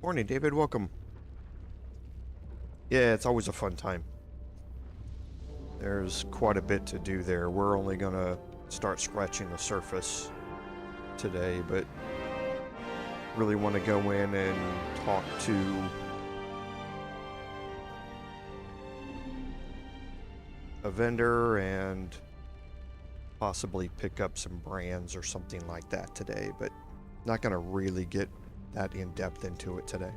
Morning, David. Welcome. Yeah, it's always a fun time. There's quite a bit to do there. We're only gonna start scratching the surface today, but really want to go in and talk to a vendor and possibly pick up some brands or something like that today, but not gonna really get that in depth into it today.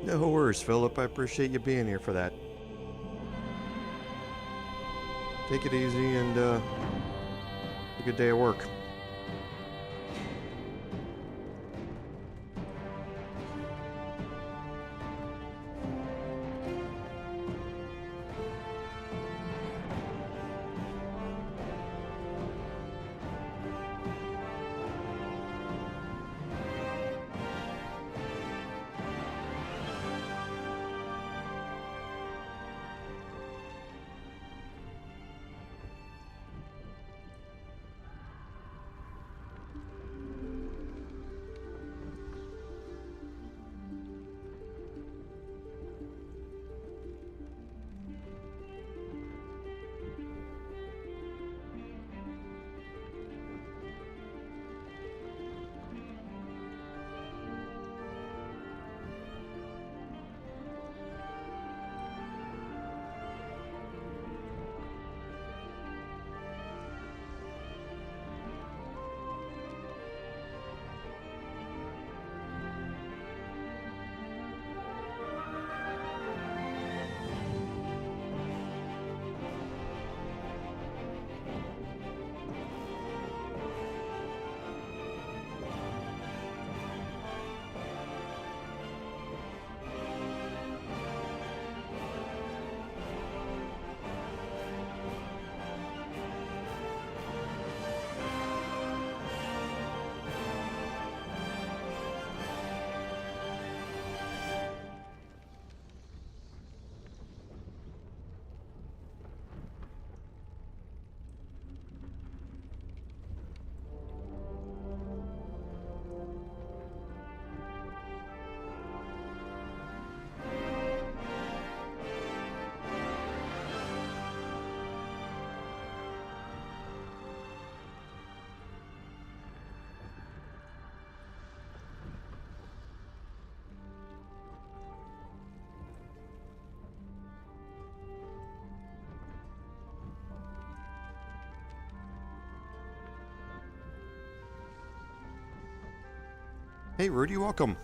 No worries, Philip. I appreciate you being here for that. Take it easy and have a good day at work. Hey, Rudy, welcome.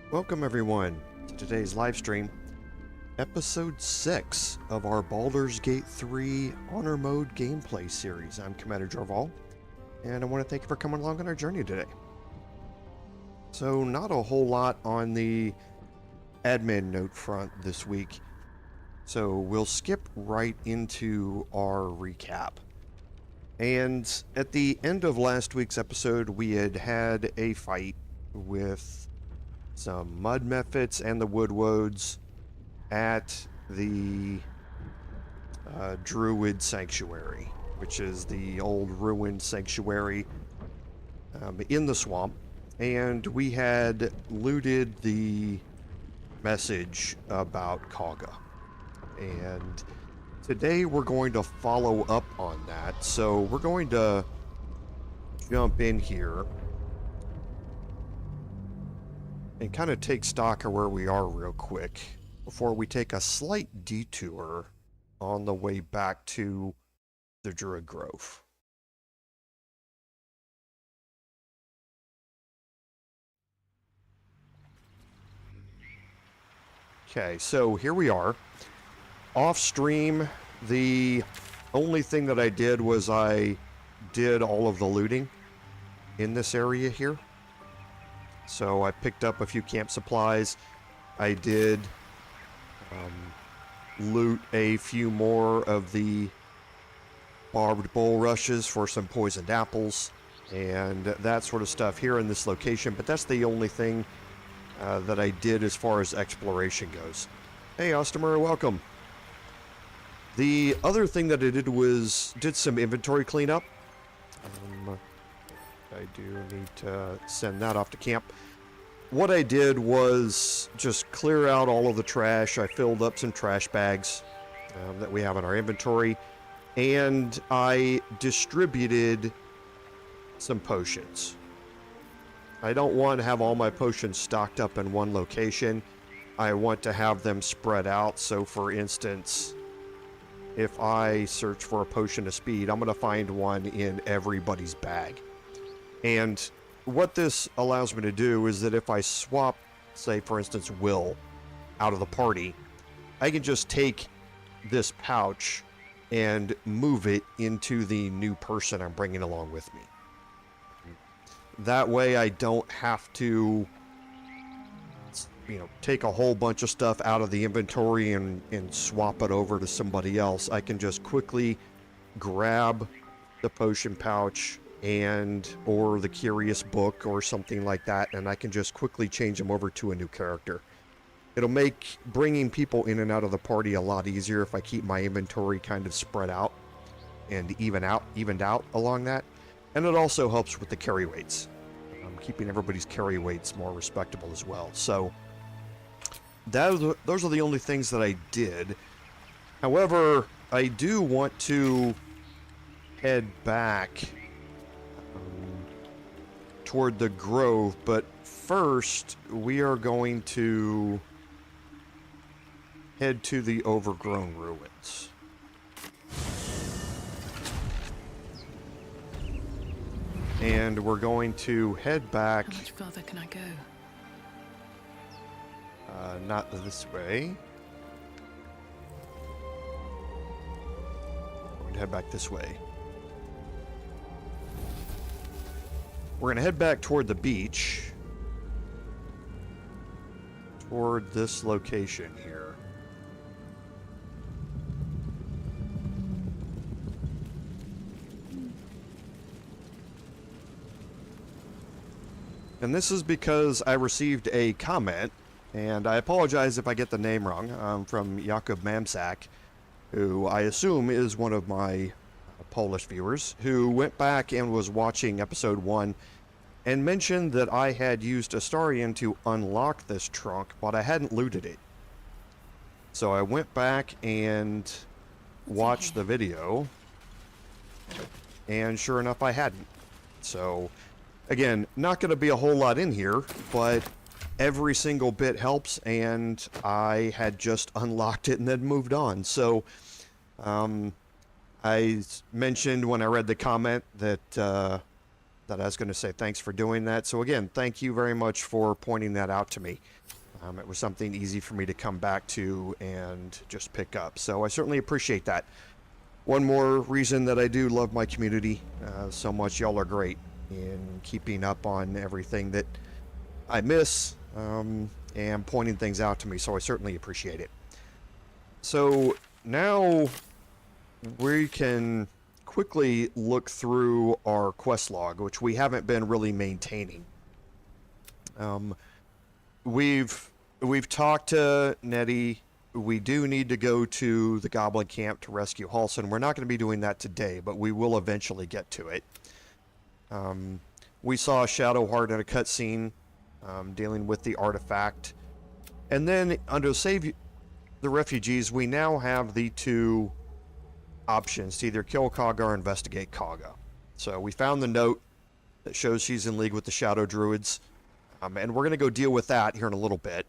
Welcome everyone to today's live stream, episode 6 of our Baldur's Gate 3 Honor Mode gameplay series. I'm Commander Jorval, and I want to thank you for coming along on our journey today. So not a whole lot on the admin note front this week, so we'll skip right into our recap. And at the end of last week's episode, we had a fight with some mud mephits and the woodwoads at the Druid Sanctuary, which is the old ruined sanctuary in the swamp. And we had looted the message about Kagha. And today we're going to follow up on that. So we're going to jump in here and kind of take stock of where we are real quick before we take a slight detour on the way back to the Druid Grove. Okay, so here we are. Off stream, the only thing that I did was I did all of the looting in this area here. So I picked up a few camp supplies. I did loot a few more of the barbed bulrushes for some poisoned apples and that sort of stuff here in this location, but that's the only thing that I did as far as exploration goes. Hey, Ostomer, welcome. The other thing that I did was did some inventory cleanup. I do need to send that off to camp. What I did was just clear out all of the trash. I filled up some trash bags that we have in our inventory, and I distributed some potions. I don't want to have all my potions stocked up in one location. I want to have them spread out. So for instance, if I search for a potion of speed, I'm going to find one in everybody's bag. And what this allows me to do is that if I swap, say for instance, Will out of the party, I can just take this pouch and move it into the new person I'm bringing along with me. That way I don't have to, take a whole bunch of stuff out of the inventory and swap it over to somebody else. I can just quickly grab the potion pouch or the curious book or something like that, and I can just quickly change them over to a new character. It'll make bringing people in and out of the party a lot easier if I keep my inventory kind of spread out and evened out along that. And it also helps with the carry weights. Keeping everybody's carry weights more respectable as well. So those are the only things that I did. However, I do want to head back toward the grove, but first we are going to head to the overgrown ruins. And we're going to head back. How much further can I go? Not this way. We're going to head back this way. We're going to head back toward the beach. Toward this location here. And this is because I received a comment, and I apologize if I get the name wrong, from Jakob, who I assume is one of my Polish viewers, who went back and was watching episode 1 and mentioned that I had used Astarion to unlock this trunk, but I hadn't looted it. So I went back and watched the video, and sure enough I hadn't. So again, not going to be a whole lot in here, but every single bit helps, and I had just unlocked it and then moved on. So I mentioned when I read the comment that that I was going to say thanks for doing that. So again, thank you very much for pointing that out to me. It was something easy for me to come back to and just pick up. So I certainly appreciate that. One more reason that I do love my community so much. Y'all are great in keeping up on everything that I miss and pointing things out to me, so I certainly appreciate it. So now we can quickly look through our quest log, which we haven't been really maintaining. We've talked to Nettie, we do need to go to the Goblin Camp to rescue Halsin. We're not going to be doing that today, but we will eventually get to it. We saw Shadowheart in a cutscene dealing with the artifact. And then under Save the Refugees, we now have the two options to either kill Kagha or investigate Kagha. So we found the note that shows she's in league with the Shadow Druids. And we're going to go deal with that here in a little bit.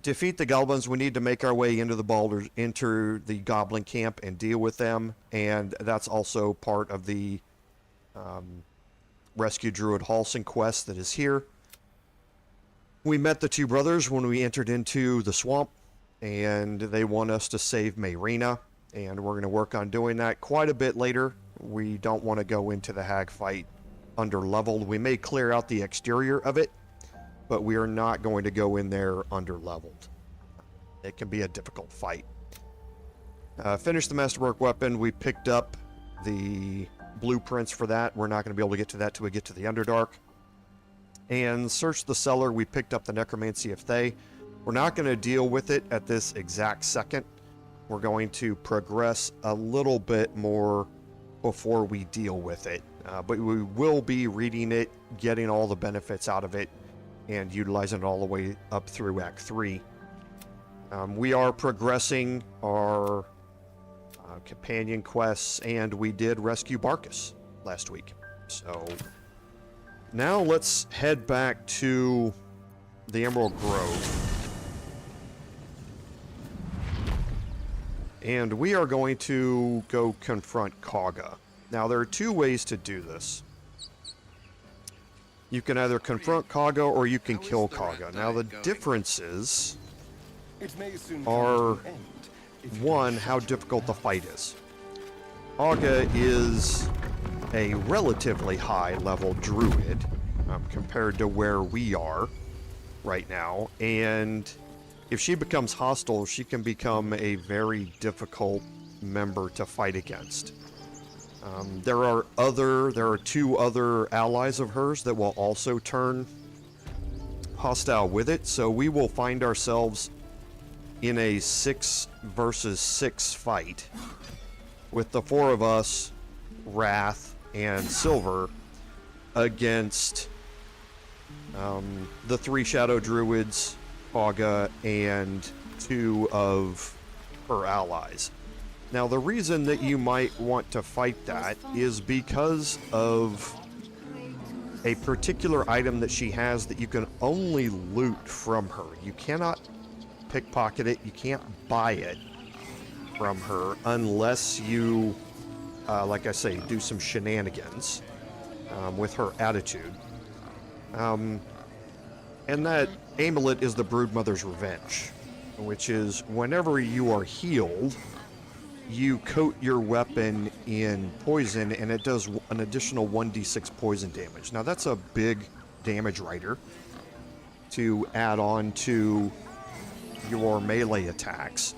Defeat the goblins. We need to make our way into the Baldur's, into the Goblin Camp and deal with them. And that's also part of the Rescue Druid Halsin quest that is here. We met the two brothers when we entered into the swamp, and they want us to save Mayrina, and we're going to work on doing that quite a bit later. We don't want to go into the hag fight under-leveled. We may clear out the exterior of it, but we are not going to go in there under-leveled. It can be a difficult fight. Finished the Masterwork weapon. We picked up the blueprints for that. We're not going to be able to get to that till we get to the Underdark. And searched the cellar. We picked up the Necromancy of Thay. We're not going to deal with it at this exact second. We're going to progress a little bit more before we deal with it. But we will be reading it, getting all the benefits out of it, and utilizing it all the way up through Act 3. We are progressing our companion quests, and we did rescue Barkus last week. So now let's head back to the Emerald Grove. And we are going to go confront Kagha. Now, there are two ways to do this. You can either confront Kagha or you can kill Kagha. Now, the differences are, one, how difficult the fight is. Kagha is a relatively high-level druid compared to where we are right now, and if she becomes hostile, she can become a very difficult member to fight against. There are two other allies of hers that will also turn hostile with it, so we will find ourselves in a 6 versus 6 fight with the 4 of us, Wrath and Silver, against the 3 Shadow Druids, Kagha, and 2 of her allies. Now, the reason that you might want to fight that is because of a particular item that she has that you can only loot from her. You cannot pickpocket it, you can't buy it from her unless you, like I say, do some shenanigans with her attitude. And that amulet is the Broodmother's Revenge, which is whenever you are healed, you coat your weapon in poison, and it does an additional 1d6 poison damage. Now, that's a big damage writer to add on to your melee attacks.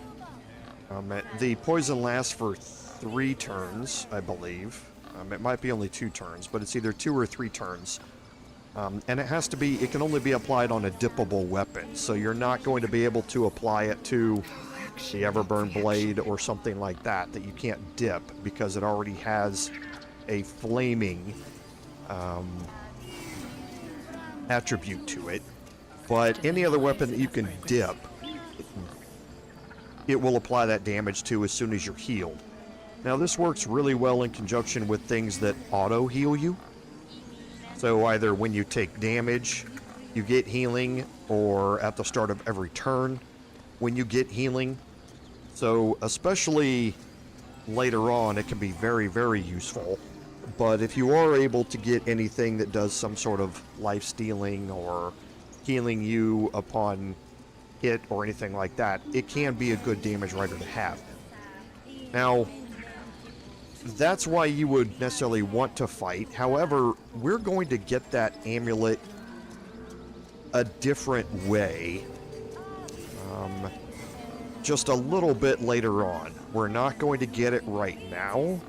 The poison lasts for 3 turns, I believe. It might be only 2 turns, but it's either 2 or 3 turns. And it can only be applied on a dippable weapon, so you're not going to be able to apply it to the Everburn Blade or something like that you can't dip because it already has a flaming attribute to it. But any other weapon that you can dip, it will apply that damage to as soon as you're healed. Now, this works really well in conjunction with things that auto heal you. So either when you take damage, you get healing, or at the start of every turn, when you get healing. So especially later on, it can be very, very useful. But if you are able to get anything that does some sort of life stealing or healing you upon hit or anything like that, it can be a good damage writer to have. Now, that's why you would necessarily want to fight. However, we're going to get that amulet a different way. Just a little bit later on. We're not going to get it right now,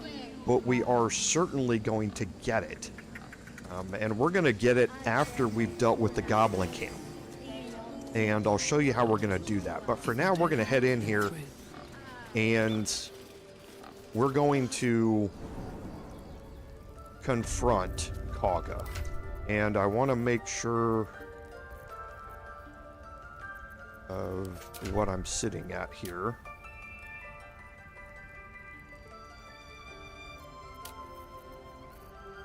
but we are certainly going to get it. And we're going to get it after we've dealt with the Goblin Camp. and I'll show you how we're going to do that. But for now, we're going to head in here, and we're going to confront Kagha. And I want to make sure of what I'm sitting at here.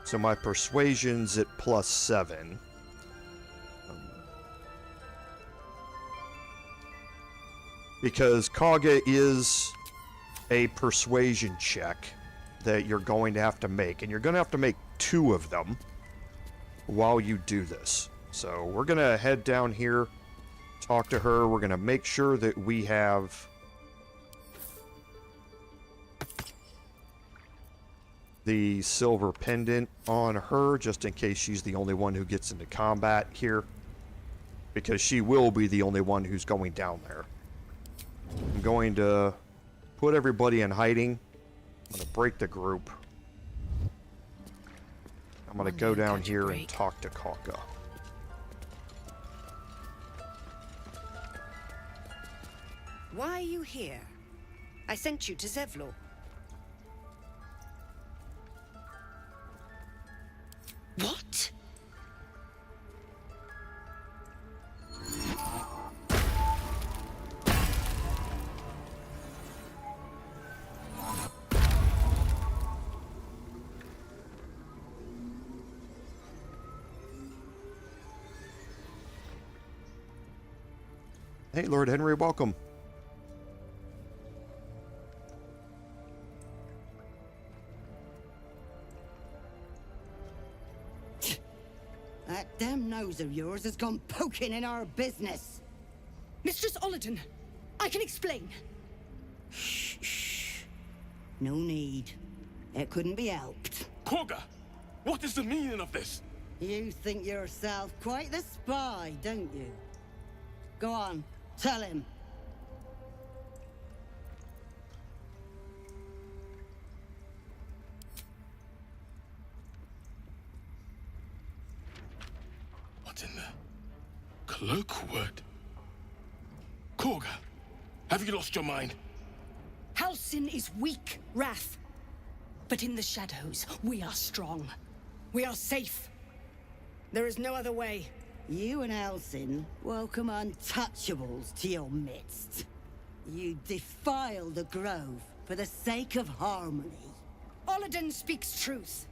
So my persuasion's at +7. Because Kagha is a persuasion check that you're going to have to make. And you're going to have to make 2 of them while you do this. So we're going to head down here, talk to her. We're going to make sure that we have the silver pendant on her, just in case she's the only one who gets into combat here. Because she will be the only one who's going down there. I'm going to put everybody in hiding. I'm going to break the group. I'm going to go down here and talk to Kagha. Why are you here? I sent you to Zevlor. What? Hey, Lord Henry, welcome. That damn nose of yours has gone poking in our business. Mistress Ollerton, I can explain. Shh, shh. No need. It couldn't be helped. Kagha, what is the meaning of this? You think yourself quite the spy, don't you? Go on, tell him. What in the cloakwood? Kagha, have you lost your mind? Halsin is weak, Wrath. But in the shadows, we are strong. We are safe. There is no other way. You and Halsin welcome untouchables to your midst. You defile the grove for the sake of harmony. Ollerton speaks truth.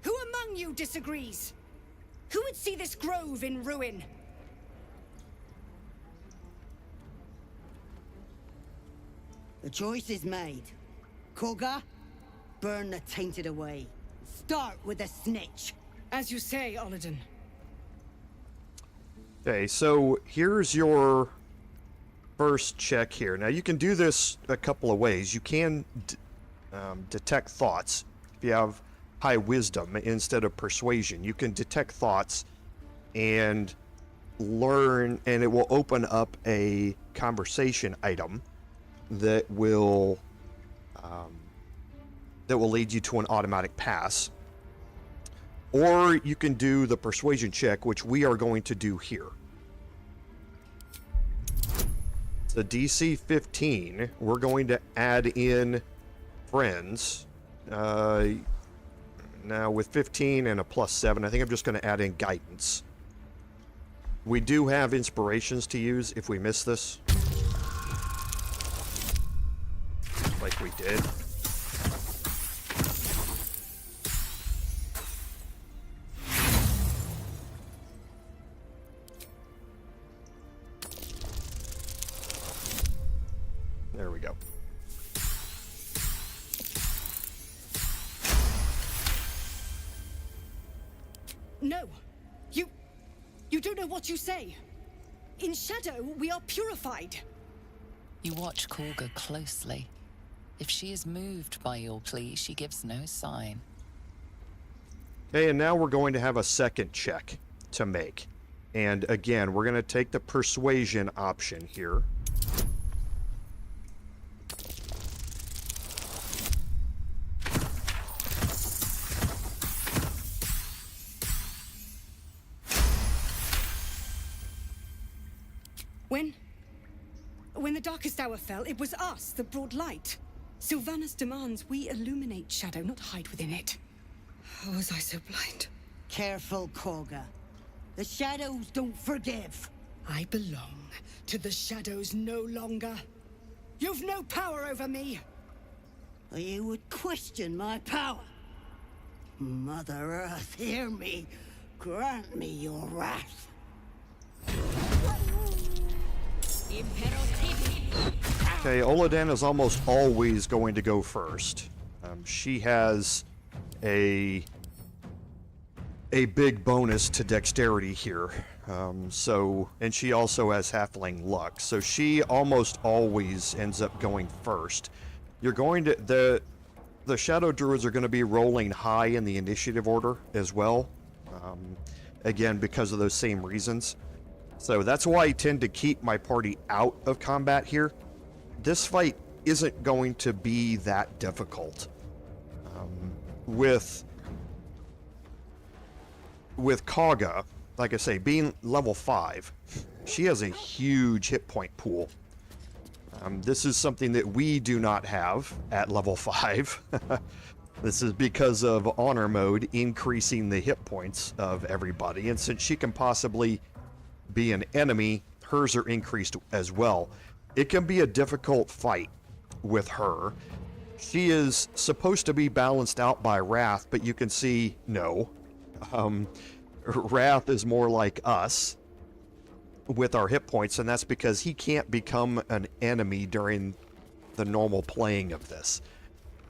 Who among you disagrees? Who would see this grove in ruin? The choice is made. Kagha, burn the tainted away. Start with the snitch. As you say, Ollerton. Okay, so here's your first check here. Now you can do this a couple of ways. You can detect thoughts. If you have high wisdom instead of persuasion, you can detect thoughts and learn, and it will open up a conversation item that will lead you to an automatic pass. Or you can do the persuasion check, which we are going to do here. It's a DC 15. We're going to add in friends. Now with 15 and a +7, I think I'm just going to add in guidance. We do have inspirations to use if we miss this. Like we did. There we go. No. You don't know what you say. In shadow, we are purified. You watch Kagha closely. If she is moved by your plea, she gives no sign. Okay, and now we're going to have a second check to make. And again, we're going to take the persuasion option here. When the darkest hour fell, it was us that brought light. Silvanus demands we illuminate shadow, not hide within it. How was I so blind? Careful, Kagha. The shadows don't forgive. I belong to the shadows no longer. You've no power over me. You would question my power. Mother Earth, hear me. Grant me your wrath. Okay, Oladan is almost always going to go first. She has a big bonus to dexterity here. And she also has halfling luck. So she almost always ends up going first. You're going to... The Shadow Druids are going to be rolling high in the initiative order as well. Again, because of those same reasons. So that's why I tend to keep my party out of combat here. This fight isn't going to be that difficult. With Kagha, like I say, being level 5, she has a huge hit point pool. This is something that we do not have at level 5. This is because of honor mode increasing the hit points of everybody, and since she can possibly be an enemy, hers are increased as well. It can be a difficult fight with her. She is supposed to be balanced out by Wrath, but you can see, no. Wrath is more like us with our hit points, and that's because he can't become an enemy during the normal playing of this.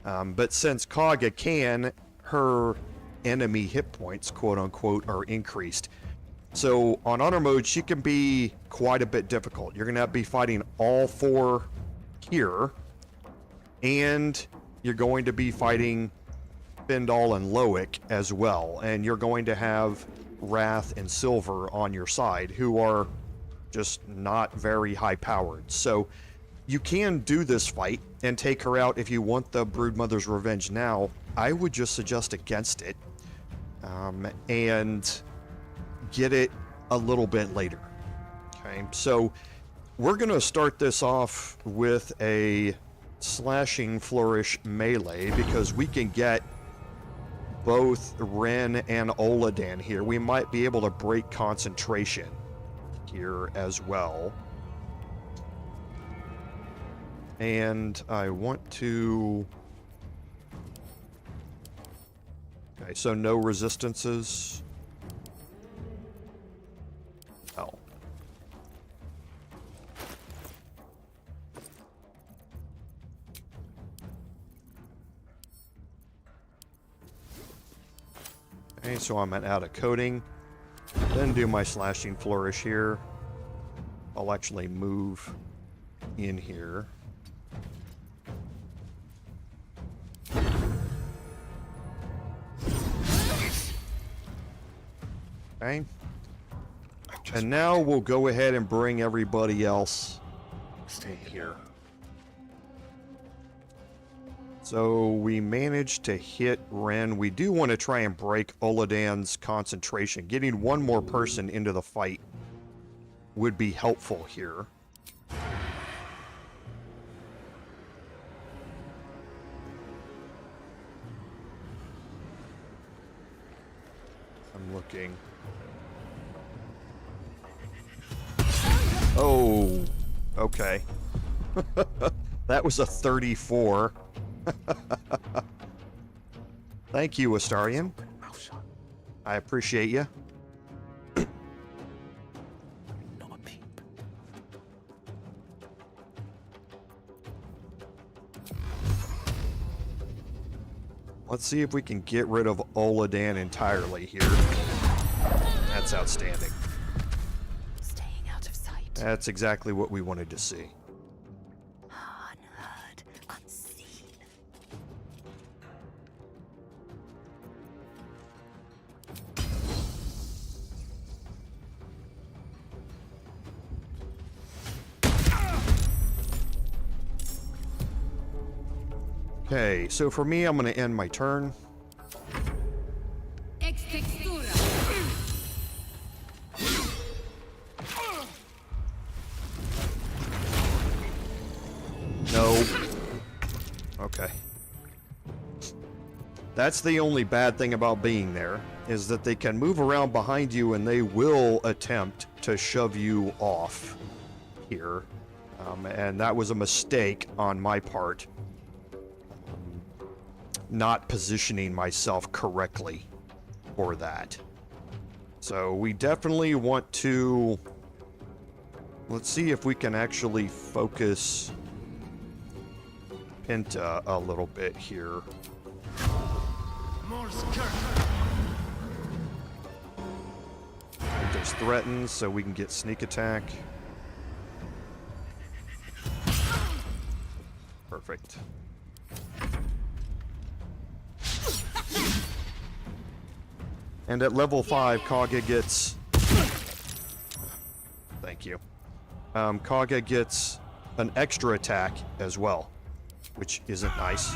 But since Kagha can, her enemy hit points, quote-unquote, are increased. So on honor mode, she can be quite a bit difficult. You're going to be fighting all 4 here, and you're going to be fighting Findal and Loic as well, and you're going to have Wrath and Silver on your side, who are just not very high-powered. So you can do this fight and take her out if you want the Broodmother's Revenge now. I would just suggest against it, and get it a little bit later. Okay, so we're going to start this off with a slashing flourish melee because we can get both Ren and Oladan here. We might be able to break concentration here as well. And I want to... Okay, so no resistances. Oh. Okay, so I'm out of coding. Then do my slashing flourish here. I'll actually move in here. Okay. And now we'll go ahead and bring everybody else in here. So we managed to hit Ren. We do want to try and break Oladan's concentration. Getting one more person into the fight would be helpful here. I'm looking. Oh, okay. That was a 34. Thank you, Astarian. I appreciate you. Not a peep. Let's see if we can get rid of Oladan entirely here. That's outstanding. Staying out of sight. That's exactly what we wanted to see. Unheard, unseen. Okay, so for me, I'm going to end my turn. That's the only bad thing about being there, is that they can move around behind you and they will attempt to shove you off here. And that was a mistake on my part. Not positioning myself correctly for that. So we definitely want to... Let's see if we can actually focus Pinta a little bit here. Pinta's threatened, so we can get sneak attack. Perfect. And at level 5, Kagha gets... Thank you. Kagha gets an extra attack as well, which isn't nice.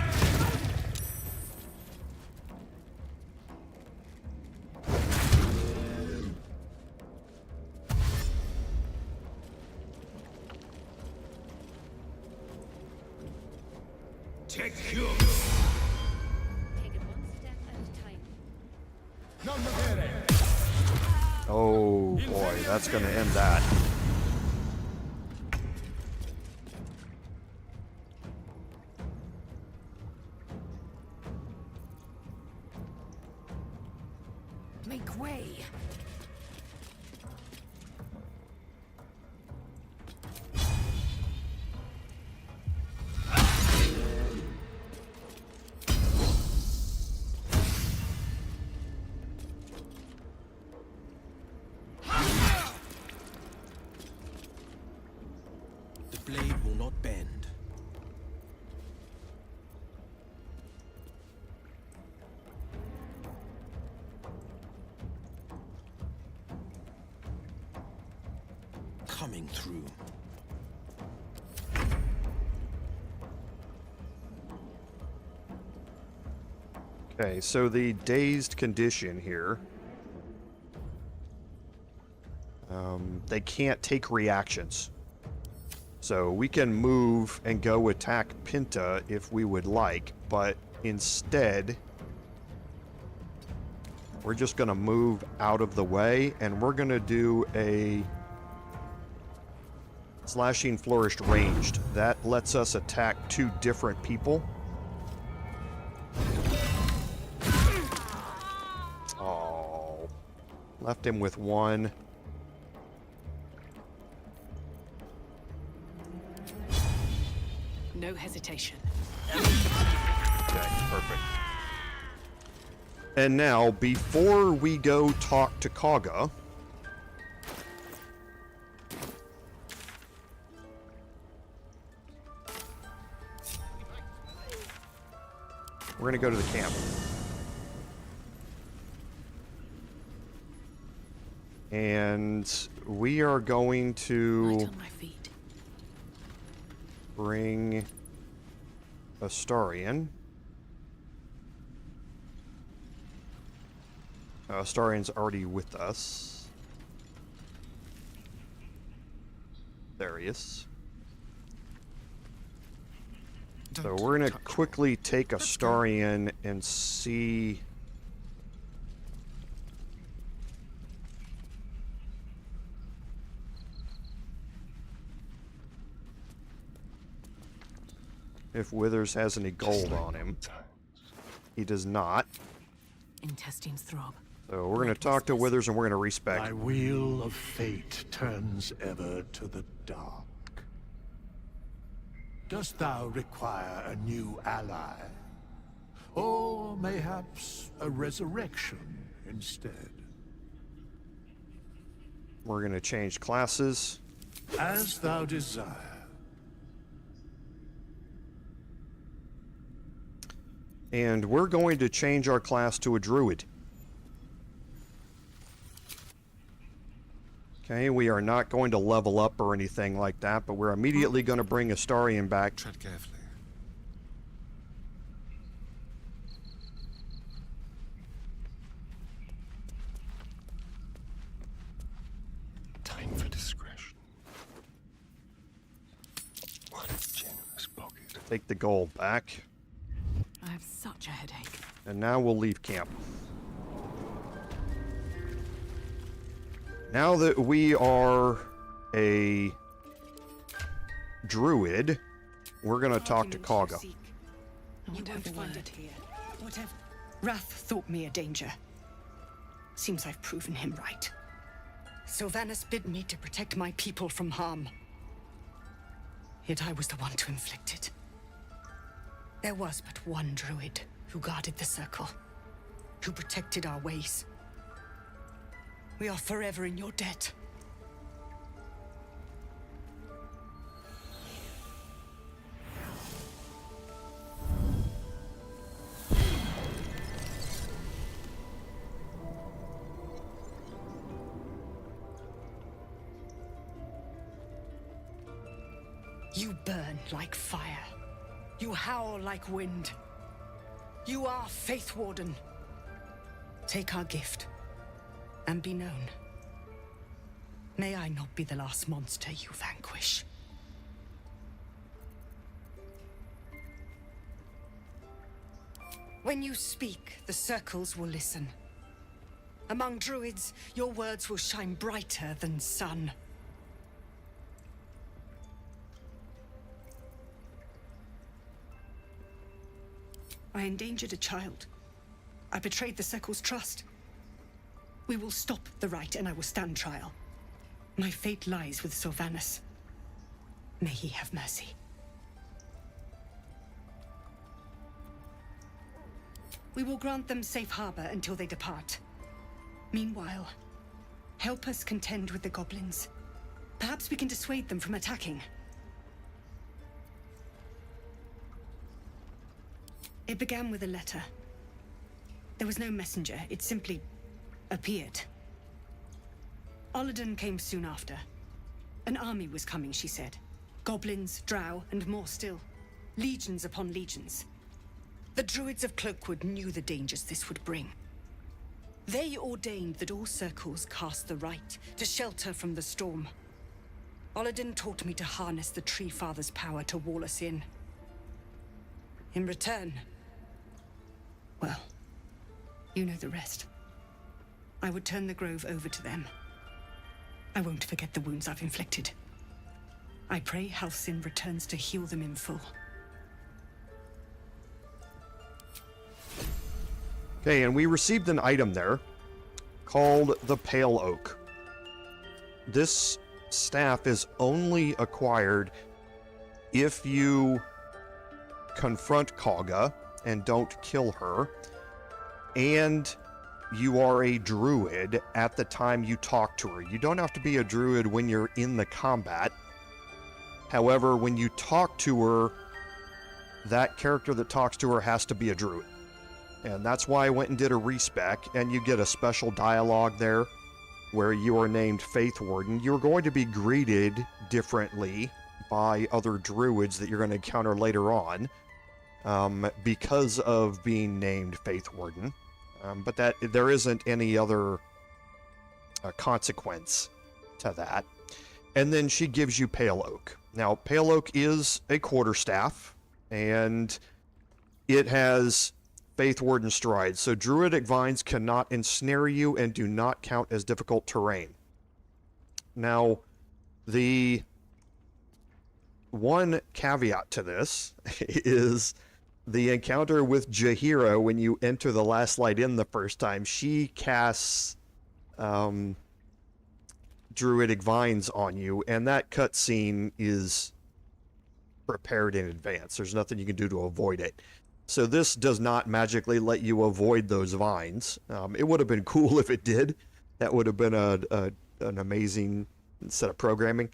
Take it one step at a time. Oh boy, that's gonna end that. Make way. The blade will not bend. Coming through. Okay, so the dazed condition here. They can't take reactions. So we can move and go attack Pinta if we would like, but instead, we're just going to move out of the way, and we're going to do a slashing flourished ranged. That lets us attack 2 different people. Oh, left him with 1. No hesitation. Okay, perfect. And now, before we go talk to Kagha, we're gonna go to the camp. And we are going to Right on my feet. bring Astarian. Astarian's already with us. There he is. So we're gonna quickly take Astarian and see. If Withers has any gold on him. He does not. Intestines throb. So we're going to talk to Withers and we're going to respec. Thy wheel of fate turns ever to the dark. Dost thou require a new ally? Or mayhaps a resurrection instead? We're going to change classes. As thou desire. And we're going to change our class to a druid. Okay, we are not going to level up or anything like that, but we're immediately going to bring Astarian back. Tread carefully. Time for discretion. What a generous pocket. Take the gold back. I have such a headache. And now we'll leave camp. Now that we are a druid, we're gonna talk to Kagha. You won't find it here. Whatever. Wrath thought me a danger. Seems I've proven him right. Silvanus bid me to protect my people from harm. Yet I was the one to inflict it. There was but one druid who guarded the circle, who protected our ways. We are forever in your debt. You burn like fire. You howl like wind. You are Faith Warden. Take our gift, and be known. May I not be the last monster you vanquish. When you speak, the circles will listen. Among druids, your words will shine brighter than sun. I endangered a child. I betrayed the circle's trust. We will stop the rite, and I will stand trial. My fate lies with Silvanus. May he have mercy. We will grant them safe harbor until they depart. Meanwhile, help us contend with the goblins. Perhaps we can dissuade them from attacking. It began with a letter. There was no messenger, it simply appeared. Olladin came soon after. An army was coming, she said. Goblins, drow, and more still. Legions upon legions. The druids of Cloakwood knew the dangers this would bring. They ordained that all circles cast the rite to shelter from the storm. Olladin taught me to harness the Tree Father's power to wall us in. In return, well, you know the rest. I would turn the grove over to them. I won't forget the wounds I've inflicted. I pray Halsin returns to heal them in full. Okay, and we received an item there called the Pale Oak. This staff is only acquired if you confront Kagha and don't kill her, and you are a druid at the time you talk to her. You don't have to be a druid when you're in the combat. However, when you talk to her, that character that talks to her has to be a druid. And that's why I went and did a respec, and you get a special dialogue there where you are named Faith Warden. You're going to be greeted differently by other druids that you're going to encounter later on because of being named Faith Warden. But that there isn't any other consequence to that. And then she gives you Pale Oak. Now, Pale Oak is a quarterstaff, and it has Faith Warden strides, so druidic vines cannot ensnare you and do not count as difficult terrain. Now, the one caveat to this is the encounter with Jaheira when you enter the Last Light Inn the first time. She casts druidic vines on you, and that cutscene is prepared in advance. There's nothing you can do to avoid it. So this does not magically let you avoid those vines. It would have been cool if it did. That would have been an amazing set of programming.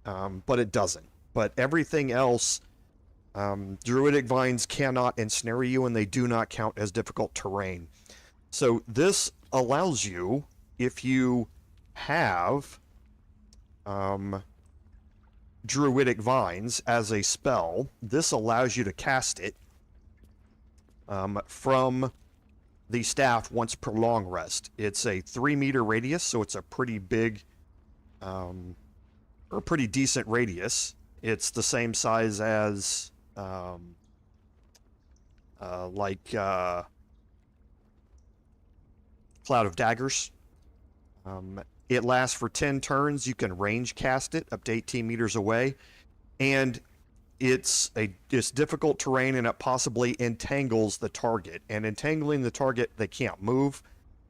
But it doesn't. But everything else, druidic vines cannot ensnare you, and they do not count as difficult terrain. So this allows you, if you have druidic vines as a spell, this allows you to cast it from the staff once per long rest. It's a 3-meter radius, so it's a pretty big, or pretty decent radius. It's the same size as, Cloud of Daggers. It lasts for 10 turns. You can range cast it up to 18 meters away. And it's difficult terrain, and it possibly entangles the target. And entangling the target, they can't move.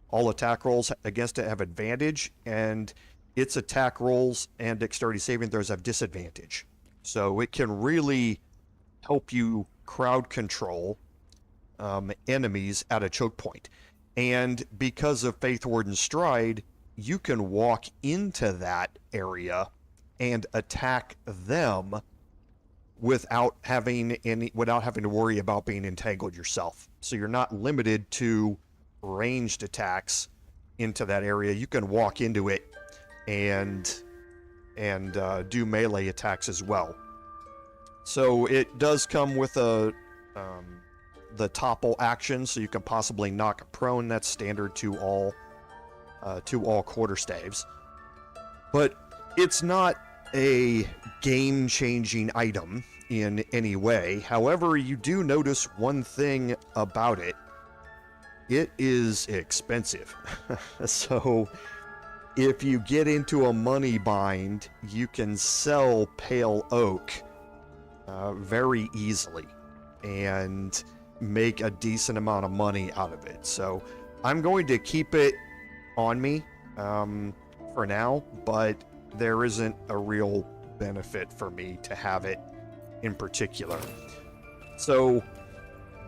All attack rolls against it have advantage, and its attack rolls and dexterity saving throws have disadvantage. So it can really help you crowd control enemies at a choke point. And because of Faith Warden Stride, you can walk into that area and attack them without having to worry about being entangled yourself. So you're not limited to ranged attacks into that area. You can walk into it and do melee attacks as well. So it does come with the topple action, so you can possibly knock prone. That's standard to all quarterstaves. But it's not a game-changing item in any way. However, you do notice one thing about it. It is expensive. So if you get into a money bind, you can sell Pale Oak very easily and make a decent amount of money out of it. So I'm going to keep it on me for now, but there isn't a real benefit for me to have it in particular. So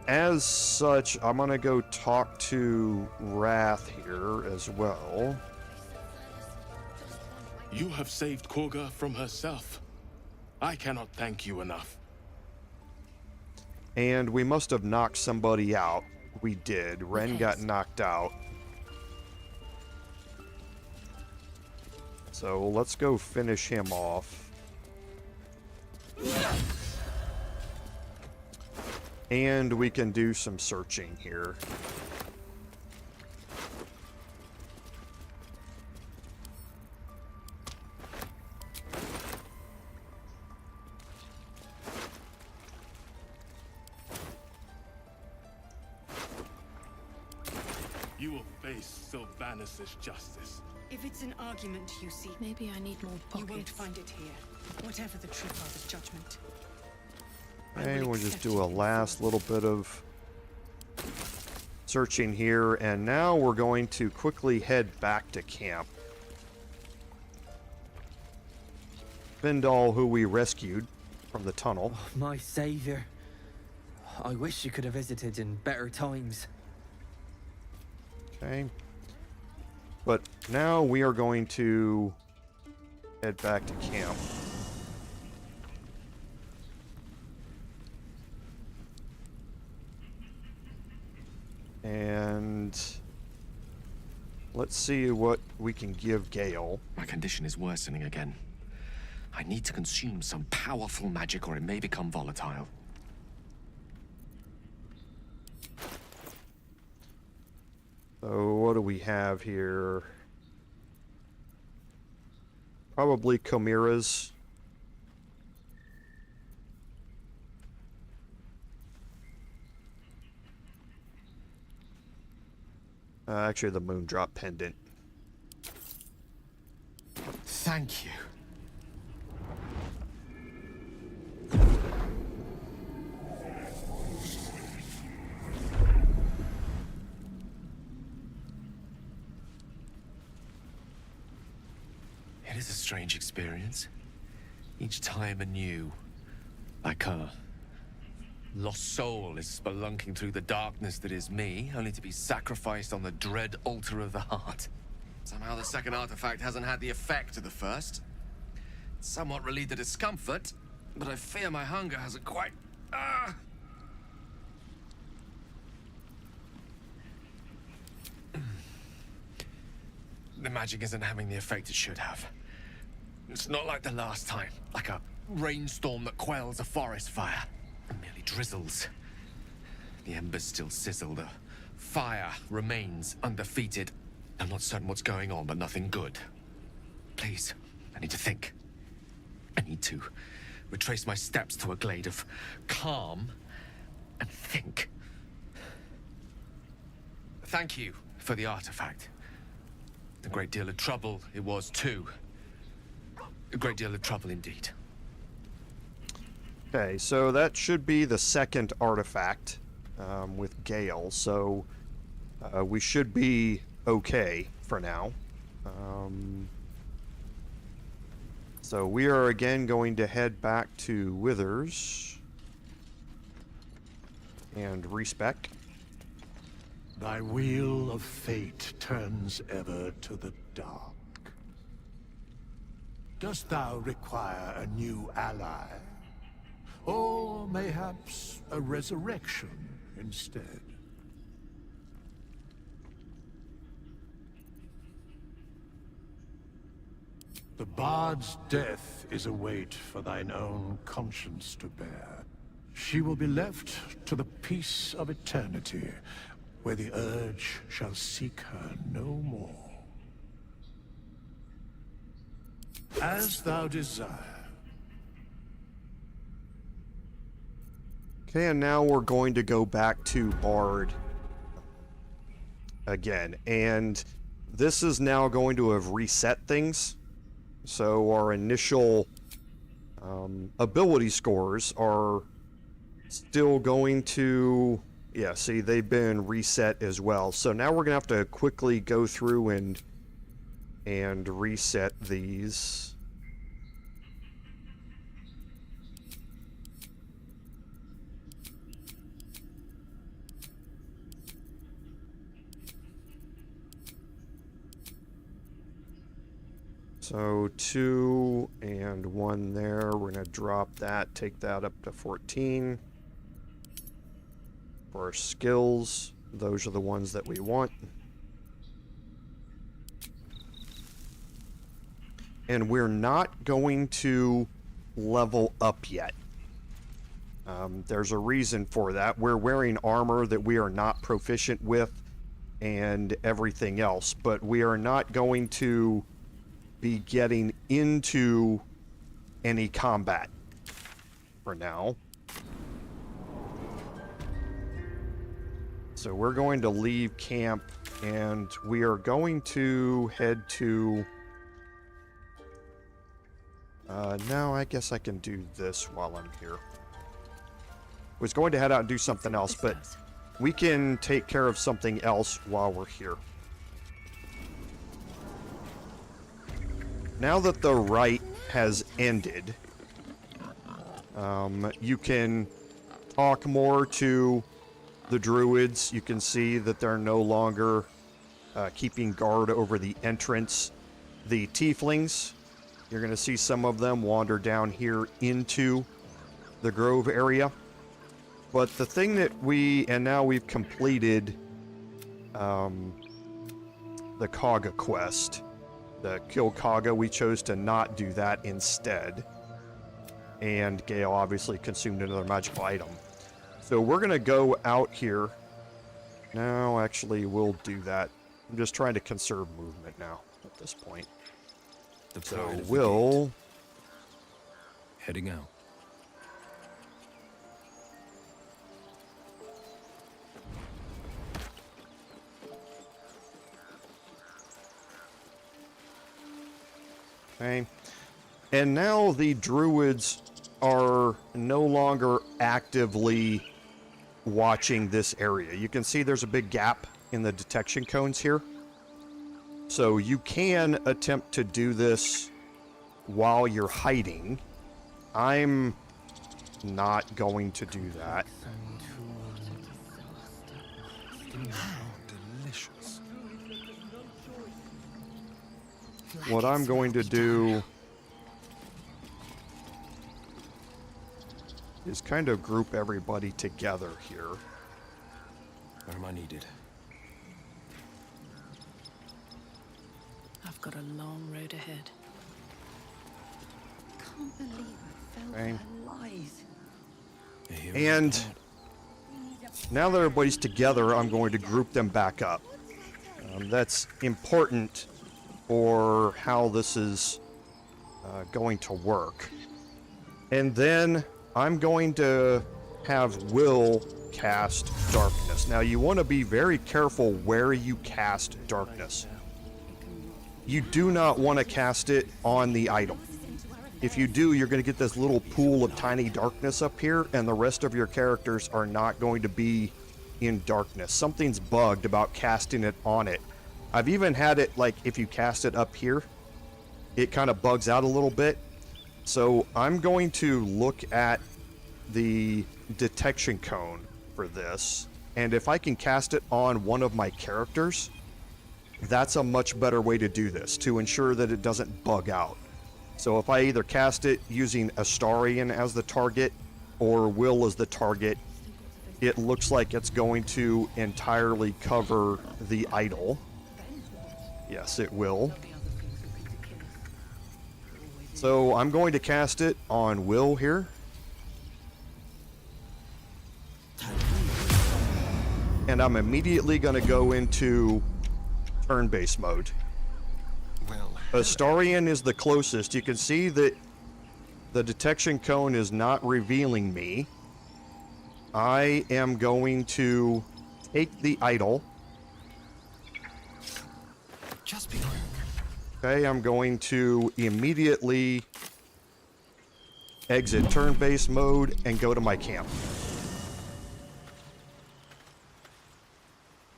as such, I'm gonna go talk to Wrath here as well. You have saved Kagha from herself. I cannot thank you enough. And we must have knocked somebody out. We did. Ren got knocked out. So let's go finish him off. And we can do some searching here. You will face Silvanus' justice. If it's an argument you seek, Maybe I need more pockets. you won't find it here. Whatever the True Father's judgment. Okay, we'll just do a last little bit of searching here, and now we're going to quickly head back to camp. Bindal, who we rescued from the tunnel. Oh, my savior. I wish you could have visited in better times. Okay. But now we are going to head back to camp. And let's see what we can give Gale. My condition is worsening again. I need to consume some powerful magic or it may become volatile. So what do we have here? Probably chimeras. Actually, the Moondrop Pendant. Thank you. It is a strange experience. Each time anew. Like a lost soul is spelunking through the darkness that is me, only to be sacrificed on the dread altar of the heart. Somehow the second artifact hasn't had the effect of the first. It's somewhat relieved the discomfort, but I fear my hunger hasn't quite... The magic isn't having the effect it should have. It's not like the last time, like a rainstorm that quells a forest fire. It merely drizzles. The embers still sizzle, the fire remains undefeated. I'm not certain what's going on, but nothing good. Please, I need to think. I need to retrace my steps to a glade of calm and think. Thank you for the artifact. A great deal of trouble it was too. A great deal of trouble indeed. Okay, so that should be the second artifact with Gale, so we should be okay for now. So we are again going to head back to Withers and respec. Thy wheel of fate turns ever to the dark. Dost thou require a new ally? Or mayhaps a resurrection instead? The bard's death is a weight for thine own conscience to bear. She will be left to the peace of eternity, where the urge shall seek her no more. As thou desire. Okay, and now we're going to go back to Bard again, and this is now going to have reset things. So our initial ability scores are still going to, yeah, see, they've been reset as well. So now we're gonna have to quickly go through and reset these. So 2 and 1 there. We're going to drop that, take that up to 14. For our skills, those are the ones that we want. And we're not going to level up yet. There's a reason for that. We're wearing armor that we are not proficient with and everything else, but we are not going to be getting into any combat for now. So we're going to leave camp and we are going to head to now I guess I can do this while I'm here. Was going to head out and do something else, but we can take care of something else while we're here. Now that the rite has ended, you can talk more to the druids. You can see that they're no longer keeping guard over the entrance. The tieflings, you're going to see some of them wander down here into the grove area. But the thing that now we've completed the Kagha quest. The kill Kagha, we chose to not do that instead. And Gale obviously consumed another magical item. So we're going to go out here. No, actually, we'll do that. I'm just trying to conserve movement now at this point. So we'll... Heading out. Okay. And now the druids are no longer actively watching this area. You can see there's a big gap in the detection cones here. So you can attempt to do this while you're hiding. I'm not going to do that. Delicious. What I'm going to do is kind of group everybody together here. Where am I needed? I've got a long road ahead. Can't believe I fell Okay. for lies. And now that everybody's together, I'm going to group them back up. That's important for how this is going to work. And then I'm going to have Will cast darkness. Now you want to be very careful where you cast darkness. You do not want to cast it on the idol. If you do, you're going to get this little pool of tiny darkness up here, and the rest of your characters are not going to be in darkness. Something's bugged about casting it on it. I've even had it, like, if you cast it up here, it kind of bugs out a little bit. So I'm going to look at the detection cone for this, and if I can cast it on one of my characters, that's a much better way to do this, to ensure that it doesn't bug out. So if I either cast it using Astarion as the target or Will as the target, it looks like it's going to entirely cover the idol. Yes, it will. So I'm going to cast it on Will here. And I'm immediately going to go into turn-based mode. Astarion is the closest. You can see that the detection cone is not revealing me. I am going to take the idol. Okay, I'm going to immediately exit turn-based mode and go to my camp.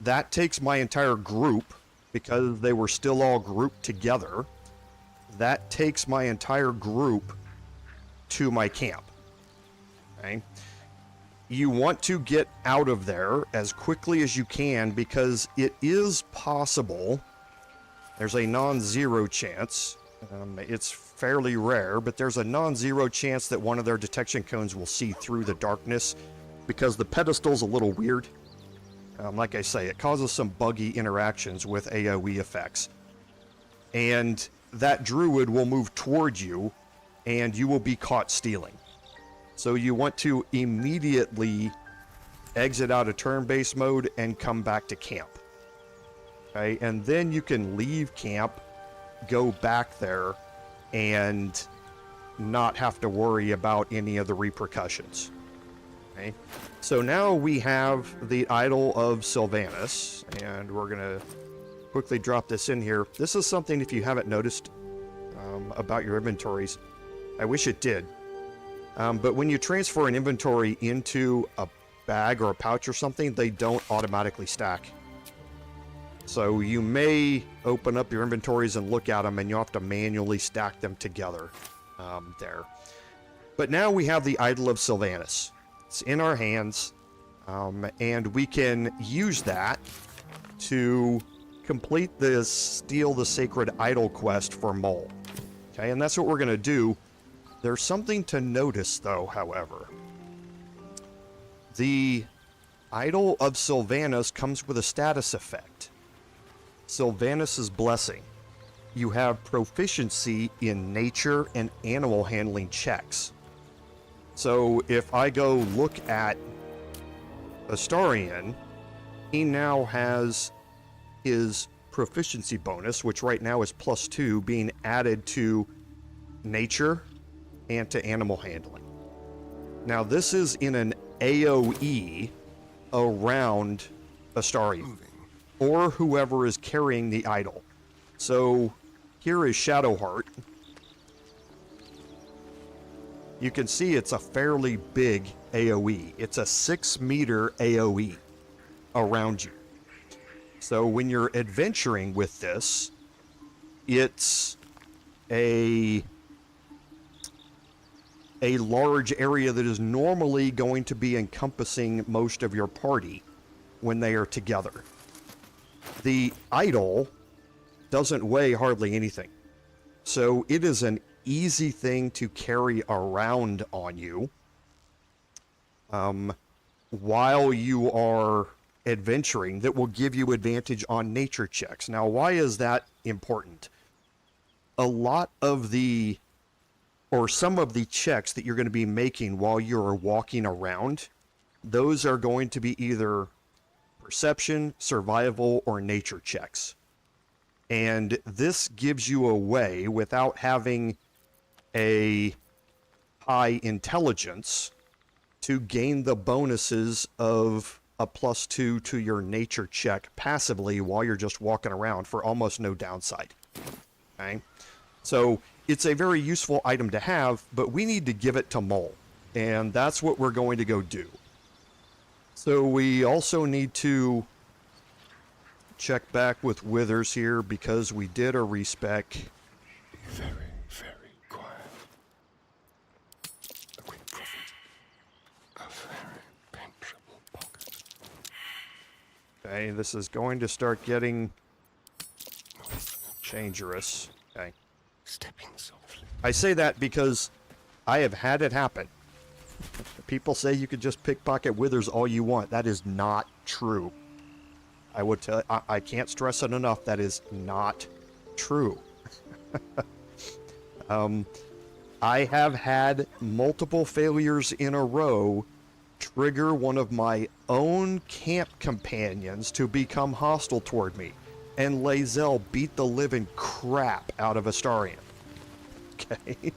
That takes my entire group, because they were still all grouped together. That takes my entire group to my camp. Okay? You want to get out of there as quickly as you can, because it is possible. There's a non-zero chance. It's fairly rare, but there's a non-zero chance that one of their detection cones will see through the darkness, because the pedestal's a little weird. Like I say, it causes some buggy interactions with AoE effects. And that druid will move towards you, and you will be caught stealing. So you want to immediately exit out of turn-based mode and come back to camp. Okay, and then you can leave camp, go back there, and not have to worry about any of the repercussions. Okay, so now we have the Idol of Silvanus, and we're going to quickly drop this in here. This is something, if you haven't noticed about your inventories, I wish it did. But when you transfer an inventory into a bag or a pouch or something, they don't automatically stack. So you may open up your inventories and look at them, and you'll have to manually stack them together there. But now we have the Idol of Silvanus. It's in our hands, and we can use that to complete this Steal the Sacred Idol quest for Mole. Okay, and that's what we're going to do. There's something to notice, though, however. The Idol of Silvanus comes with a status effect. Silvanus's Blessing. You have proficiency in nature and animal handling checks. So if I go look at Astarion, he now has his proficiency bonus, which right now is +2, being added to nature and to animal handling. Now this is in an AoE around Astarion, or whoever is carrying the idol. So here is Shadowheart. You can see it's a fairly big AoE. It's a 6-meter AoE around you. So when you're adventuring with this, it's a large area that is normally going to be encompassing most of your party when they are together. The idol doesn't weigh hardly anything. So it is an easy thing to carry around on you while you are adventuring, that will give you advantage on nature checks. Now, why is that important? A lot of the, or some of the checks that you're going to be making while you're walking around, those are going to be either perception, survival, or nature checks. And this gives you a way, without having a high intelligence, to gain the bonuses of a +2 to your nature check passively while you're just walking around for almost no downside. Okay? So it's a very useful item to have, but we need to give it to Mole. And that's what we're going to go do. So we also need to check back with Withers here because we did a respec. Very, very quiet. A quick profit. A very penetrable pocket. Okay, this is going to start getting dangerous. Okay. Stepping softly. I say that because I have had it happen. People say you could just pickpocket Withers all you want. That is not true. I would tell. I can't stress it enough. That is not true. I have had multiple failures in a row trigger one of my own camp companions to become hostile toward me, and Lae'zel beat the living crap out of Astarion. Okay?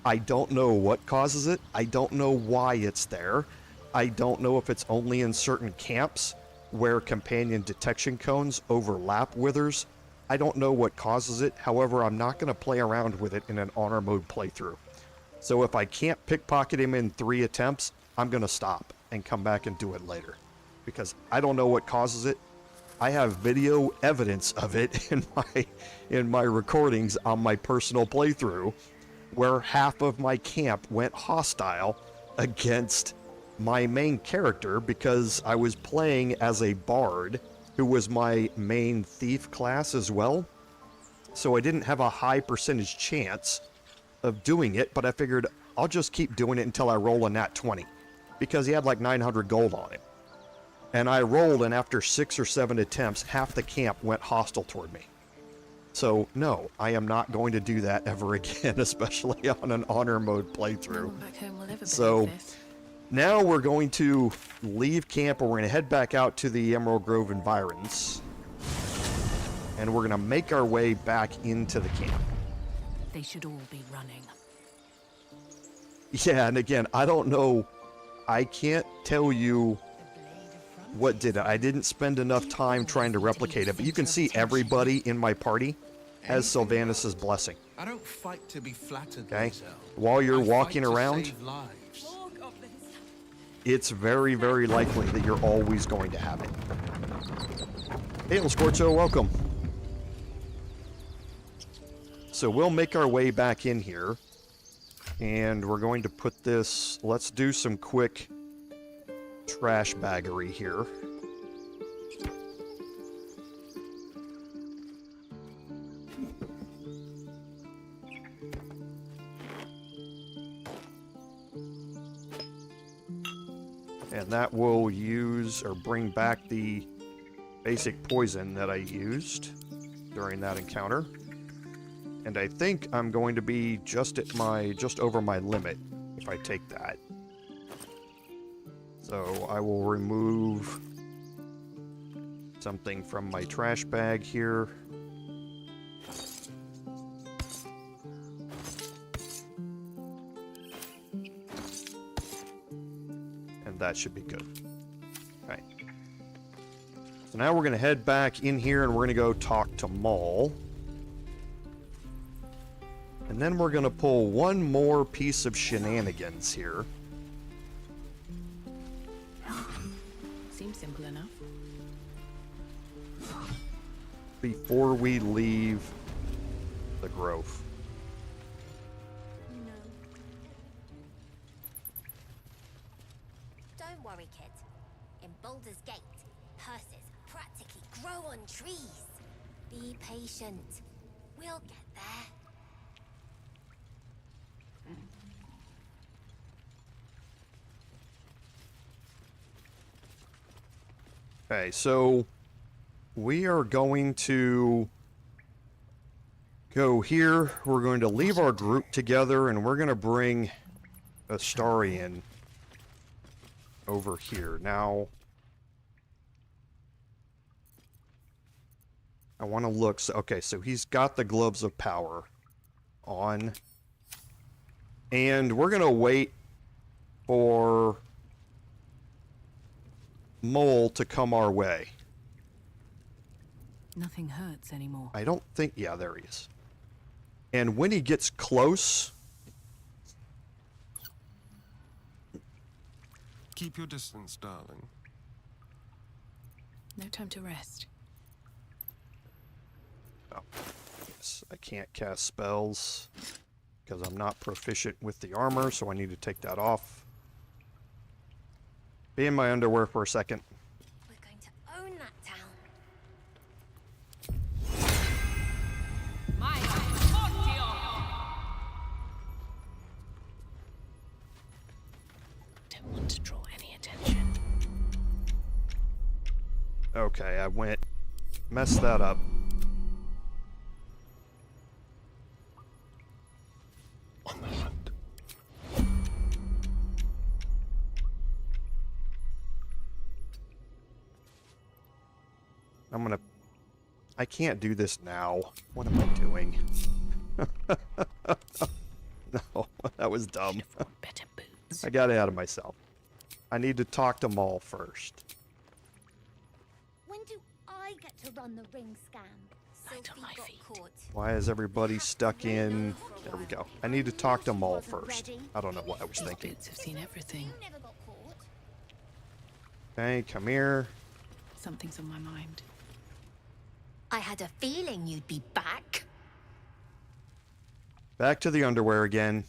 I don't know what causes it. I don't know why it's there. I don't know if it's only in certain camps where companion detection cones overlap Withers. I don't know what causes it. However, I'm not going to play around with it in an honor mode playthrough. So if I can't pickpocket him in 3 attempts, I'm going to stop and come back and do it later. Because I don't know what causes it. I have video evidence of it in my recordings on my personal playthrough, where half of my camp went hostile against my main character because I was playing as a bard who was my main thief class as well. So I didn't have a high percentage chance of doing it, but I figured I'll just keep doing it until I roll a nat 20 because he had like 900 gold on him. And I rolled, and after 6 or 7 attempts, half the camp went hostile toward me. So, no, I am not going to do that ever again, especially on an honor mode playthrough. So, now we're going to leave camp, and we're going to head back out to the Emerald Grove environs. And we're going to make our way back into the camp. They should all be running. Yeah, and again, I don't know. I can't tell you what did it. I didn't spend enough time trying to replicate it, but you can see everybody in my party has Silvanus' blessing. I don't fight to be flattered. Okay? While you're walking around, it's very, very likely that you're always going to have it. Hail, Scorcho, welcome. So we'll make our way back in here, and we're going to put this. Let's do some quick trash baggery here. And that will use or bring back the basic poison that I used during that encounter. And I think I'm going to be just over my limit if I take that. So I will remove something from my trash bag here. And that should be good. Okay. So now we're going to head back in here and we're going to go talk to Maul. And then we're going to pull one more piece of shenanigans here. Seems simple enough. Before we leave the grove. Don't worry, kid. In Baldur's Gate, purses practically grow on trees. Be patient. We'll get there. Okay, so we are going to go here. We're going to leave our group together, and we're going to bring Astarion over here. Now, I want to look. So, okay, so he's got the gloves of power on. And we're going to wait for Mole to come our way. Nothing hurts anymore. I don't think... Yeah, there he is. And when he gets close... Keep your distance, darling. No time to rest. Oh, yes, I can't cast spells because I'm not proficient with the armor, so I need to take that off. Be in my underwear for a second. We're going to own that town. Don't want to draw any attention. Okay, I messed that up. On the hunt. I can't do this now. What am I doing? No, that was dumb. Better boots. I got ahead of myself. I need to talk to Maul first. When do I get to run the ring scam? Light on my feet. Why is everybody stuck in... There we go. I need to talk to Maul first. I don't know what I was thinking. Boots have seen everything. You never got caught. Okay, come here. Something's on my mind. I had a feeling you'd be back. Back to the underwear again.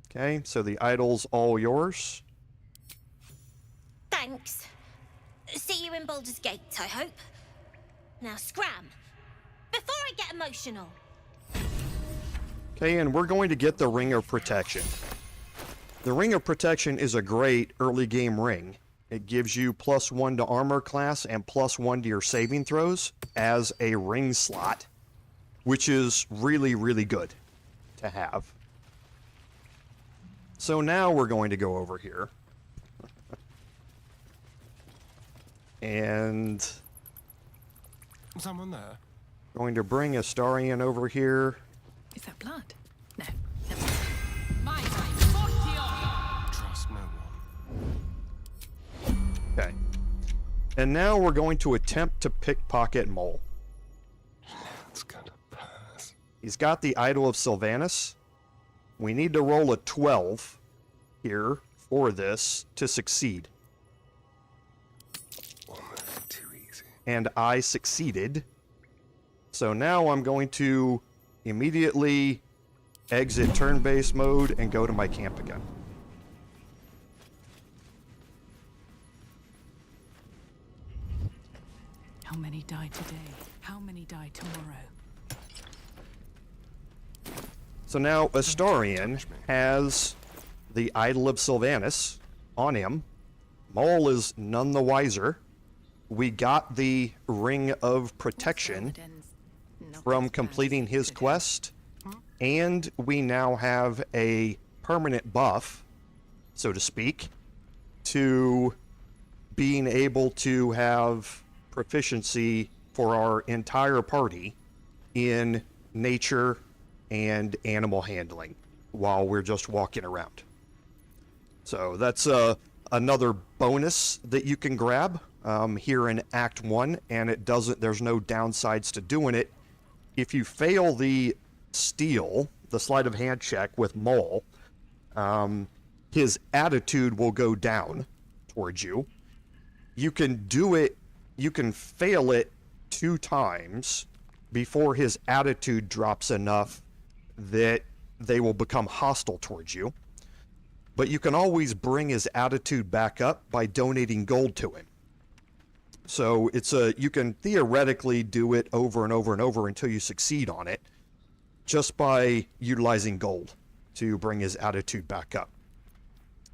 Okay, so the idol's all yours. Thanks. See you in Baldur's Gate, I hope. Now scram. Before I get emotional. Okay, and we're going to get the Ring of Protection. The Ring of Protection is a great early game ring. It gives you +1 to armor class and +1 to your saving throws as a ring slot, which is really, really good to have. So now we're going to go over here. And... Someone there? Going to bring Astarion over here. Is that blood? No. Trust no one. Okay. And now we're going to attempt to pickpocket Mole. It's gonna pass. He's got the Idol of Silvanus. We need to roll a 12 here for this to succeed. Almost too easy. And I succeeded. So now I'm going to immediately exit turn-based mode and go to my camp again. How many die today? How many die tomorrow? So now Astarion has the Idol of Silvanus on him. Mole is none the wiser. We got the Ring of Protection from completing his quest, and we now have a permanent buff, so to speak, to being able to have proficiency for our entire party in nature and animal handling while we're just walking around. So that's another bonus that you can grab here in Act 1, and there's no downsides to doing it. If you fail the steal, the sleight of hand check with Mole, his attitude will go down towards you. You can do it, you can fail it 2 times before his attitude drops enough that they will become hostile towards you. But you can always bring his attitude back up by donating gold to him. So you can theoretically do it over and over and over until you succeed on it, just by utilizing gold to bring his attitude back up.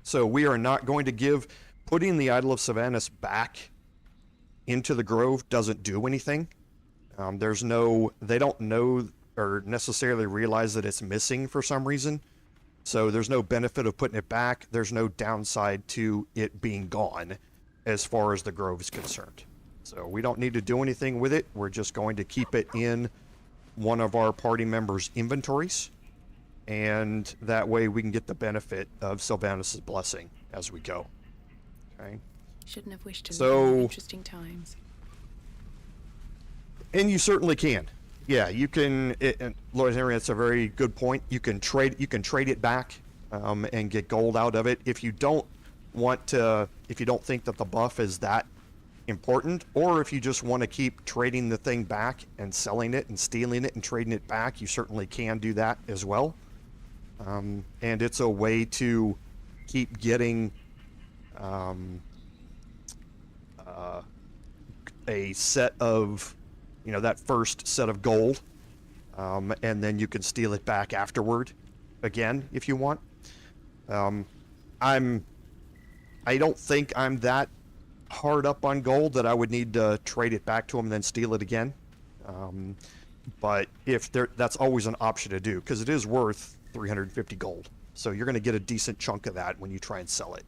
So we are not going to putting the Idol of Silvanus back into the grove doesn't do anything. They don't know or necessarily realize that it's missing for some reason. So there's no benefit of putting it back. There's no downside to it being gone as far as the grove is concerned. So we don't need to do anything with it. We're just going to keep it in one of our party members' inventories. and that way we can get the benefit of Silvanus' blessing as we go. Okay. Shouldn't have wished him So, interesting times. and you certainly can. Yeah, you can. And Lord Henry, that's a very good point. You can trade it back and get gold out of it if you don't want to. If you don't think that the buff is that important, or if you just want to keep trading the thing back and selling it and stealing it and trading it back, you certainly can do that as well. And it's a way to keep getting a set of, that first set of gold, and then you can steal it back afterward again if you want. I don't think I'm that hard up on gold that I would need to trade it back to him and then steal it again. But if that's always an option to do, because it is worth 350 gold. So you're going to get a decent chunk of that when you try and sell it.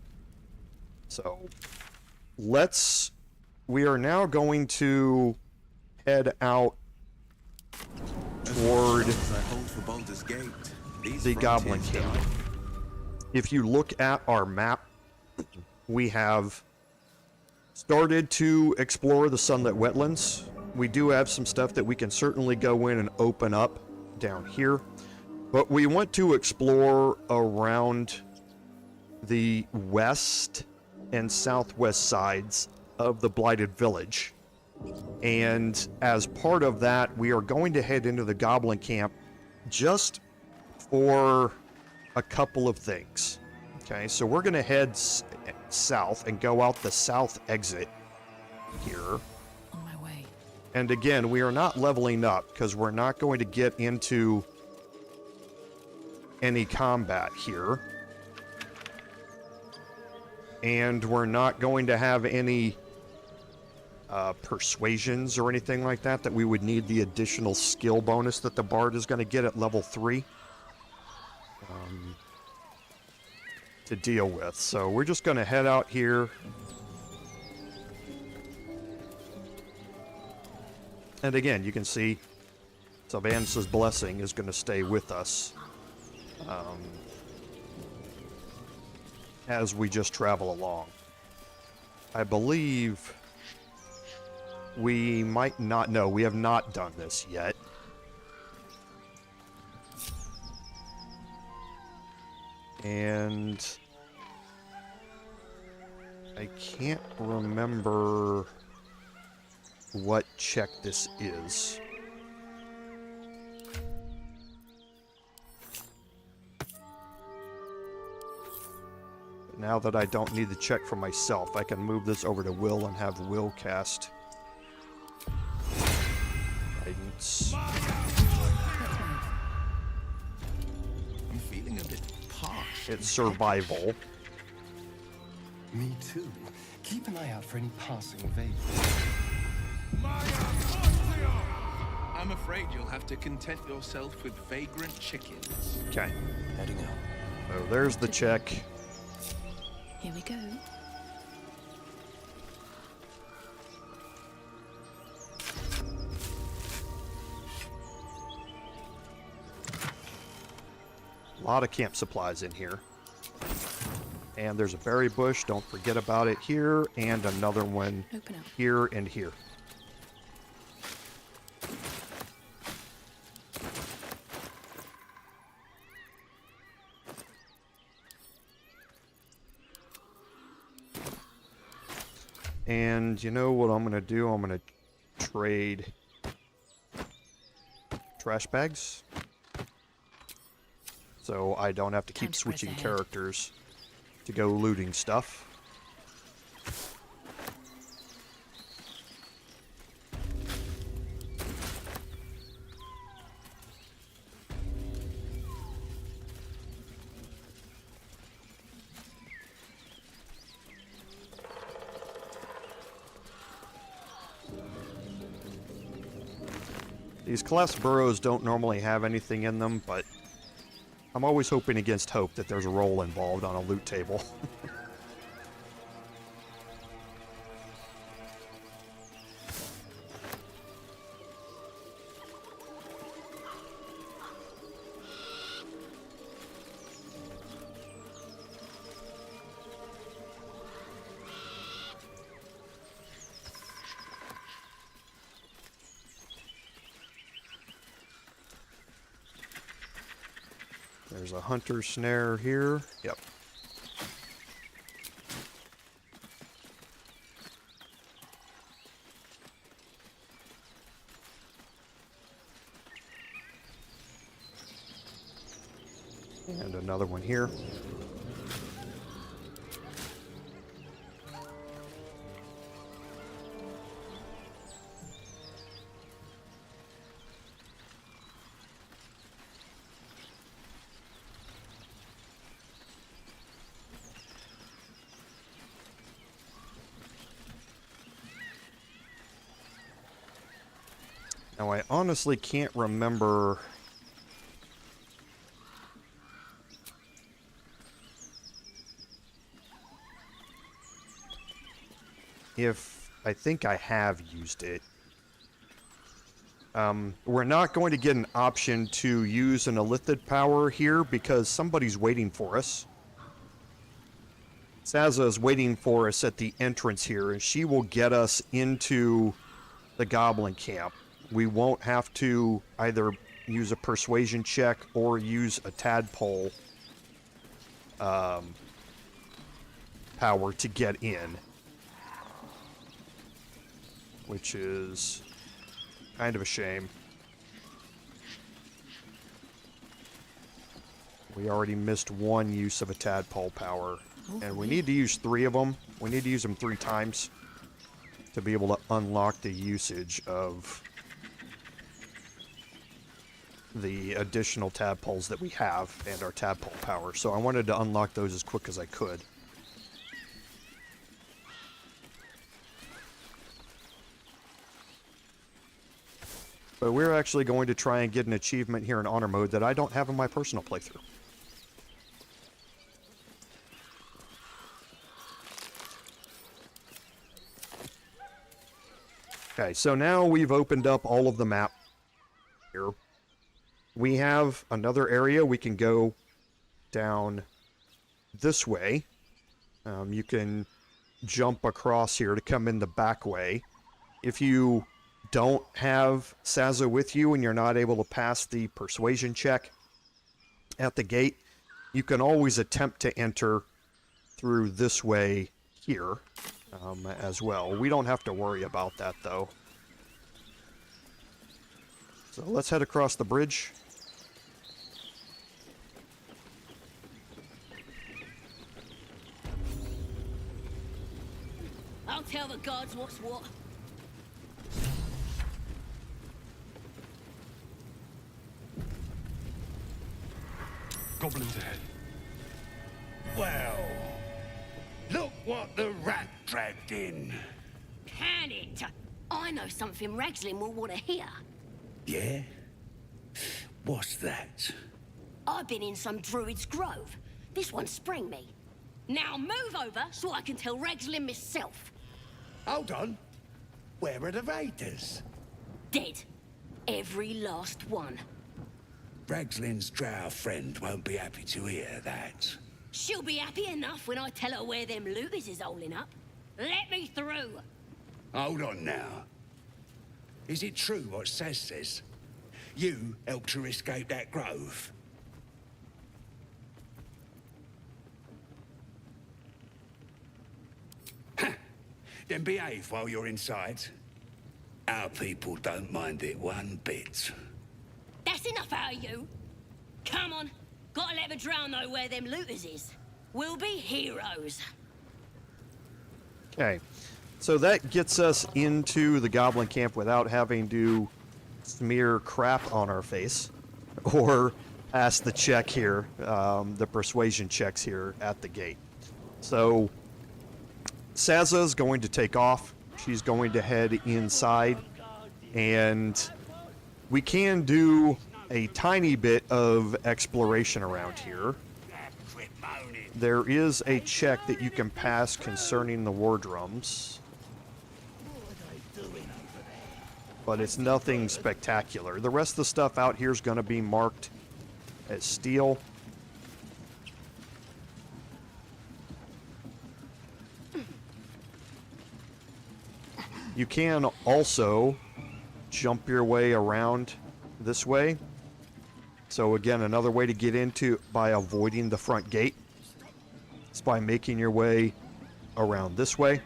So we are now going to head out toward the Goblin Camp. If you look at our map, we have started to explore the Sunlit Wetlands. We do have some stuff that we can certainly go in and open up down here, but we want to explore around the west and southwest sides of the Blighted Village. And as part of that, we are going to head into the Goblin Camp just for a couple of things. Okay, so we're going to head south and go out the south exit here. On my way. And again, we are not leveling up because we're not going to get into any combat here. And we're not going to have any persuasions or anything like that we would need the additional skill bonus that the Bard is going to get at level 3 to deal with. So we're just going to head out here. And again, you can see Silvanus' blessing is going to stay with us as we just travel along. I believe we might not know. We have not done this yet. And I can't remember what check this is. But now that I don't need the check for myself, I can move this over to Will and have Will cast guidance. I'm feeling a bit parched. It's survival. Me too. Keep an eye out for any passing invaders. I'm afraid you'll have to content yourself with vagrant chickens. Okay. Heading out. So there's the check. Here we go. A lot of camp supplies in here. And there's a berry bush, don't forget about it here, and another one here and here. And you know what I'm going to do? I'm going to trade trash bags. So I don't have to keep switching characters to go looting stuff. These class burrows don't normally have anything in them, but I'm always hoping against hope that there's a roll involved on a loot table. There's a hunter snare here. Yep. And another one here. Now, I honestly can't remember if I think I have used it. We're not going to get an option to use an elithid power here because somebody's waiting for us. Saza is waiting for us at the entrance here, and she will get us into the Goblin Camp. We won't have to either use a persuasion check or use a tadpole power to get in, which is kind of a shame. We already missed one use of a tadpole power, and we need to use 3 of them. We need to use them 3 times to be able to unlock the usage of the additional tadpoles that we have and our tadpole power. So I wanted to unlock those as quick as I could. But we're actually going to try and get an achievement here in honor mode that I don't have in my personal playthrough. Okay, so now we've opened up all of the map here. We have another area we can go down this way. You can jump across here to come in the back way. If you don't have Saza with you and you're not able to pass the persuasion check at the gate, you can always attempt to enter through this way here as well. We don't have to worry about that though. So let's head across the bridge. I'll tell the gods what's what. Goblins ahead. Well, look what the rat dragged in. Can it? I know something Ragslin will want to hear. Yeah? What's that? I've been in some druid's grove. This one sprang me. Now move over so I can tell Ragslin myself. Hold on. Where are the raiders? Dead. Every last one. Ragslin's drow friend won't be happy to hear that. She'll be happy enough when I tell her where them looters is holding up. Let me through. Hold on now. Is it true what Saz says? You helped her escape that grove? Then behave while you're inside. Our people don't mind it one bit. That's enough out of you. Come on. Gotta let the drow know where them looters is. We'll be heroes. Okay. So that gets us into the Goblin Camp without having to smear crap on our face or pass the check here, the persuasion checks here at the gate. So Saza's going to take off. She's going to head inside, and we can do a tiny bit of exploration around here. There is a check that you can pass concerning the war drums, but it's nothing spectacular. The rest of the stuff out here is going to be marked as steel. You can also jump your way around this way So again, another way to get into by avoiding the front gate is by making your way around this way.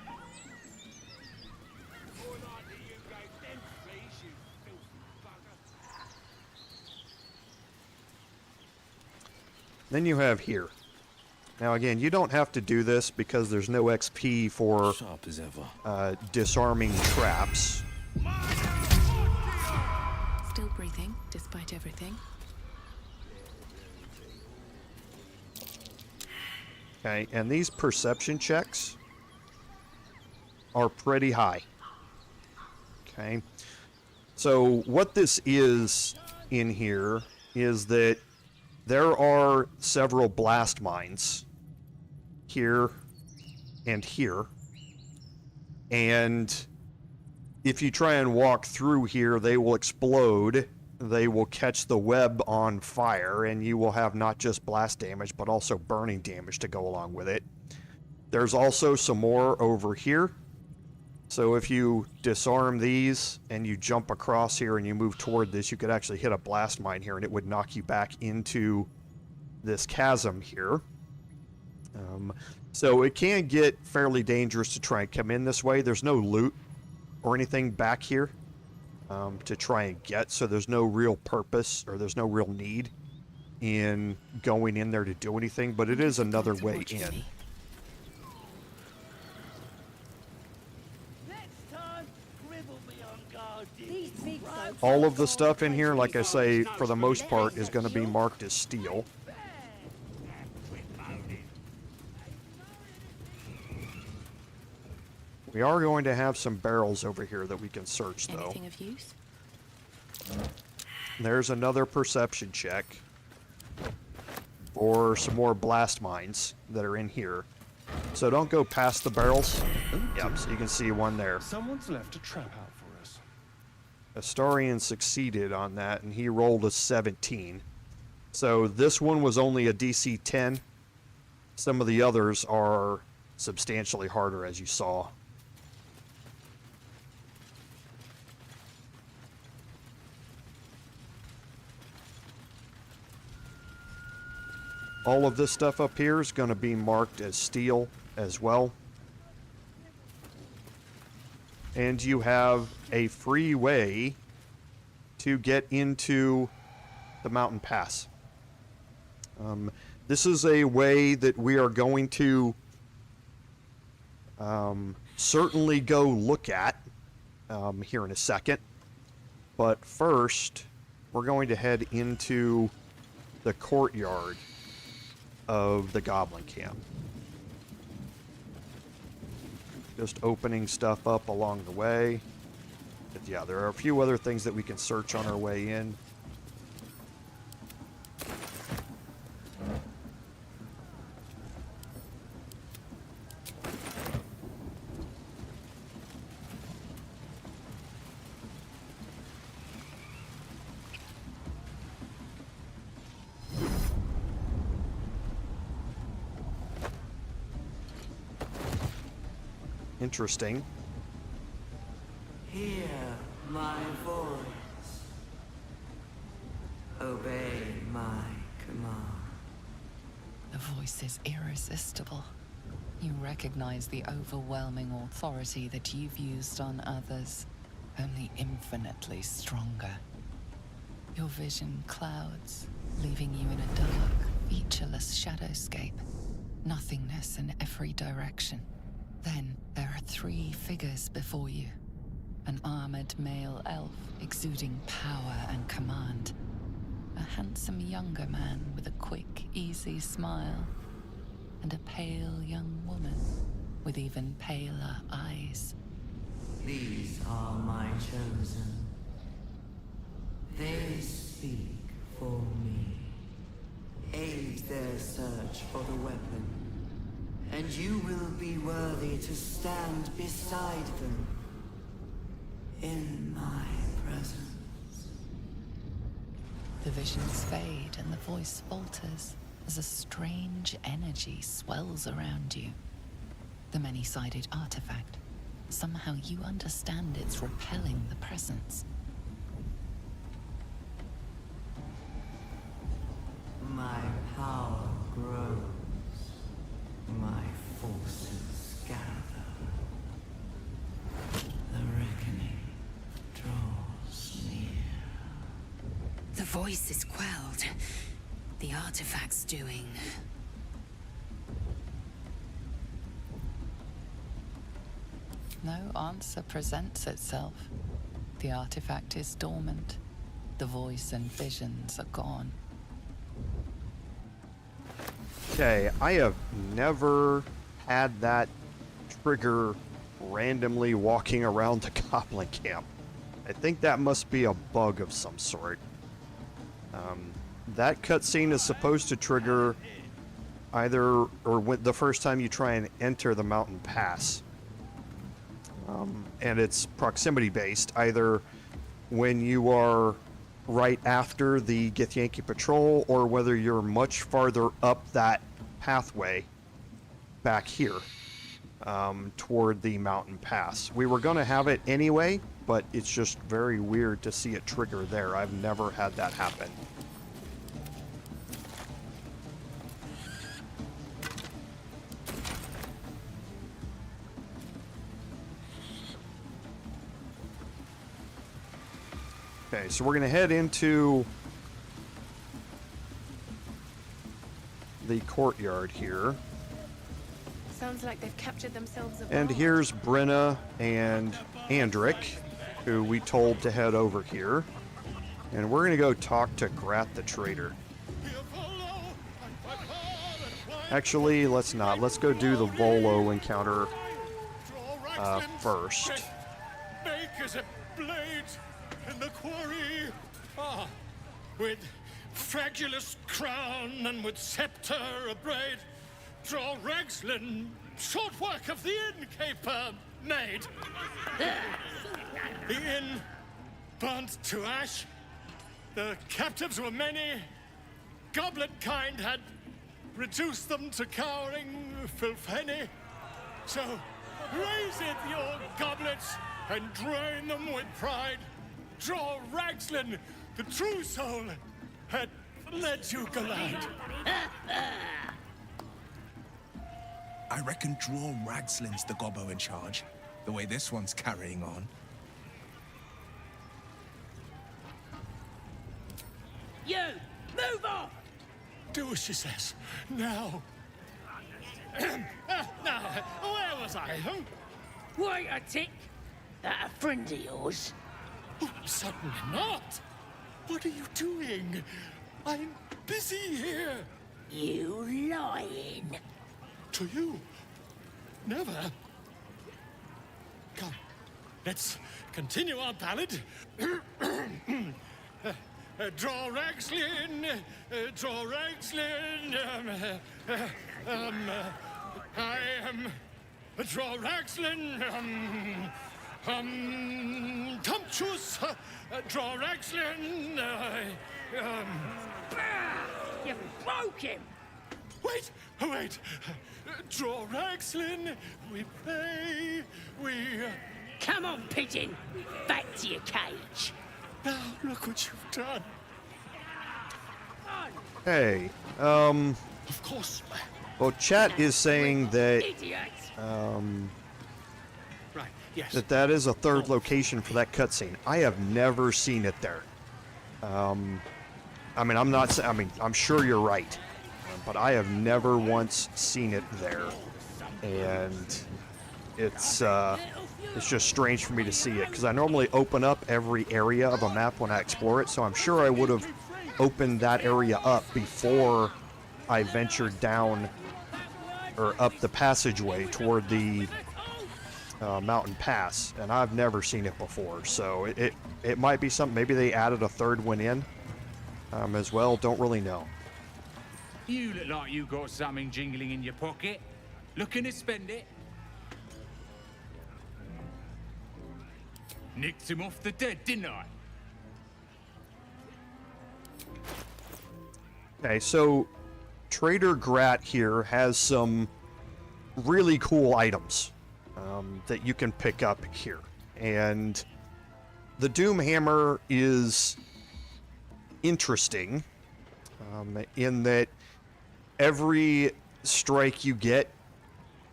Then you have here. Now again, you don't have to do this because there's no XP for sharp as ever. Disarming traps. Still breathing, despite everything. Okay, and these perception checks are pretty high. Okay, so what this is in here is that there are several blast mines here and here, and if you try and walk through here, they will explode. They will catch the web on fire, and you will have not just blast damage, but also burning damage to go along with it. There's also some more over here. So if you disarm these and you jump across here and you move toward this, you could actually hit a blast mine here and it would knock you back into this chasm here. So it can get fairly dangerous to try and come in this way. There's no loot or anything back here to try and get, so there's no real purpose or there's no real need in going in there to do anything, but it is another way in. All of the stuff in here, like I say, for the most part, is going to be marked as steel. We are going to have some barrels over here that we can search, though. Anything of use? There's another perception check for some more blast mines that are in here. So don't go past the barrels. Yep, so you can see one there. Someone's left a trap out for us. Astarian succeeded on that, and he rolled a 17. So this one was only a DC 10. Some of the others are substantially harder, as you saw. All of this stuff up here is going to be marked as steel as well. And you have a free way to get into the mountain pass. This is a way that we are going to certainly go look at here in a second. But first, we're going to head into the courtyard of the Goblin Camp. Just opening stuff up along the way. But yeah, there are a few other things that we can search on our way in. Interesting. Hear my voice. Obey my command. The voice is irresistible. You recognize the overwhelming authority that you've used on others, only infinitely stronger. Your vision clouds, leaving you in a dark, featureless shadowscape. Nothingness in every direction. Then there are 3 figures before you. An armored male elf exuding power and command. A handsome younger man with a quick, easy smile. And a pale young woman with even paler eyes. These are my chosen. They speak for me. Aid their search for the weapon. And you will be worthy to stand beside them in my presence. The visions fade and the voice falters as a strange energy swells around you. The many-sided artifact. Somehow you understand it's repelling the presence. voice is quelled. The artifact's doing... No answer presents itself. The artifact is dormant. The voice and visions are gone. Okay, I have never had that trigger randomly walking around the Goblin Camp. I think that must be a bug of some sort. That cutscene is supposed to trigger either or when, the first time you try and enter the mountain pass. And it's proximity based, either when you are right after the Githyanki patrol or whether you're much farther up that pathway back here toward the mountain pass. We were going to have it anyway, but it's just very weird to see it trigger there. I've never had that happen. Okay, so we're going to head into the courtyard here. Sounds like they've captured themselves a And bar. here's Brenna and Andric, who we told to head over here. And we're going to go talk to Grat the Trader. Actually, let's not. Let's go do the Volo encounter first. Makers of blades in the quarry. Ah, with fragulous crown and with scepter abraid. Draw Ragslin, short work of the innkeeper made. The inn burnt to ash. The captives were many. Goblet kind had reduced them to cowering filfenny. So raise it, your goblets, and drain them with pride. Draw Ragslin, the true soul, had led you gallant. I reckon Draw Ragslin's the gobbo in charge, the way this one's carrying on. You! Move off! Do as she says. Now. Now, where was I? Huh? Wait a tick! That a friend of yours? Oh, certainly not. What are you doing? I'm busy here. You lying. To you? Never. Come, let's continue our ballad. Draw Ragslin, draw Ragslin. I am draw Ragslin. Tumptuous, draw Ragslin. You broke him. Wait, wait. Draw Ragslin. We pray. We. Come on, pigeon. Back to your cage. Now look what you've done. Hey, Of course. well, chat is saying that, Right. Yes. that is a third location for that cutscene. I have never seen it there. I mean, I'm sure you're right, but I have never once seen it there, and it's just strange for me to see it because I normally open up every area of a map when I explore it, so I'm sure I would have opened that area up before I ventured down or up the passageway toward the mountain pass, and I've never seen it before, so it might be something. Maybe they added a third one in as well. Don't really know. You look like you got something jingling in your pocket. Looking to spend it? Nicked him off the dead, didn't I? Okay, so Trader Grat here has some really cool items that you can pick up here. And the Doom Hammer is interesting in that every strike you get,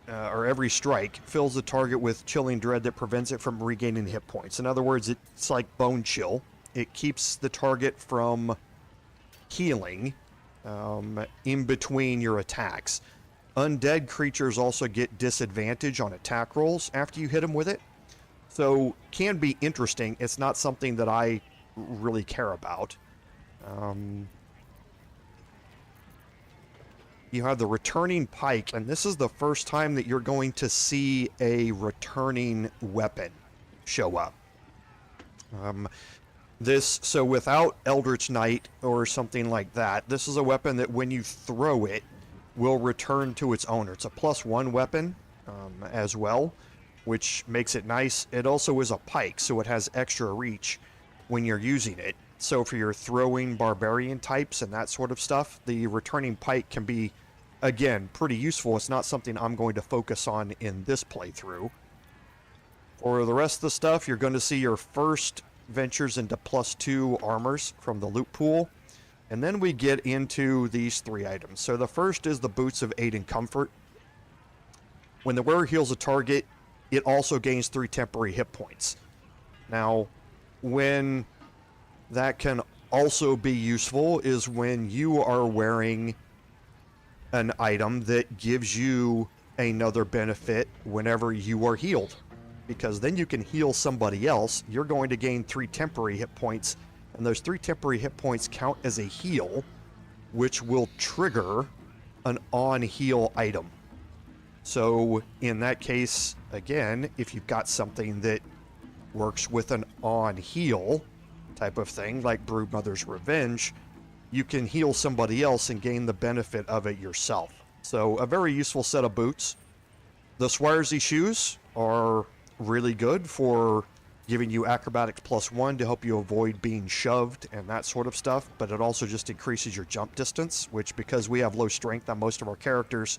or every strike, fills the target with chilling dread that prevents it from regaining hit points. In other words, it's like Bone Chill. It keeps the target from healing in between your attacks. Undead creatures also get disadvantage on attack rolls after you hit them with it. So, can be interesting. It's not something that I really care about. You have the returning pike, and this is the first time that you're going to see a weapon show up. So without Eldritch Knight or something like that, this is a weapon that when you throw it, will return to its owner. It's a +1 weapon as well, which makes it nice. It also is a pike, so it has extra reach when you're using it. So for your throwing barbarian types and that sort of stuff, the returning pike can be, again, pretty useful. It's not something I'm going to focus on in this playthrough. For the rest of the stuff, you're going to see your first ventures into +2 armors from the loot pool. And then we get into these 3 items. So the first is the Boots of Aid and Comfort. When the wearer heals a target, it also gains 3 temporary hit points. Now, when that can also be useful is when you are wearing an item that gives you another benefit whenever you are healed. Because then you can heal somebody else. You're going to gain 3 temporary hit points, and those 3 temporary hit points count as a heal, which will trigger an on-heal item. So in that case, again, if you've got something that works with an on-heal type of thing, like Broodmother's Revenge, you can heal somebody else and gain the benefit of it yourself. So a very useful set of boots. The Swiresy shoes are really good for giving you acrobatics +1 to help you avoid being shoved and that sort of stuff, but it also just increases your jump distance, which, because we have low strength on most of our characters,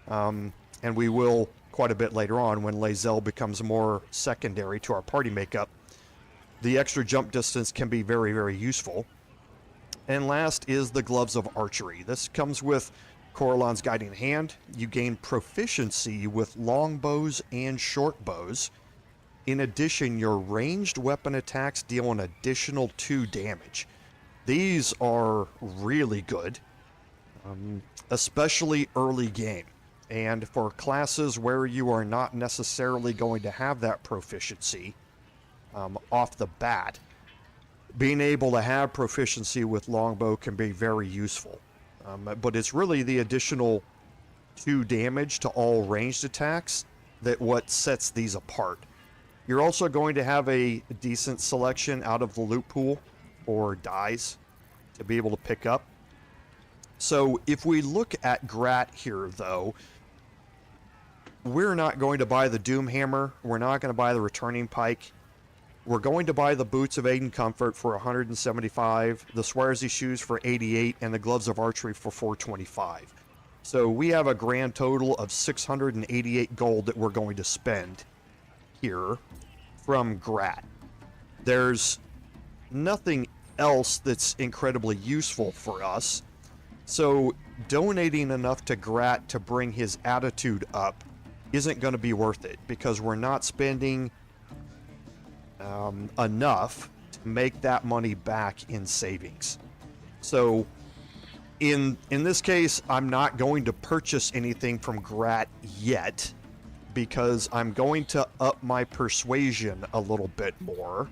and we will quite a bit later on when Lae'zel becomes more secondary to our party makeup, the extra jump distance can be very, very useful. And last is the Gloves of Archery. This comes with Coralon's Guiding Hand. You gain proficiency with longbows and short bows. In addition, your ranged weapon attacks deal an additional 2 damage. These are really good, especially early game. And for classes where you are not necessarily going to have that proficiency off the bat, being able to have proficiency with longbow can be very useful. But it's really the additional 2 damage to all ranged attacks that what sets these apart. You're also going to have a decent selection out of the loot pool or dies to be able to pick up. So if we look at Grat here, though, we're not going to buy the Doom Hammer. We're not going to buy the Returning Pike. We're going to buy the Boots of Aid and Comfort for 175, the Swiresy Shoes for 88, and the Gloves of Archery for 425. So we have a grand total of 688 gold that we're going to spend here from Grat. There's nothing else that's incredibly useful for us. So donating enough to Grat to bring his attitude up isn't going to be worth it, because we're not spending enough to make that money back in savings. So in this case, I'm not going to purchase anything from Grat yet, because I'm going to up my persuasion a little bit more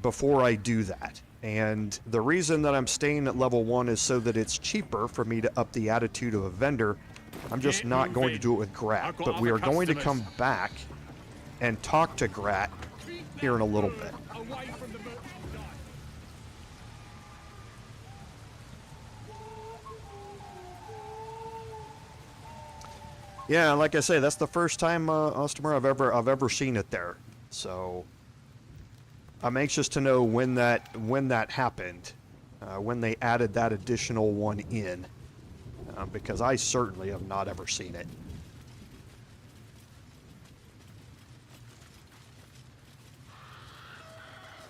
before I do that. And the reason that I'm staying at level 1 is so that it's cheaper for me to up the attitude of a vendor. I'm just not going to do it with Grat, but we are going to come back and talk to Grat here in a little bit. Yeah, like I say, that's the first time, Ostomer, I've ever seen it there. So I'm anxious to know when that happened, when they added that additional one in, because I certainly have not ever seen it.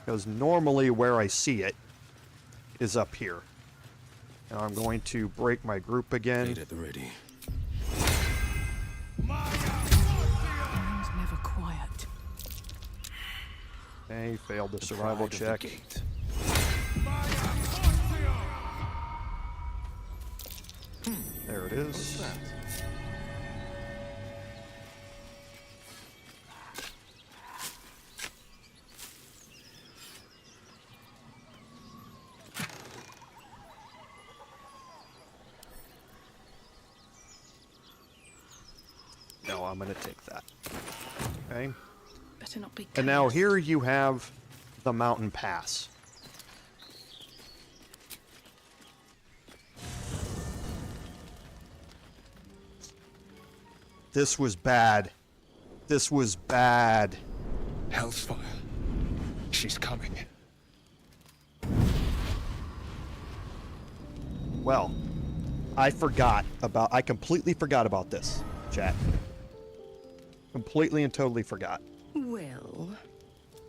Because normally where I see it is up here. Now I'm going to break my group again. Made at the ready. Mine's never quiet. Okay, failed the survival check. it is. What's that? No, I'm gonna take that. Okay. Better not be. And now here you have the mountain pass. This was bad. This was bad. Hellfire. She's coming. Well, I completely forgot about this, chat. Completely and totally forgot. Well,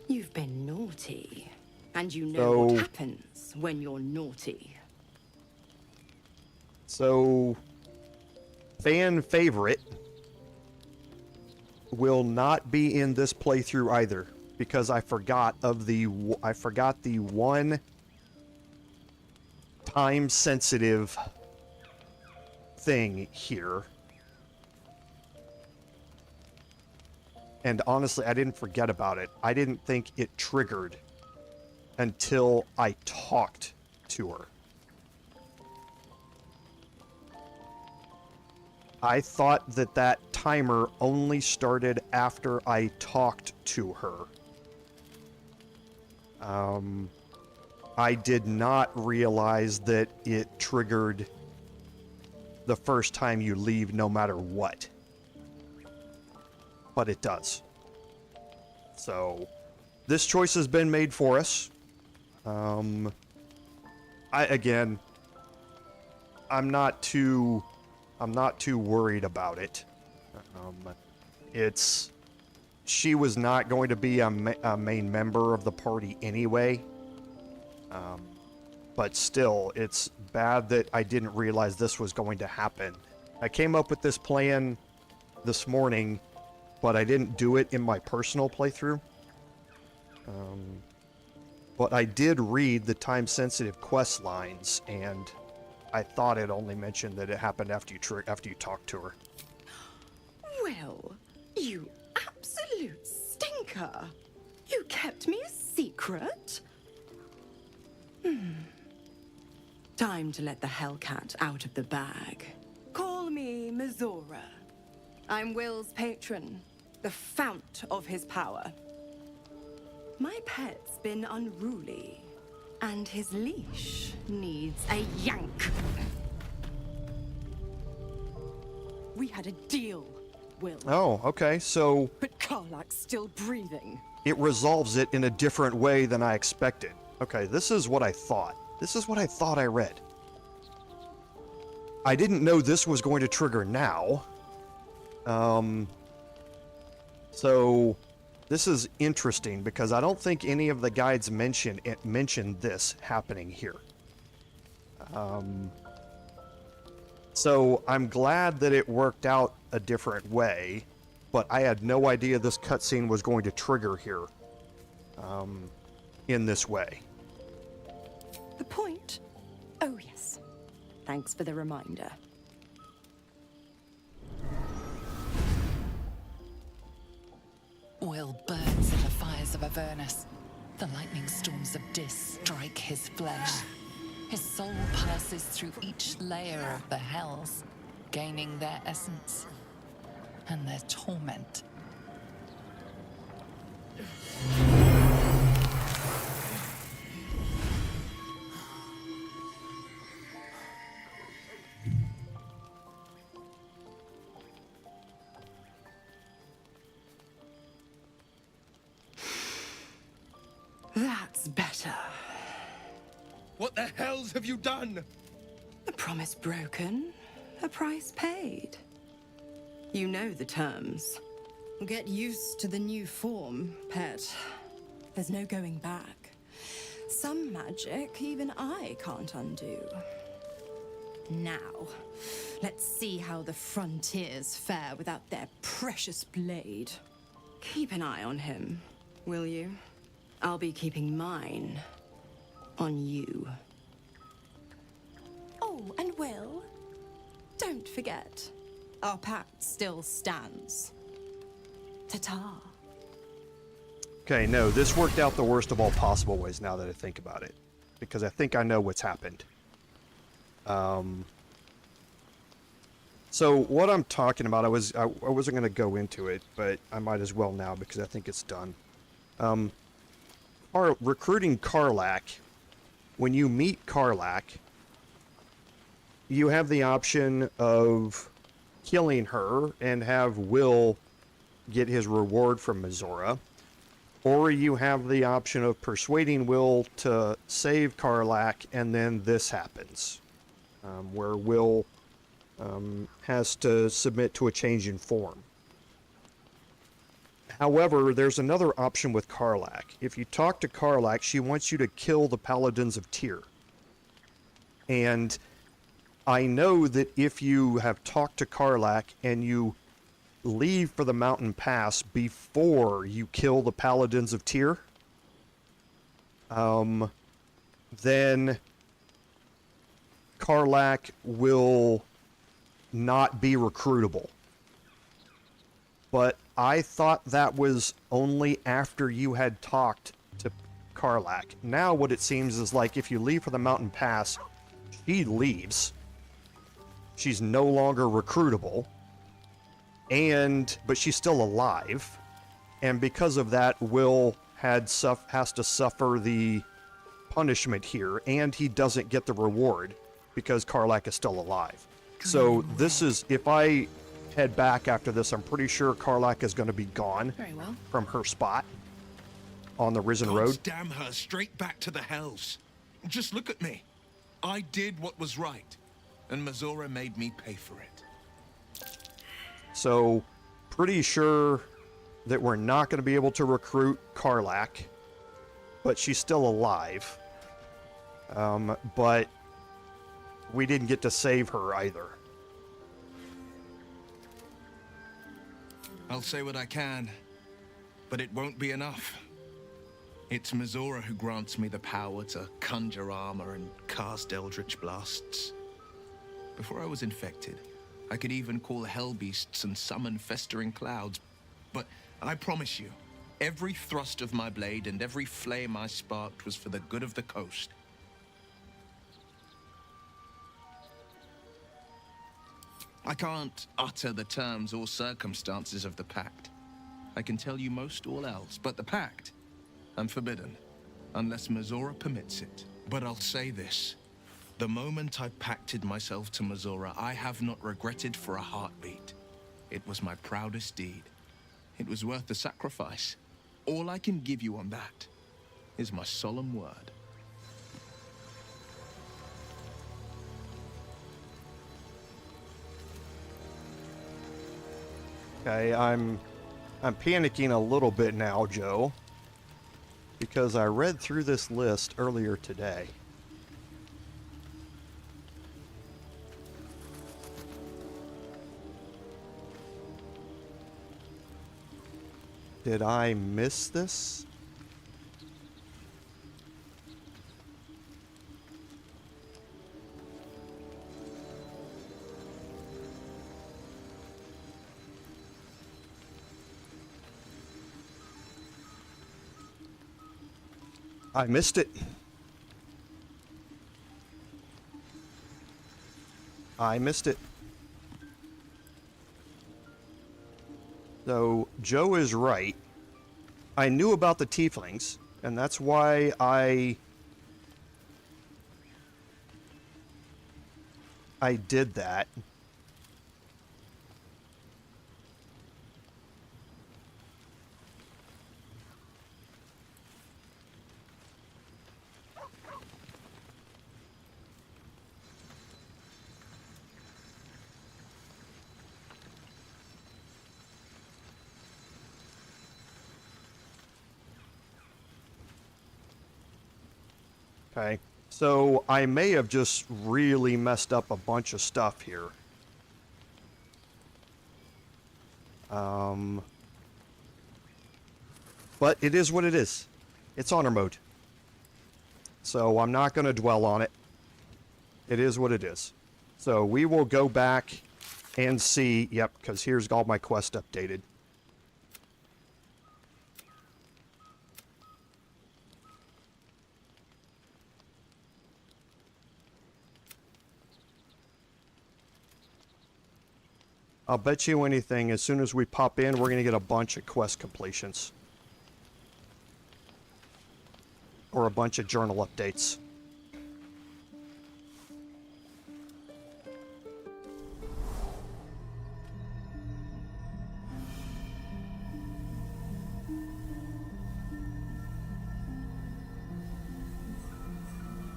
you've been naughty. And you know what happens when you're naughty. So, fan favorite will not be in this playthrough either, because I forgot the one time sensitive thing here. And honestly, I didn't forget about it. I didn't think it triggered until I talked to her. I thought that timer only started after I talked to her. I did not realize that it triggered the first time you leave, no matter what. But it does. So, this choice has been made for us. I'm not too worried about it. She was not going to be a main member of the party anyway. But still, it's bad that I didn't realize this was going to happen. I came up with this plan this morning, but I didn't do it in my personal playthrough. But I did read the time-sensitive quest lines, and I thought it only mentioned that it happened after you talked to her. Well, you absolute stinker. You kept me a secret? Time to let the Hellcat out of the bag. Call me Minthara. I'm Will's patron, the fount of his power. My pet's been unruly, and his leash needs a yank. We had a deal, Will. Oh, okay, so... But Karlach's still breathing. It resolves it in a different way than I expected. Okay, this is what I thought. This is what I thought I read. I didn't know this was going to trigger now. So this is interesting because I don't think any of the guides mentioned this happening here. So I'm glad that it worked out a different way, but I had no idea this cutscene was going to trigger here in this way. The point? Oh, yes. Thanks for the reminder. Will burns in the fires of Avernus. The lightning storms of Dis strike his flesh. His soul passes through each layer of the hells, gaining their essence and their torment. That's better. What the hells have you done? A promise broken, a price paid. You know the terms. Get used to the new form, pet. There's no going back. Some magic even I can't undo. Now, let's see how the frontiers fare without their precious blade. Keep an eye on him, will you? I'll be keeping mine on you. Oh, and Will, Don't forget, our pact still stands. Ta-ta. Okay, no, this worked out the worst of all possible ways now that I think about it. Because I think I know what's happened. So what I'm talking about, I wasn't going to go into it, but I might as well now because I think it's done. Recruiting Karlach, when you meet Karlach, you have the option of killing her and have Will get his reward from Minthara, or you have the option of persuading Will to save Karlach, and then this happens, where Will has to submit to a change in form. However, there's another option with Karlach. If you talk to Karlach, she wants you to kill the Paladins of Tyr. And I know that if you have talked to Karlach and you leave for the mountain pass before you kill the Paladins of Tyr, then Karlach will not be recruitable. But I thought that was only after you had talked to Karlach. Now what it seems is like if you leave for the mountain pass, she leaves. She's no longer recruitable. But she's still alive. And because of that, Will has to suffer the punishment here, and he doesn't get the reward because Karlach is still alive. So this is, if I head back after this, I'm pretty sure Karlach is going to be gone from her spot on the Risen Road. Damn her straight back to the hells. Just look at me. I did what was right, and Minthara made me pay for it. So, pretty sure that we're not going to be able to recruit Karlach, but she's still alive. But we didn't get to save her either. I'll say what I can, but it won't be enough. It's Minthara who grants me the power to conjure armor and cast eldritch blasts. Before I was infected, I could even call hell beasts and summon festering clouds. But I promise you, every thrust of my blade and every flame I sparked was for the good of the coast. I can't utter the terms or circumstances of the pact. I can tell you most all else, but the pact, I'm forbidden, unless Minthara permits it. But I'll say this. The moment I pacted myself to Minthara, I have not regretted for a heartbeat. It was my proudest deed. It was worth the sacrifice. All I can give you on that is my solemn word. Okay, I'm panicking a little bit now, Joe, because I read through this list earlier today. Did I miss this? I missed it. I missed it. So, Joe is right. I knew about the Tieflings, and that's why I did that. Okay, so I may have just really messed up a bunch of stuff here. But it is what it is. It's honor mode. So I'm not going to dwell on it. It is what it is. So we will go back and see, yep, because here's all my quest updated. I'll bet you anything, as soon as we pop in, we're going to get a bunch of quest completions. Or a bunch of journal updates.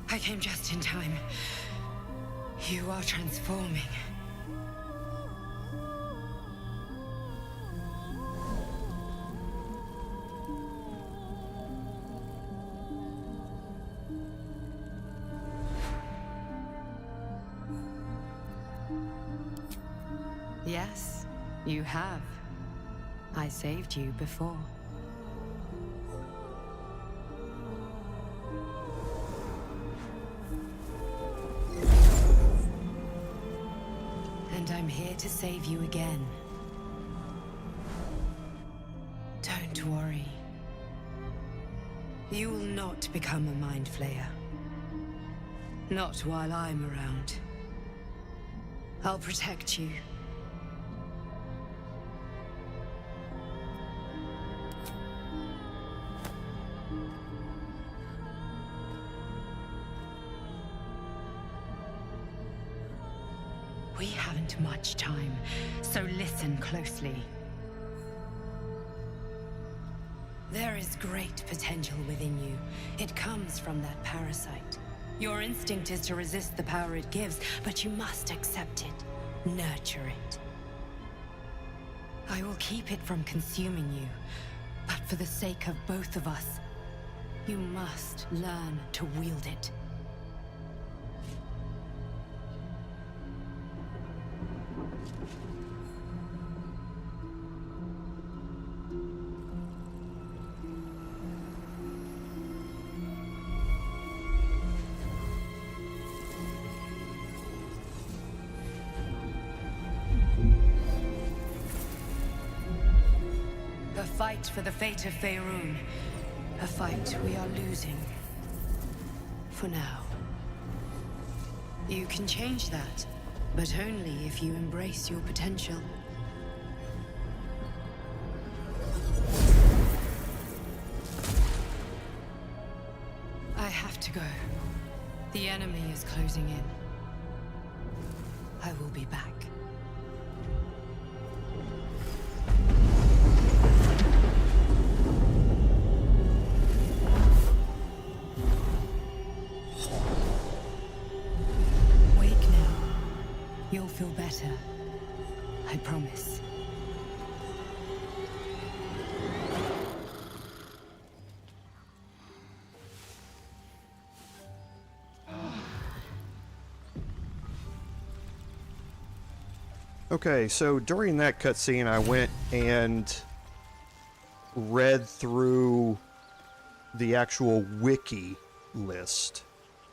I came just in time. You are transforming. Yes, you have. I saved you before. And I'm here to save you again. Don't worry. You will not become a mind flayer. Not while I'm around. I'll protect you. We haven't much time, so listen closely. There is great potential within you. It comes from that parasite. Your instinct is to resist the power it gives, but you must accept it, nurture it. I will keep it from consuming you, but for the sake of both of us, you must learn to wield it. A fight for the fate of Faerun. A fight we are losing. For now. You can change that, but only if you embrace your potential. I have to go. The enemy is closing in. I will be back. You'll feel better. I promise. Okay, so during that cutscene, I went and read through the actual wiki list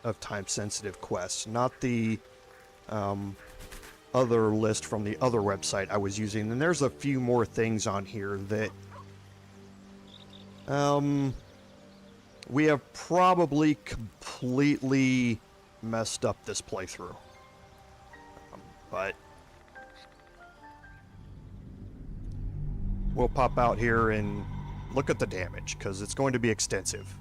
of time-sensitive quests, not the other list from the other website I was using. And there's a few more things on here that we have probably completely messed up this playthrough. But we'll pop out here and look at the damage, because it's going to be extensive.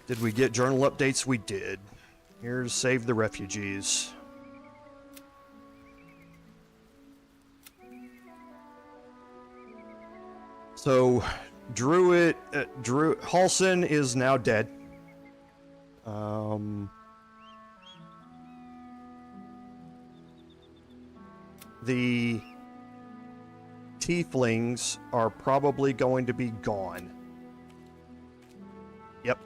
Did we get journal updates? We did. Here's Save the Refugees. So, Halsin is now dead. The Tieflings are probably going to be gone. Yep.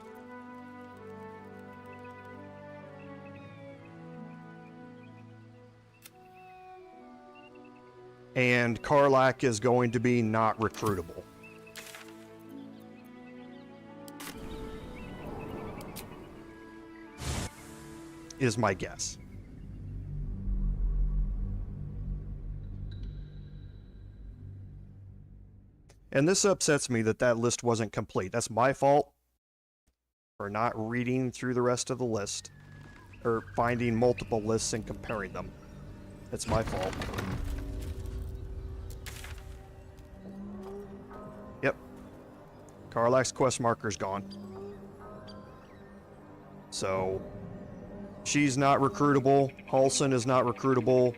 And Karlach is going to be not recruitable. is my guess. And this upsets me that that list wasn't complete. That's my fault for not reading through the rest of the list, or finding multiple lists and comparing them. It's my fault. Yep. Karlach's quest marker's gone. So, she's not recruitable. Halsin is not recruitable.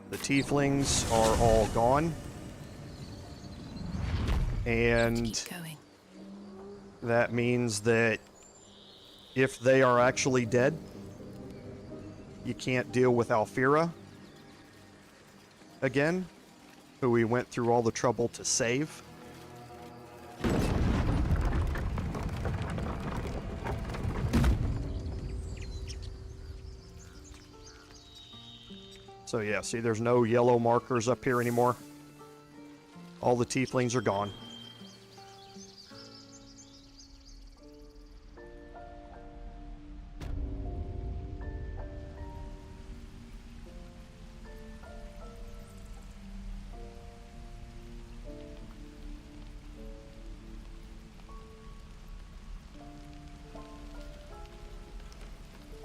The Tieflings are all gone. And that means that if they are actually dead, you can't deal with Alfira again, who we went through all the trouble to save. So yeah, see, there's no yellow markers up here anymore. All the Tieflings are gone.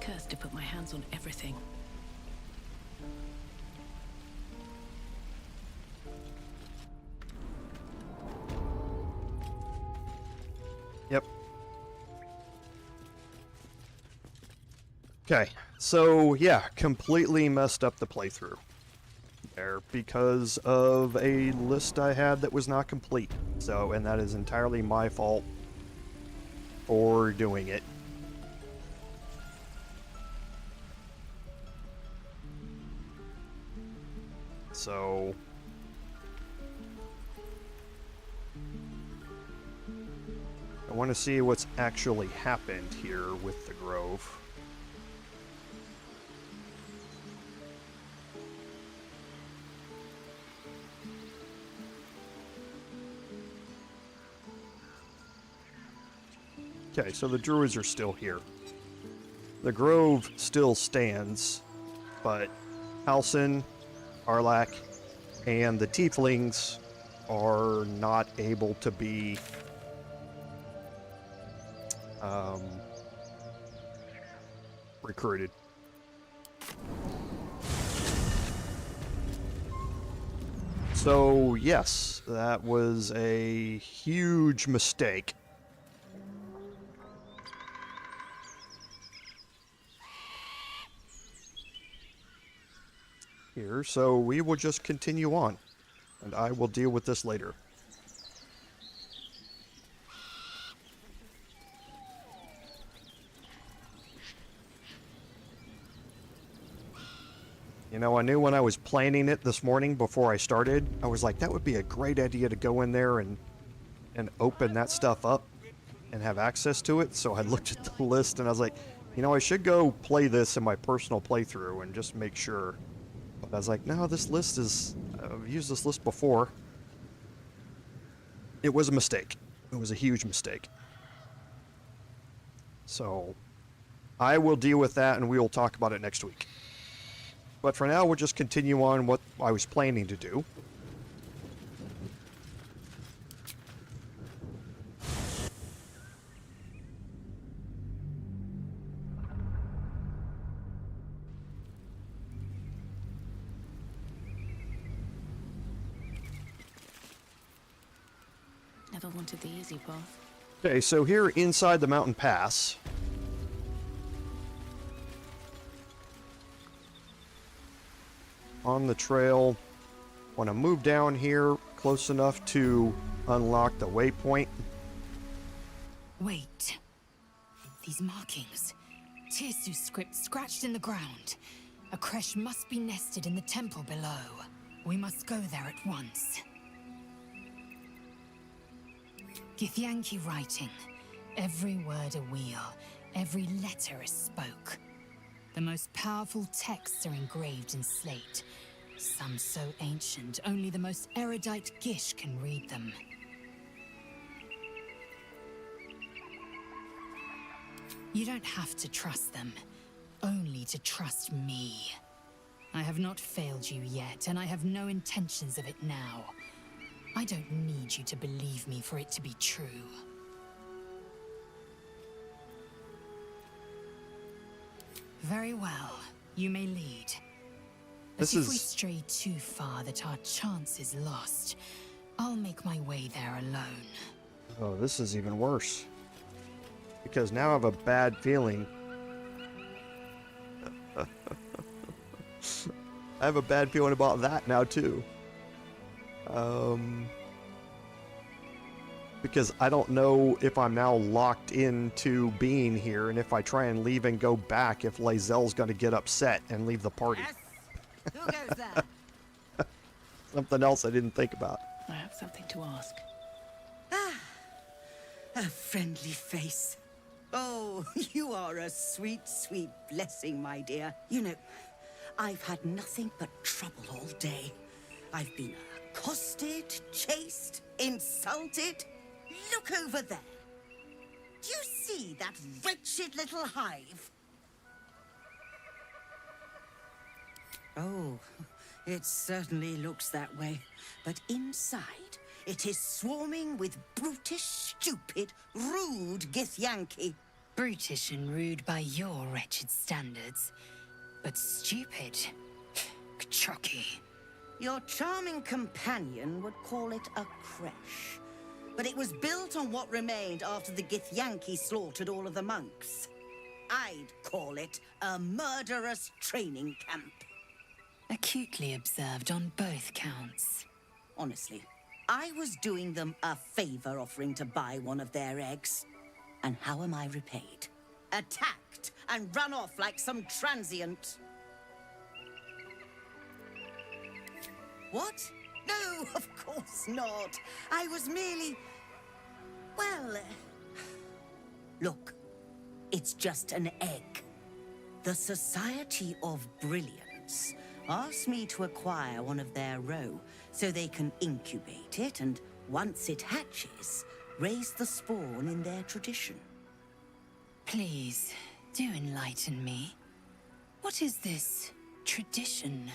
Cursed to put my hands on everything. Yep. Okay, so yeah, completely messed up the playthrough there because of a list I had that was not complete. So, and that is entirely my fault for doing it. So, I want to see what's actually happened here with the Grove. Okay, so the Druids are still here. The Grove still stands, but Halsin, Karlach, and the Tieflings are not able to be recruited. So yes, that was a huge mistake. Here, so we will just continue on, and I will deal with this later. You know, I knew when I was planning it this morning before I started, I was like, that would be a great idea to go in there and open that stuff up and have access to it. So I looked at the list and I was like, you know, I should go play this in my personal playthrough and just make sure. But I was like, no, this list is, I've used this list before. It was a mistake. It was a huge mistake. So I will deal with that and we will talk about it next week. But for now, we'll just continue on what I was planning to do. Never wanted the easy path. Okay, so here inside the mountain pass, on the trail, want to move down here close enough to unlock the waypoint. Wait. These markings. Tirsu's script scratched in the ground. A creche must be nested in the temple below. We must go there at once. Githyanki writing. Every word a wheel. Every letter a spoke. The most powerful texts are engraved in slate. Some so ancient, only the most erudite Gish can read them. You don't have to trust them. only to trust me. I have not failed you yet, and I have no intentions of it now. I don't need you to believe me for it to be true. Very well. You may lead. But if we stray too far that our chance is lost, I'll make my way there alone. Oh, this is even worse. Because now I have a bad feeling. I have a bad feeling about that now too. Because I don't know if I'm now locked into being here, and if I try and leave and go back, if Lae'zel's going to get upset and leave the party. Yes. Who goes there? Something else I didn't think about. I have something to ask. Ah, a friendly face. Oh, you are a sweet, sweet blessing, my dear. You know, I've had nothing but trouble all day. I've been accosted, chased, insulted. Look over there. Do you see that wretched little hive? Oh, it certainly looks that way. But inside, it is swarming with brutish, stupid, rude Githyanki. Brutish and rude by your wretched standards, but stupid. Kachaki. Your charming companion would call it a creche. But it was built on what remained after the Githyanki slaughtered all of the monks. I'd call it a murderous training camp. Acutely observed on both counts. Honestly, I was doing them a favor offering to buy one of their eggs. And how am I repaid? Attacked and run off like some transient. What? No, of course not. I was merely... Well... Look, it's just an egg. The Society of Brilliance asked me to acquire one of their roe so they can incubate it and, once it hatches, raise the spawn in their tradition. Please, do enlighten me. What is this tradition?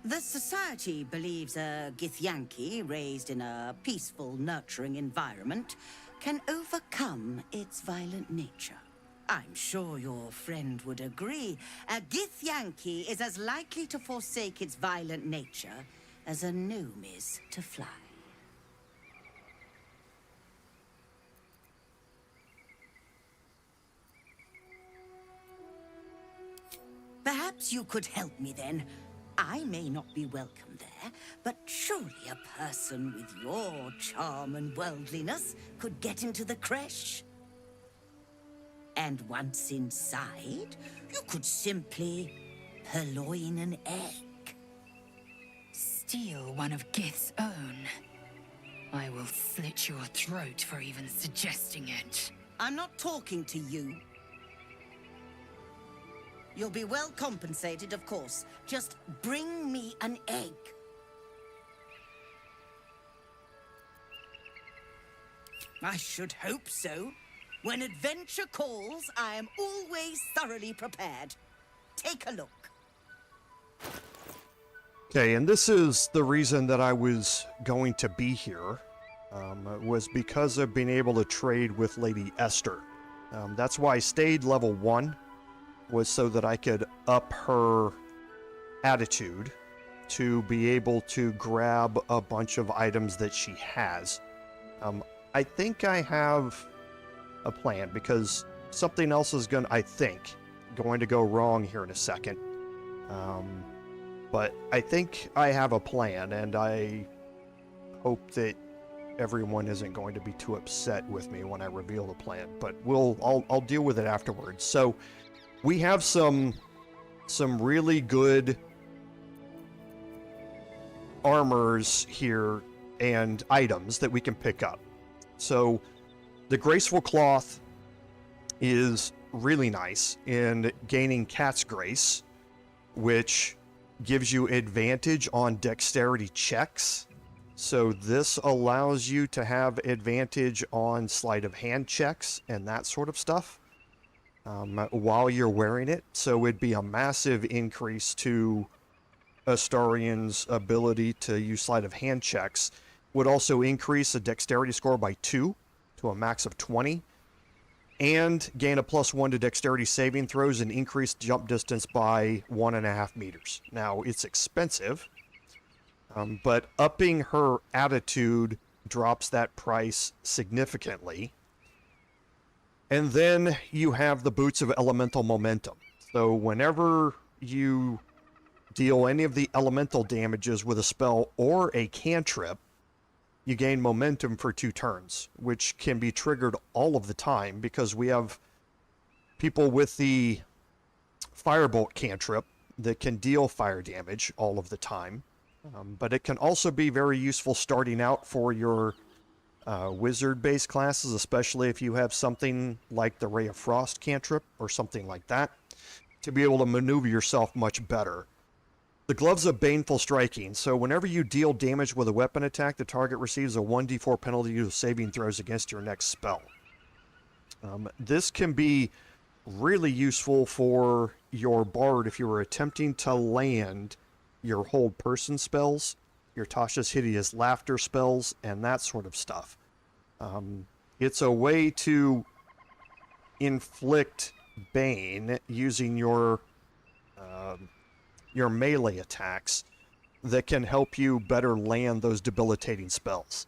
The Society believes a Githyanki raised in a peaceful, nurturing environment can overcome its violent nature. I'm sure your friend would agree. A Githyanki is as likely to forsake its violent nature as a gnome is to fly. Perhaps you could help me then. I may not be welcome there, but surely a person with your charm and worldliness could get into the creche. And once inside, you could simply purloin an egg. Steal one of Gith's own. I will slit your throat for even suggesting it. I'm not talking to you. You'll be well compensated, of course. Just bring me an egg. I should hope so. When adventure calls, I am always thoroughly prepared. Take a look. Okay, and this is the reason that I was going to be here, was because of being able to trade with Lady Ester. That's why I stayed level 1, was so that I could up her attitude to be able to grab a bunch of items that she has. I think I have a plan, because something else is going to go wrong here in a second. But I think I have a plan, and I hope that everyone isn't going to be too upset with me when I reveal the plan, but I'll deal with it afterwards. So we have some really good armors here and items that we can pick up. So the Graceful Cloth is really nice in gaining Cat's Grace, which gives you advantage on dexterity checks. So this allows you to have advantage on sleight of hand checks and that sort of stuff. while you're wearing it. So it'd be a massive increase to Astarian's ability to use sleight of hand checks. Would also increase the dexterity score by 2 to a max of 20. And gain a +1 to dexterity saving throws and increase jump distance by 1.5 meters. Now, it's expensive, but upping her attitude drops that price significantly. And then you have the Boots of Elemental Momentum. So whenever you deal any of the elemental damages with a spell or a cantrip, you gain momentum for 2 turns, which can be triggered all of the time because we have people with the Firebolt cantrip that can deal fire damage all of the time. But it can also be very useful starting out for your wizard-based classes, especially if you have something like the Ray of Frost cantrip or something like that, to be able to maneuver yourself much better. The Gloves of Baneful Striking. So whenever you deal damage with a weapon attack, the target receives a 1d4 penalty to saving throws against your next spell. This can be really useful for your bard if you were attempting to land your hold person spells, your Tasha's Hideous Laughter spells, and that sort of stuff. It's a way to inflict Bane using your melee attacks that can help you better land those debilitating spells.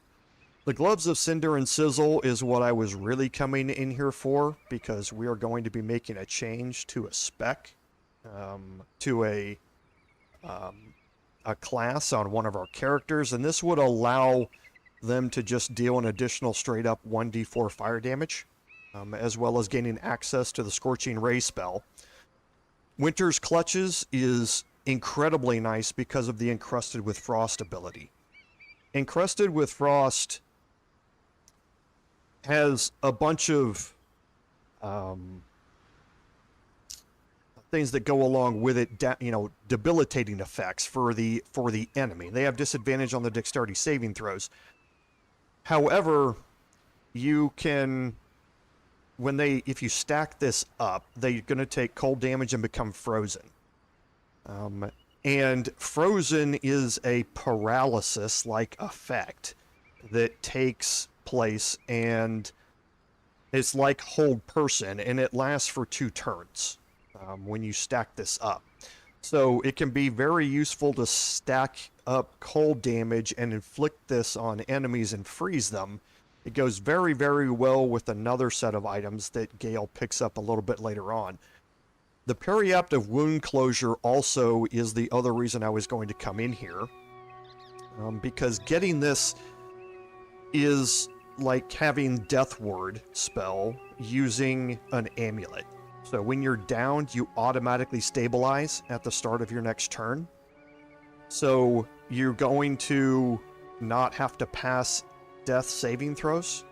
The Gloves of Cinder and Sizzle is what I was really coming in here for, because we are going to be making a change to a spec, to a class on one of our characters, and this would allow them to just deal an additional straight up 1d4 fire damage, as well as gaining access to the Scorching Ray spell. Winter's Clutches is incredibly nice because of the Encrusted with Frost ability. Encrusted with Frost has a bunch of things that go along with it, debilitating effects for the enemy. They have disadvantage on the dexterity saving throws. However, you can, if you stack this up, they're going to take cold damage and become frozen. And frozen is a paralysis-like effect that takes place, and it's like hold person, and it lasts for 2 turns when you stack this up. So it can be very useful to stack up cold damage and inflict this on enemies and freeze them. It goes very, very well with another set of items that Gale picks up a little bit later on. The Periaptive Wound Closure also is the other reason I was going to come in here, because getting this is like having Death Ward spell using an amulet. So when you're downed, you automatically stabilize at the start of your next turn. So you're going to not have to pass death saving throws.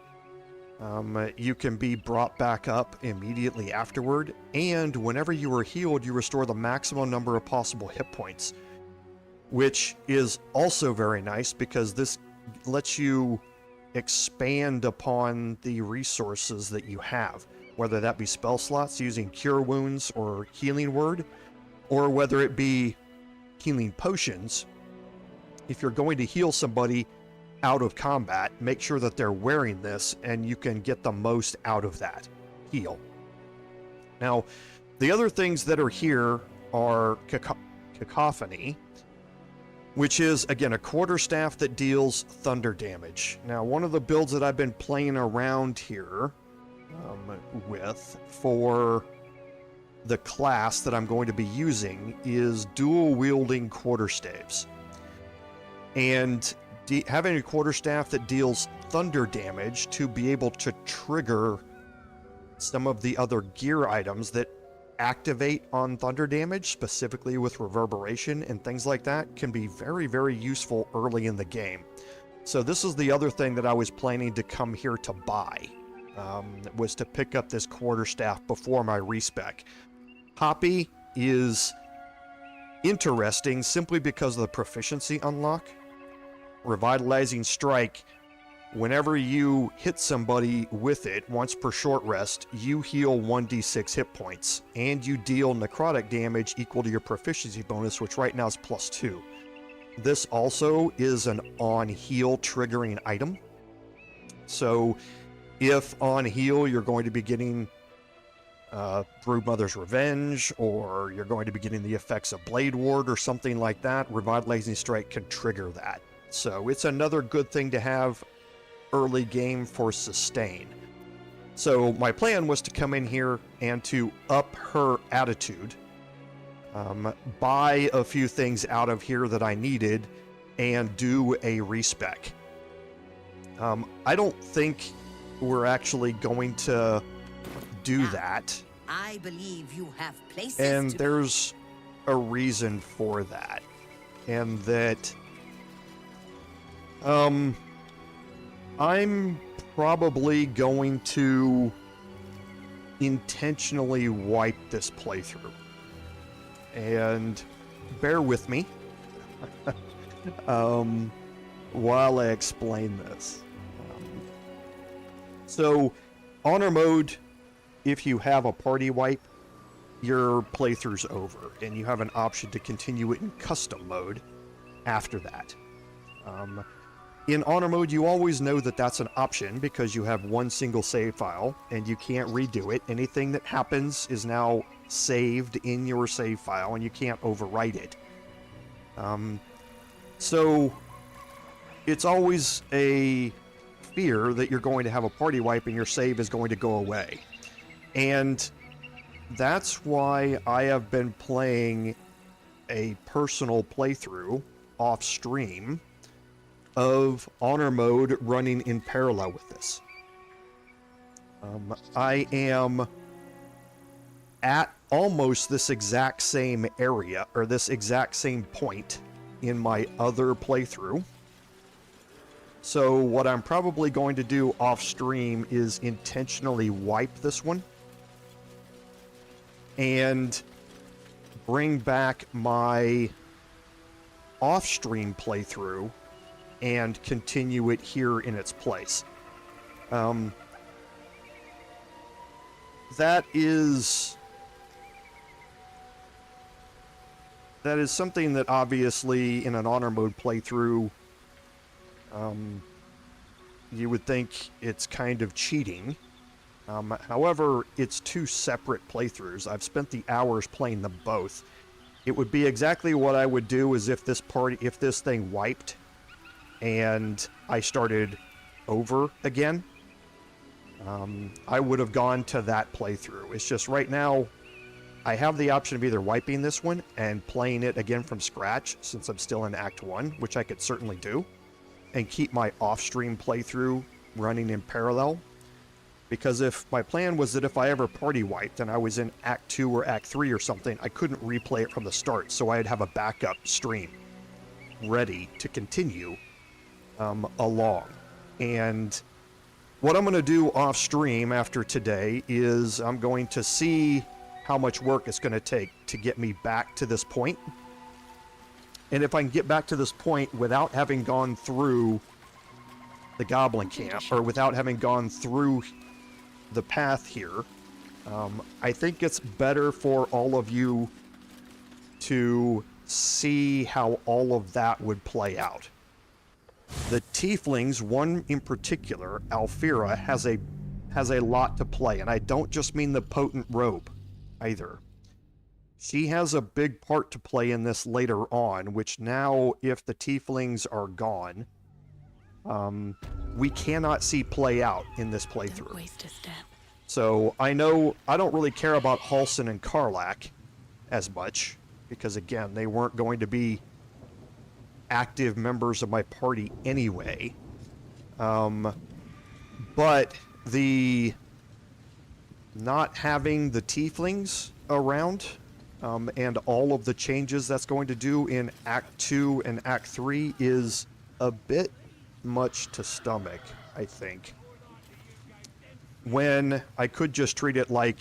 You can be brought back up immediately afterward, and whenever you are healed, you restore the maximum number of possible hit points, which is also very nice because this lets you expand upon the resources that you have, whether that be spell slots using Cure Wounds or Healing Word, or whether it be healing potions. If you're going to heal somebody out of combat, make sure that they're wearing this and you can get the most out of that heal. Now, the other things that are here are Cacophony, which is, again, a quarterstaff that deals thunder damage. Now, one of the builds that I've been playing around here with for the class that I'm going to be using is dual-wielding quarterstaves. And having a quarterstaff that deals thunder damage to be able to trigger some of the other gear items that activate on thunder damage, specifically with reverberation and things like that, can be very, very useful early in the game. So this is the other thing that I was planning to come here to buy, was to pick up this quarterstaff before my respec. Hoppy is interesting simply because of the proficiency unlock. Revitalizing Strike whenever you hit somebody with it, once per short rest, you heal 1d6 hit points, and you deal necrotic damage equal to your proficiency bonus, which right now is +2. This also is an on-heal triggering item. So if on heal you're going to be getting Broodmother's Revenge, or you're going to be getting the effects of Blade Ward or something like that, Revitalizing Strike can trigger that. So it's another good thing to have early game for sustain. So my plan was to come in here and to up her attitude, buy a few things out of here that I needed, and do a respec. I don't think we're actually going to do that. I believe you have places And to... there's a reason for that. And that I'm probably going to intentionally wipe this playthrough. And bear with me while I explain this. So, honor mode, if you have a party wipe, your playthrough's over, and you have an option to continue it in custom mode after that. In honor mode, you always know that that's an option because you have one single save file, and you can't redo it. Anything that happens is now saved in your save file, and you can't overwrite it. So, it's always a fear that you're going to have a party wipe and your save is going to go away. And that's why I have been playing a personal playthrough off stream of honor mode running in parallel with this. I am at almost this exact same area, or this exact same point in my other playthrough. So what I'm probably going to do off stream is intentionally wipe this one and bring back my off-stream playthrough and continue it here in its place. That is something that obviously in an honor mode playthrough, you would think it's kind of cheating. However, it's two separate playthroughs. I've spent the hours playing them both. It would be exactly what I would do as if this thing wiped and I started over again. I would have gone to that playthrough. It's just right now I have the option of either wiping this one and playing it again from scratch since I'm still in Act 1, which I could certainly do, and keep my off-stream playthrough running in parallel. Because if my plan was that if I ever party wiped and I was in Act 2 or Act 3 or something, I couldn't replay it from the start, so I'd have a backup stream ready to continue along. And what I'm going to do off stream after today is I'm going to see how much work it's going to take to get me back to this point. And if I can get back to this point without having gone through the Goblin Camp, or without having gone through the path here, I think it's better for all of you to see how all of that would play out. The Tieflings, one in particular, Alfira, has a lot to play, and I don't just mean the potent robe either. She has a big part to play in this later on, which now, if the Tieflings are gone, we cannot see play out in this playthrough. Don't waste a step. So I know I don't really care about Halsin and Karlach as much, because again, they weren't going to be active members of my party anyway. But the not having the Tieflings around, and all of the changes that's going to do in Act 2 and Act 3 is a bit much to stomach, I think. When I could just treat it like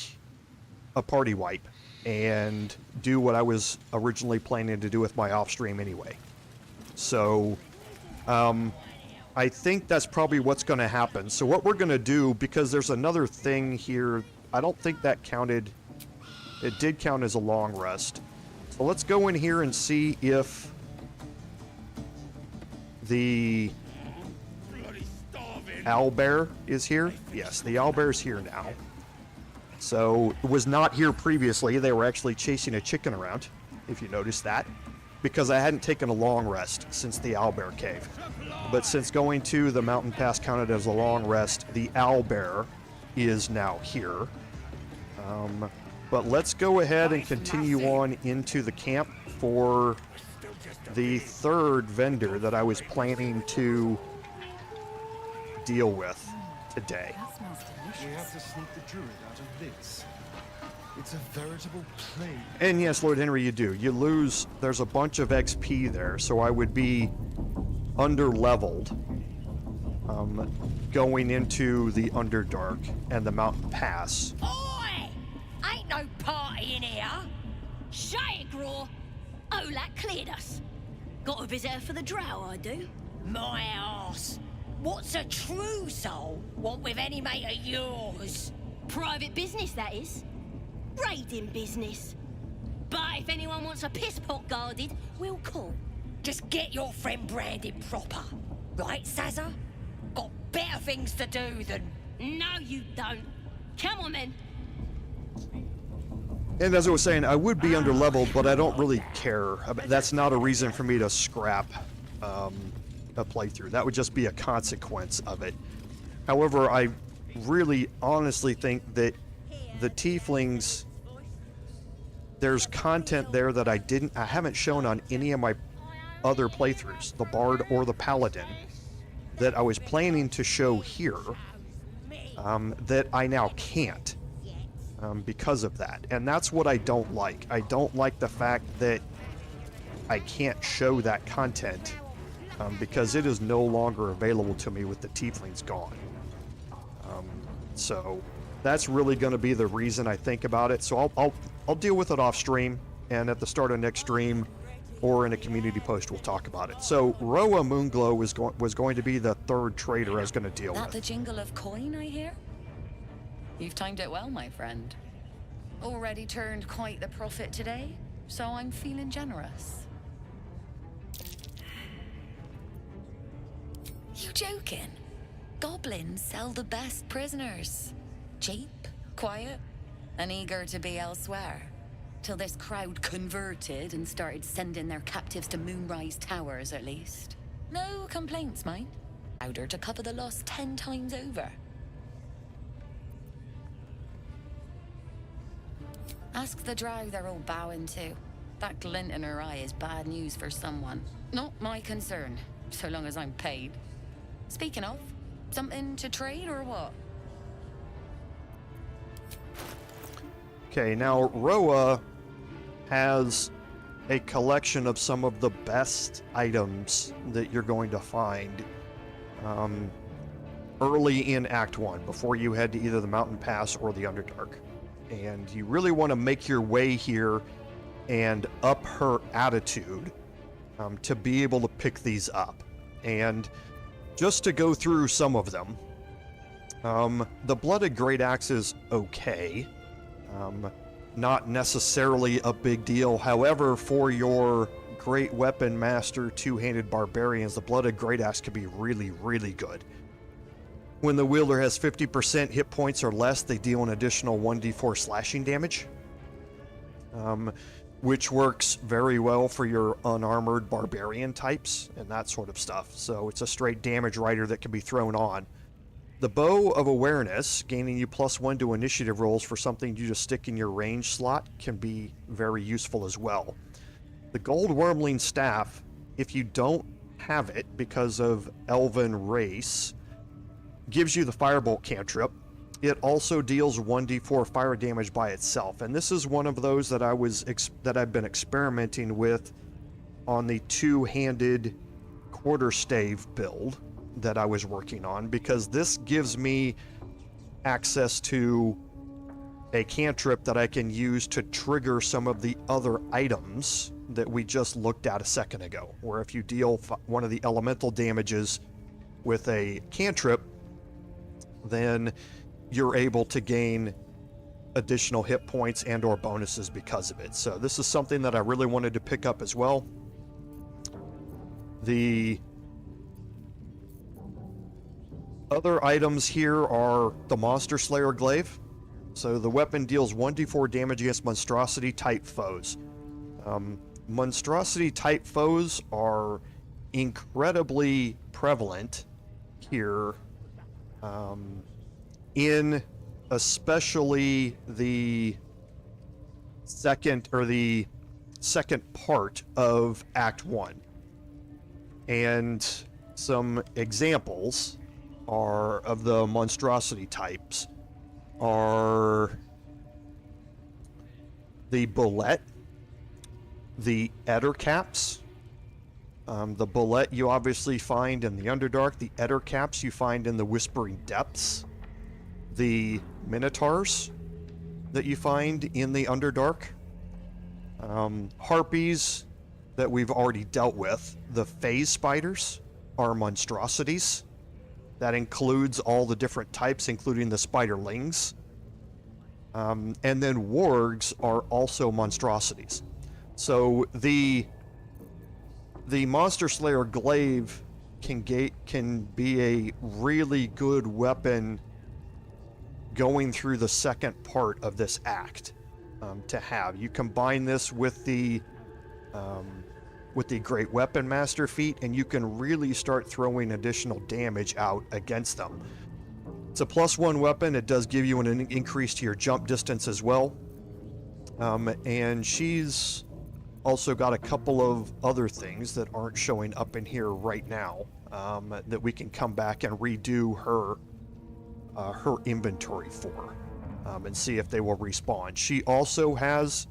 a party wipe and do what I was originally planning to do with my off-stream anyway. So, I I think that's probably what's going to happen. So what we're going to do, because there's another thing here, I don't think that counted. It did count as a long rest. So let's go in here and see if the owlbear is here. Yes, the owlbear's here now. So it was not here previously. They were actually chasing a chicken around, if you noticed that, because I hadn't taken a long rest since the owlbear cave. But since going to the mountain pass counted as a long rest, the owlbear is now here. But let's go ahead and continue on into the camp for the third vendor that I was planning to deal with today. We have to sneak the druid out of this. It's a veritable plague. And yes, Lord Henry, you do. You lose, there's a bunch of XP there, so I would be under-leveled going into the Underdark and the Mountain Pass. Oi! Ain't no party in here. Shut it, Graw. Olak cleared us. Got a visitor for the drow, I do. My arse. What's a true soul want with any mate of yours? Private business, that is. Raiding business. But if anyone wants a piss pot guarded, we'll call. Just get your friend branded proper. Right, Sazza? Got better things to do than... No, you don't. Come on, then. And as I was saying, I would be under-leveled, but I don't really care. That's not a reason for me to scrap a playthrough. That would just be a consequence of it. However, I really honestly think that the Tieflings, there's content there that I haven't shown on any of my other playthroughs, the Bard or the Paladin, that I was planning to show here, that I now can't because of that. And that's what I don't like. I don't like the fact that I can't show that content because it is no longer available to me with the Tieflings gone. So that's really going to be the reason I think about it. So I'll deal with it off stream, and at the start of next stream or in a community post we'll talk about it. So Roa Moonglow was going to be the third trader I was going to deal That with. the jingle of coin, I hear? You've timed it well, my friend. Already turned quite the profit today, so I'm feeling generous. You joking? Goblins sell the best prisoners. Cheap, quiet, and eager to be elsewhere. Till this crowd converted and started sending their captives to Moonrise Towers, at least. No complaints, mind. Louder to cover the loss 10 times over. Ask the drow they're all bowing to. That glint in her eye is bad news for someone. Not my concern, so long as I'm paid. Speaking of, something to trade or what? Okay, now Roa has a collection of some of the best items that you're going to find early in Act 1, before you head to either the Mountain Pass or the Underdark. And you really want to make your way here and up her attitude to be able to pick these up. And just to go through some of them, the Blooded Great Axe is okay. Not necessarily a big deal. However, for your Great Weapon Master two-handed barbarians, the Blooded Great Axe can be really, really good. When the wielder has 50% hit points or less, they deal an additional 1d4 slashing damage, which works very well for your unarmored barbarian types and that sort of stuff. So it's a straight damage rider that can be thrown on. The Bow of Awareness, gaining you +1 to initiative rolls for something you just stick in your range slot, can be very useful as well. The Gold Wormling Staff, if you don't have it because of Elven race, gives you the Firebolt cantrip. It also deals 1d4 fire damage by itself, and this is one of those that I've been experimenting with on the two-handed quarterstave build that I was working on, because this gives me access to a cantrip that I can use to trigger some of the other items that we just looked at a second ago, where if you deal one of the elemental damages, with a cantrip, then you're able to gain additional hit points and or bonuses because of it. So this is something that I really wanted to pick up as well. The other items here are the Monster Slayer Glaive. So the weapon deals 1d4 damage against monstrosity type foes. Monstrosity type foes are incredibly prevalent here, in especially the second part of Act 1. And some examples are of the monstrosity types are the bullet, the ettercaps. The bullet you obviously find in the Underdark. The ettercaps you find in the Whispering Depths. The minotaurs that you find in the Underdark. Harpies that we've already dealt with. The Pase Spiders are monstrosities. That includes all the different types, including the spiderlings. And then wargs are also monstrosities. So the Monster Slayer Glaive can be a really good weapon going through the second part of this act to have. You combine this with the Great Weapon Master feat, and you can really start throwing additional damage out against them. It's a +1 weapon. It does give you an increase to your jump distance as well. And she's also got a couple of other things that aren't showing up in here right now, that we can come back and redo her inventory for, and see if they will respawn. She also has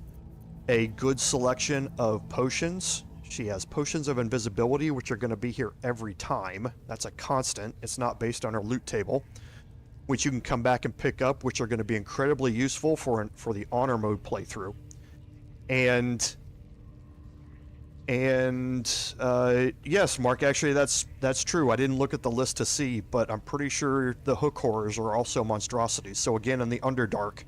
a good selection of potions. She has potions of invisibility, which are going to be here every time. That's a constant. It's not based on her loot table, which you can come back and pick up, which are going to be incredibly useful for the honor mode playthrough. And yes, Mark, actually that's true. I didn't look at the list to see, but I'm pretty sure the hook horrors are also monstrosities. So again, in the Underdark,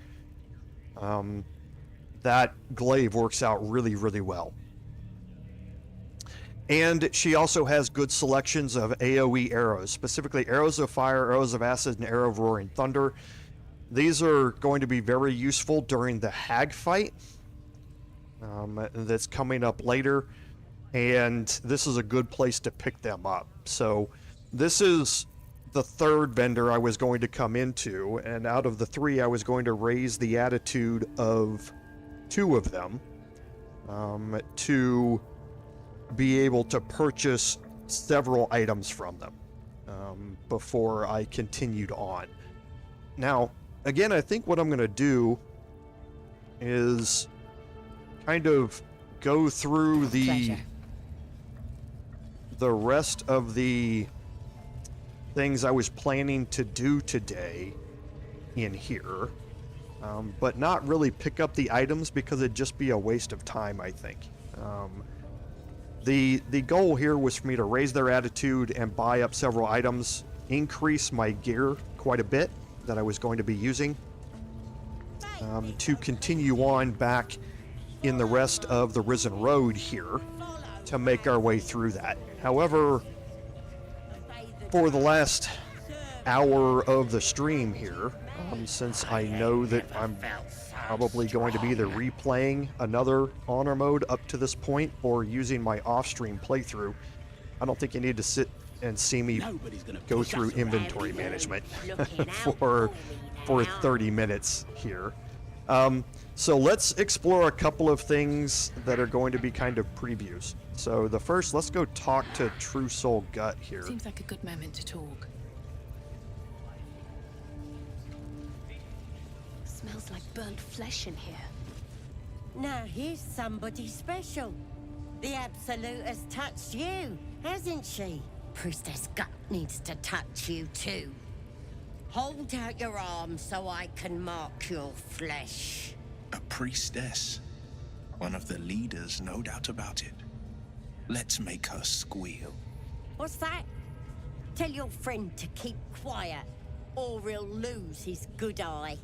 that glaive works out really, really well. And she also has good selections of AoE arrows, specifically arrows of fire, arrows of acid, and arrow of roaring thunder. These are going to be very useful during the hag fight that's coming up later, and this is a good place to pick them up. So this is the third vendor I was going to come into, and out of the three I was going to raise the attitude of two of them to be able to purchase several items from them before I continued on. Now, again, I think what I'm going to do is kind of go through the rest of the things I was planning to do today in here, but not really pick up the items because it'd just be a waste of time, I think. The goal here was for me to raise their attitude and buy up several items, increase my gear quite a bit that I was going to be using, to continue on back in the rest of the Risen Road here to make our way through that. However, for the last hour of the stream here, since I know that I'm probably going to be either replaying another honor mode up to this point or using my off-stream playthrough, I don't think you need to sit and see me go through inventory management for 30 minutes here. So let's explore a couple of things that are going to be kind of previews. So the first, let's go talk to True Soul Gut here. Seems like a good moment to talk. Smells like burnt flesh in here. Now here's somebody special. The Absolute has touched you, hasn't she? Priestess Gut needs to touch you too. Hold out your arm so I can mark your flesh. A priestess. One of the leaders, no doubt about it. Let's make her squeal. What's that? Tell your friend to keep quiet, or he'll lose his good eye.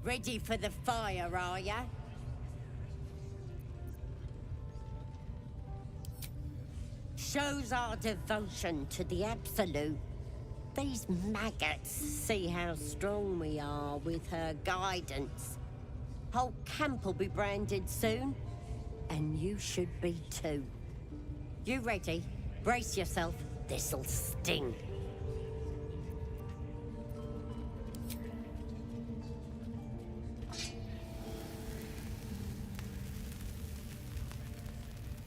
Ready for the fire, are ya? Shows our devotion to the Absolute. These maggots see how strong we are with her guidance. Whole camp will be branded soon, and you should be too. You ready? Brace yourself. This'll sting.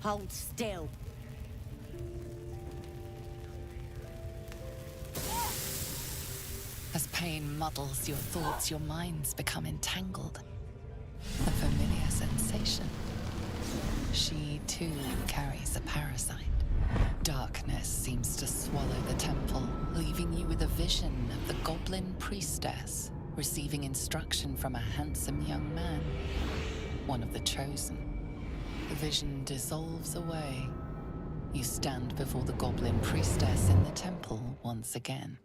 Hold still. As pain muddles your thoughts, your minds become entangled. A familiar sensation. She too carries a parasite. Darkness seems to swallow the temple, leaving you with a vision of the goblin priestess receiving instruction from a handsome young man, one of the chosen. The vision dissolves away. You stand before the goblin priestess in the temple once again.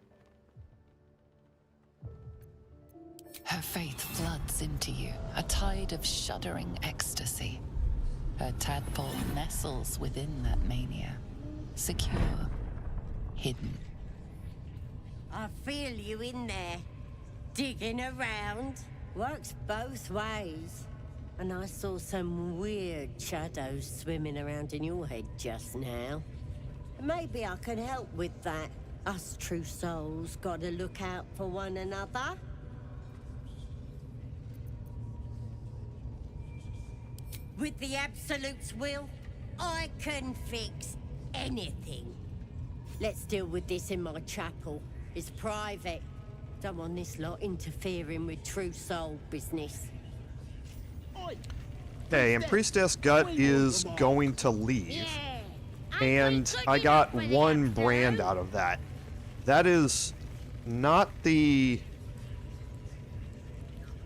Her faith floods into you, a tide of shuddering ecstasy. Her tadpole nestles within that mania, secure, hidden. I feel you in there, digging around. Works both ways. And I saw some weird shadows swimming around in your head just now. Maybe I can help with that. Us true souls gotta look out for one another. With the Absolute's will, I can fix anything. Let's deal with this in my chapel. It's private. Don't want this lot interfering with true soul business. Okay, and Priestess Gut is going to leave. And I got one brand out of that. That is not the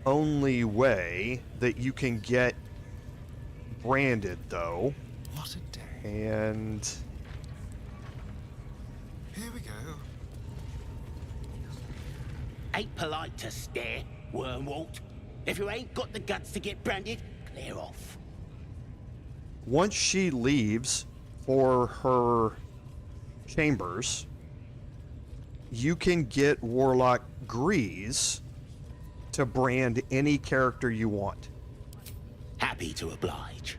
only way that you can get branded, though. What a day. And here we go. Ain't polite to stare, Wormwalt. If you ain't got the guts to get branded, clear off. once she leaves for her chambers, you can get Warlock Grease to brand any character you want. Happy to oblige.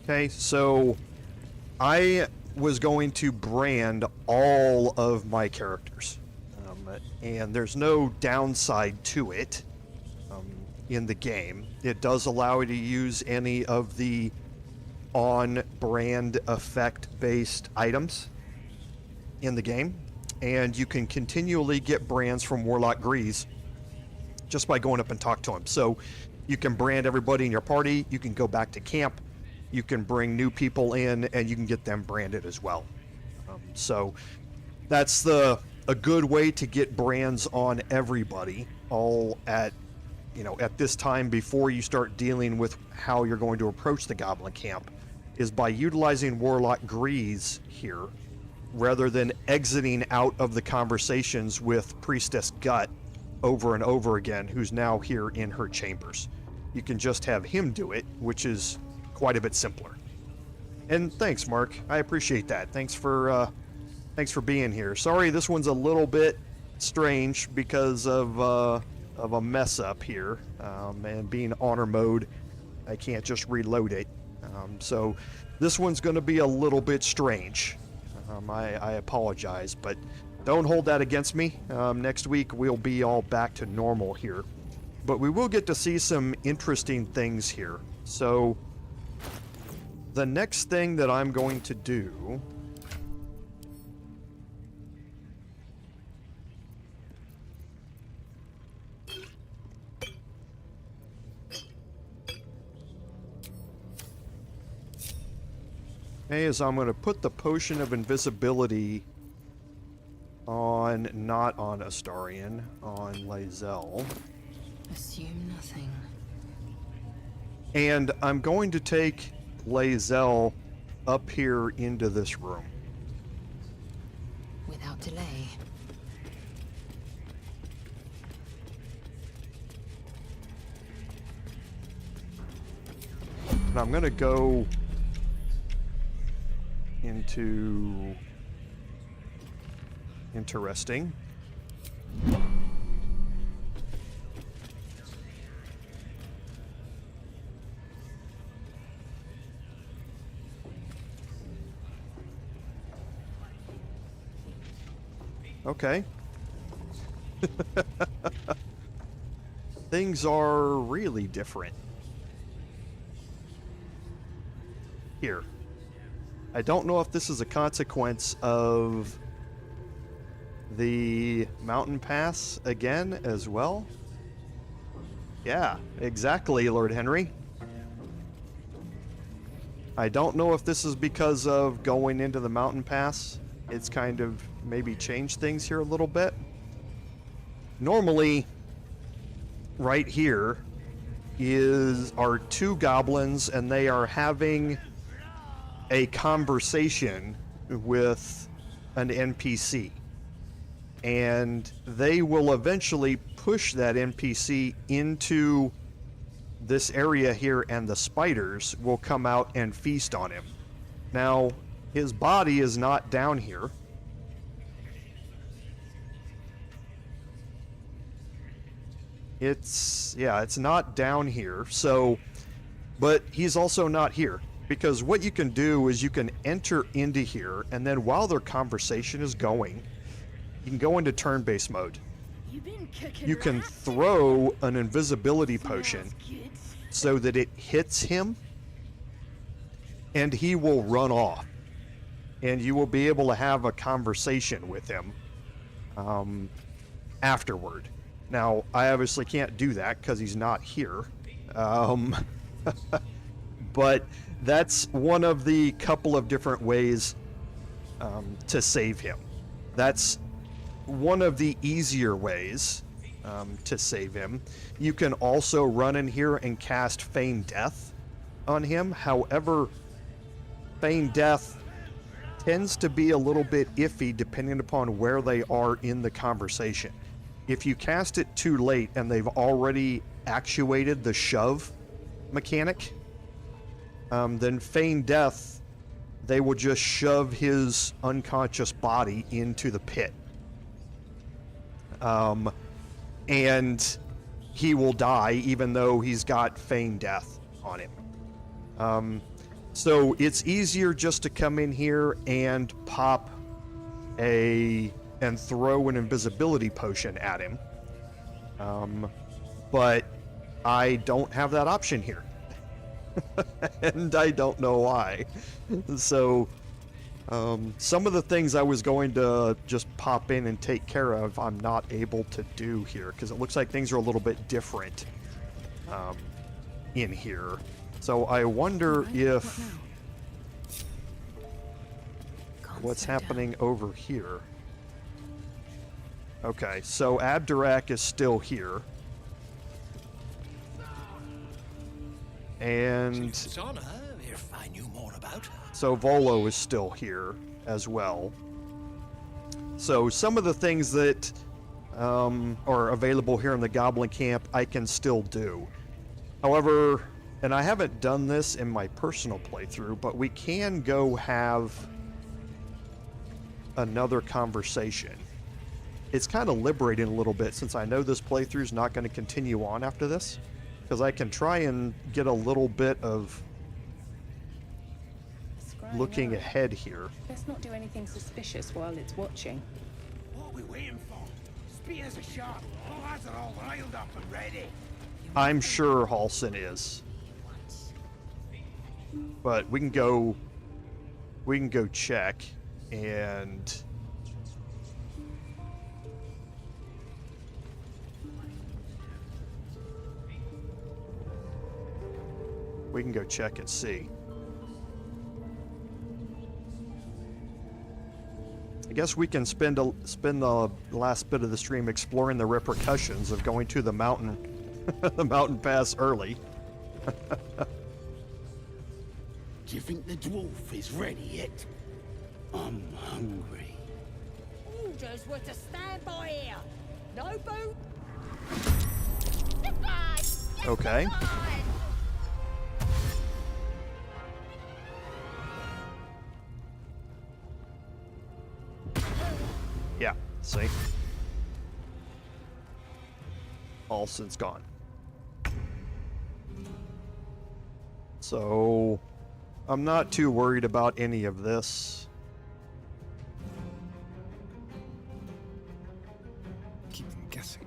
Okay, so I was going to brand all of my characters, and there's no downside to it in the game. It does allow you to use any of the on-brand effect-based items in the game, and you can continually get brands from Warlock Grease just by going up and talk to him. So you can brand everybody in your party, you can go back to camp, you can bring new people in, and you can get them branded as well. So that's a good way to get brands on everybody, all at this time before you start dealing with how you're going to approach the Goblin Camp, is by utilizing Warlock Grease here, rather than exiting out of the conversations with Priestess Gut over and over again, who's now here in her chambers. You can just have him do it, which is quite a bit simpler. And thanks, Mark. I appreciate that. Thanks for being here. Sorry, this one's a little bit strange because of a mess up here, and being honor mode, I can't just reload it. So this one's going to be a little bit strange. I apologize, but don't hold that against me. Next week we'll be all back to normal here, but we will get to see some interesting things here. So the next thing that I'm going to do Okay, is I'm going to put the potion of invisibility on, not on Astarion, on Lae'zel. Assume nothing. And I'm going to take Lae'zel up here into this room. Without delay. And I'm going to go into interesting. Okay. Things are really different. Here. I don't know if this is a consequence of the mountain pass again as well. Yeah, exactly, Lord Henry. I don't know if this is because of going into the mountain pass. It's kind of maybe changed things here a little bit. Normally, right here are two goblins, and they are having a conversation with an NPC. And they will eventually push that NPC into this area here, and the spiders will come out and feast on him. Now, his body is not down here. It's not down here. So, but he's also not here. Because what you can do is you can enter into here, and then while their conversation is going, you can go into turn-based mode. You can throw an invisibility potion so that it hits him, and he will run off. And you will be able to have a conversation with him afterward. Now, I obviously can't do that because he's not here. But that's one of the couple of different ways to save him. That's one of the easier ways to save him. You can also run in here and cast Feign Death on him. However, Feign Death tends to be a little bit iffy depending upon where they are in the conversation. If you cast it too late and they've already actuated the shove mechanic, then Feign Death, they will just shove his unconscious body into the pit. And he will die even though he's got Feign Death on him. So it's easier just to come in here and pop and throw an invisibility potion at him. But I don't have that option here. And I don't know why. So some of the things I was going to just pop in and take care of, I'm not able to do here because it looks like things are a little bit different in here. So I wonder if what's happening over here. Okay, so Abdurak is still here. And so Volo is still here as well. So some of the things that are available here in the Goblin Camp I can still do. However, and I haven't done this in my personal playthrough, but we can go have another conversation. It's kind of liberating a little bit since I know this playthrough is not going to continue on after this. Because I can try and get a little bit of looking ahead here. Let's not do anything suspicious while it's watching. What are we waiting for? Spears are sharp. All lads are all riled up and ready. I'm sure Halsin is. But we can go check and we can go check and see. I guess we can spend the last bit of the stream exploring the repercussions of going to the mountain, the mountain pass early. Do you think the dwarf is ready yet? I'm hungry. Orders were to stand by here. No boot. Okay. Yeah, see? Halsin's gone. So, I'm not too worried about any of this. Keep them guessing.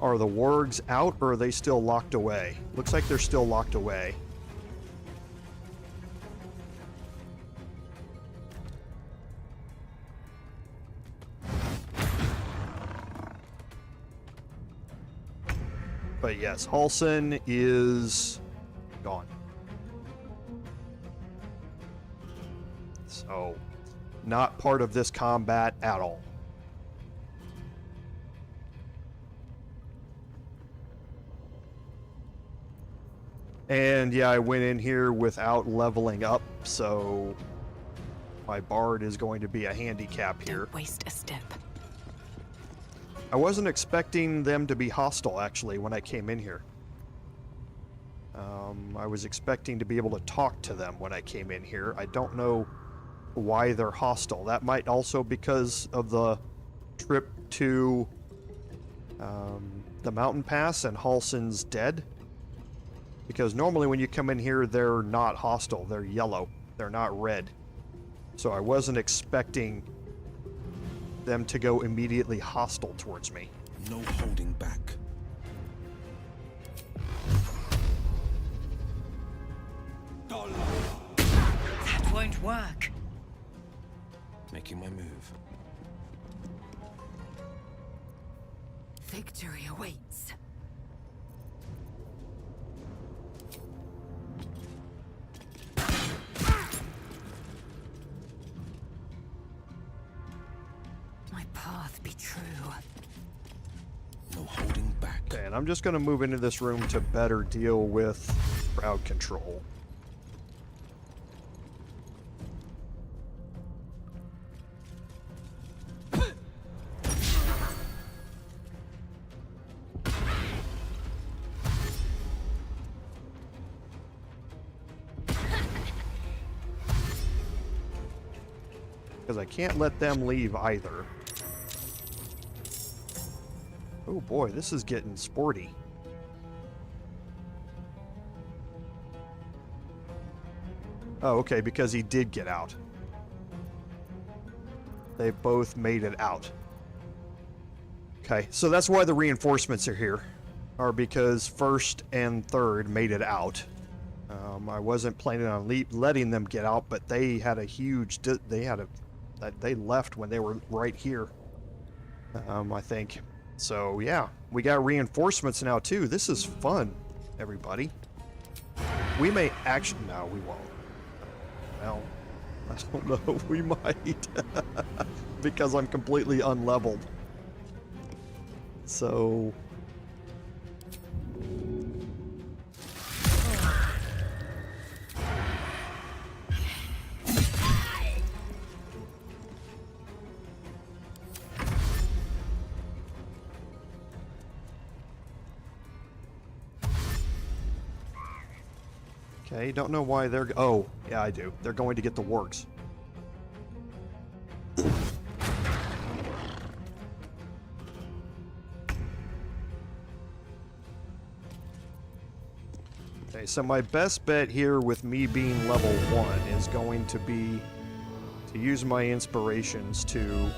Are the wargs out, or are they still locked away? Looks like they're still locked away. But yes, Halsin is gone. So, not part of this combat at all. And yeah, I went in here without leveling up, so my bard is going to be a handicap here. Don't waste a step. I wasn't expecting them to be hostile, actually, when I came in here. I was expecting to be able to talk to them when I came in here. I don't know why they're hostile. That might also because of the trip to the mountain pass and Halsin's dead. Because normally when you come in here, they're not hostile. They're yellow. They're not red. So I wasn't expecting them to go immediately hostile towards me. No holding back. That won't work. Making my move. Victory awaits. My path be true. No holding back. Okay, and I'm just going to move into this room to better deal with crowd control. Because I can't let them leave either. Oh boy, this is getting sporty. Oh, okay, because he did get out. They both made it out. Okay, so that's why the reinforcements are here. Are because first and third made it out. I wasn't planning on letting them get out, but they had a huge... They left when they were right here. I think. So yeah, we got reinforcements now too. This is fun, everybody. We may actually... No, we won't. Well, I don't know. We might. Because I'm completely unleveled. So... Okay, don't know why they're... Oh, yeah, I do. They're going to get the wargs. Okay, so my best bet here with me being level 1 is going to be to use my inspirations to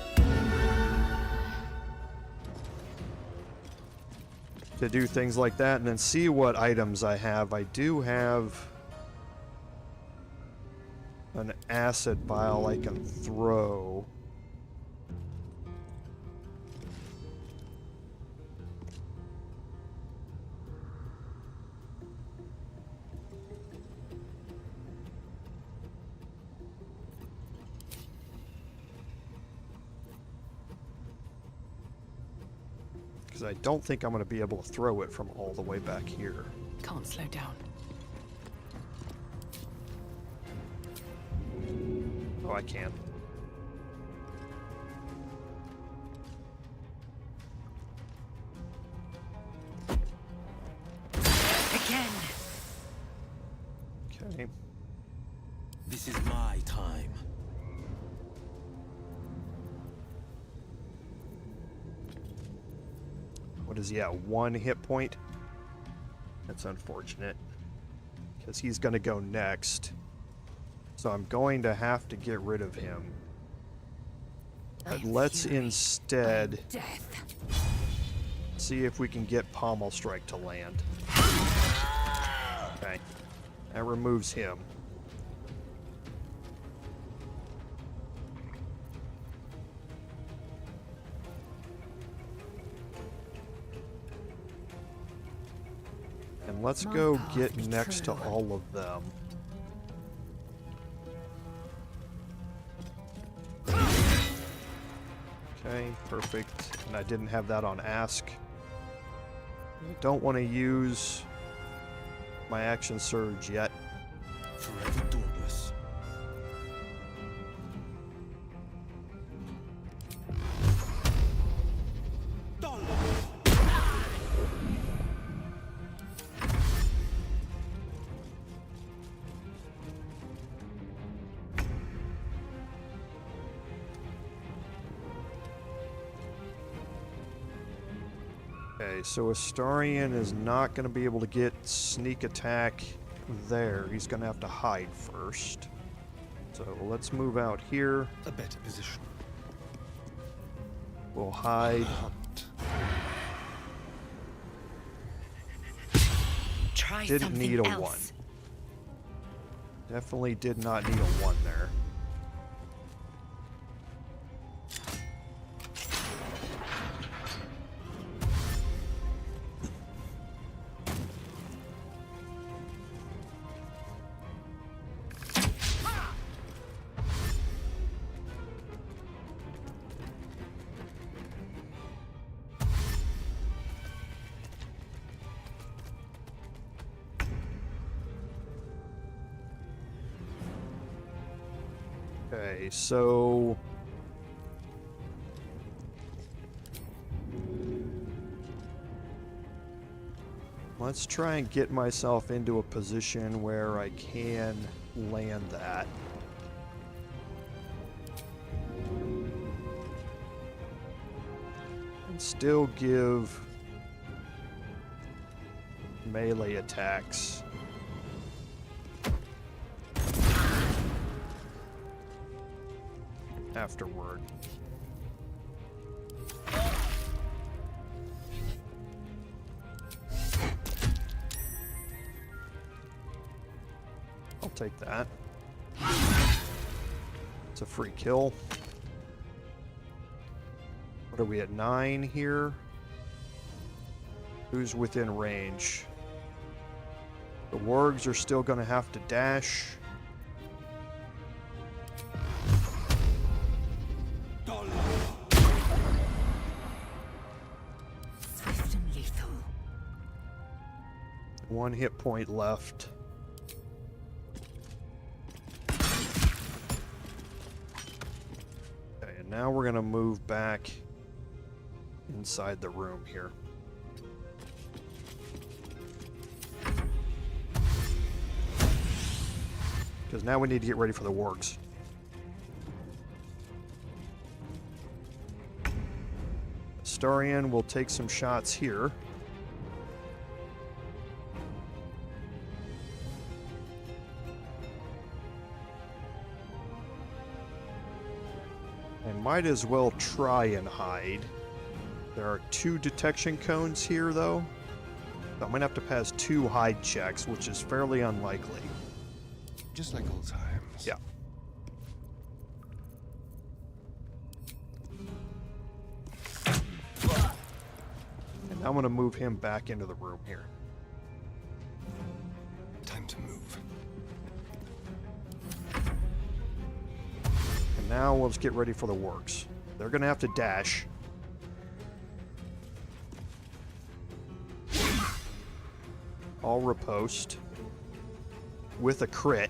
do things like that and then see what items I have. I do have an acid vial I can throw. Because I don't think I'm going to be able to throw it from all the way back here. Can't slow down. Oh, I can. Again. Okay. This is my time. What is he at? 1 hit point? That's unfortunate. Because he's going to go next. So I'm going to have to get rid of him. But let's instead see if we can get Pommel Strike to land. Okay. That removes him. And let's go get next to all of them. Okay, perfect. And I didn't have that on ask. I don't want to use my action surge yet. Forever dauntless. Okay, so Astarion is not going to be able to get sneak attack there. He's going to have to hide first. So let's move out here. A better position. We'll hide. Try Didn't something need a else. 1. Definitely did not need a 1 there. Okay, so let's try and get myself into a position where I can land that. And still give melee attacks. Afterward. I'll take that. It's a free kill. What are we at, 9 here? Who's within range? The wargs are still going to have to dash. Swift and lethal. 1 hit point left. Okay, and now we're going to move back inside the room here. Because now we need to get ready for the wargs. Astarion will take some shots here. I might as well try and hide. There are 2 detection cones here, though. So I'm going to have to pass 2 hide checks, which is fairly unlikely. Just like old times. Yeah. And I'm going to move him back into the room here. Time to move. And now let's get ready for the wargs. They're going to have to dash. I'll riposte with a crit.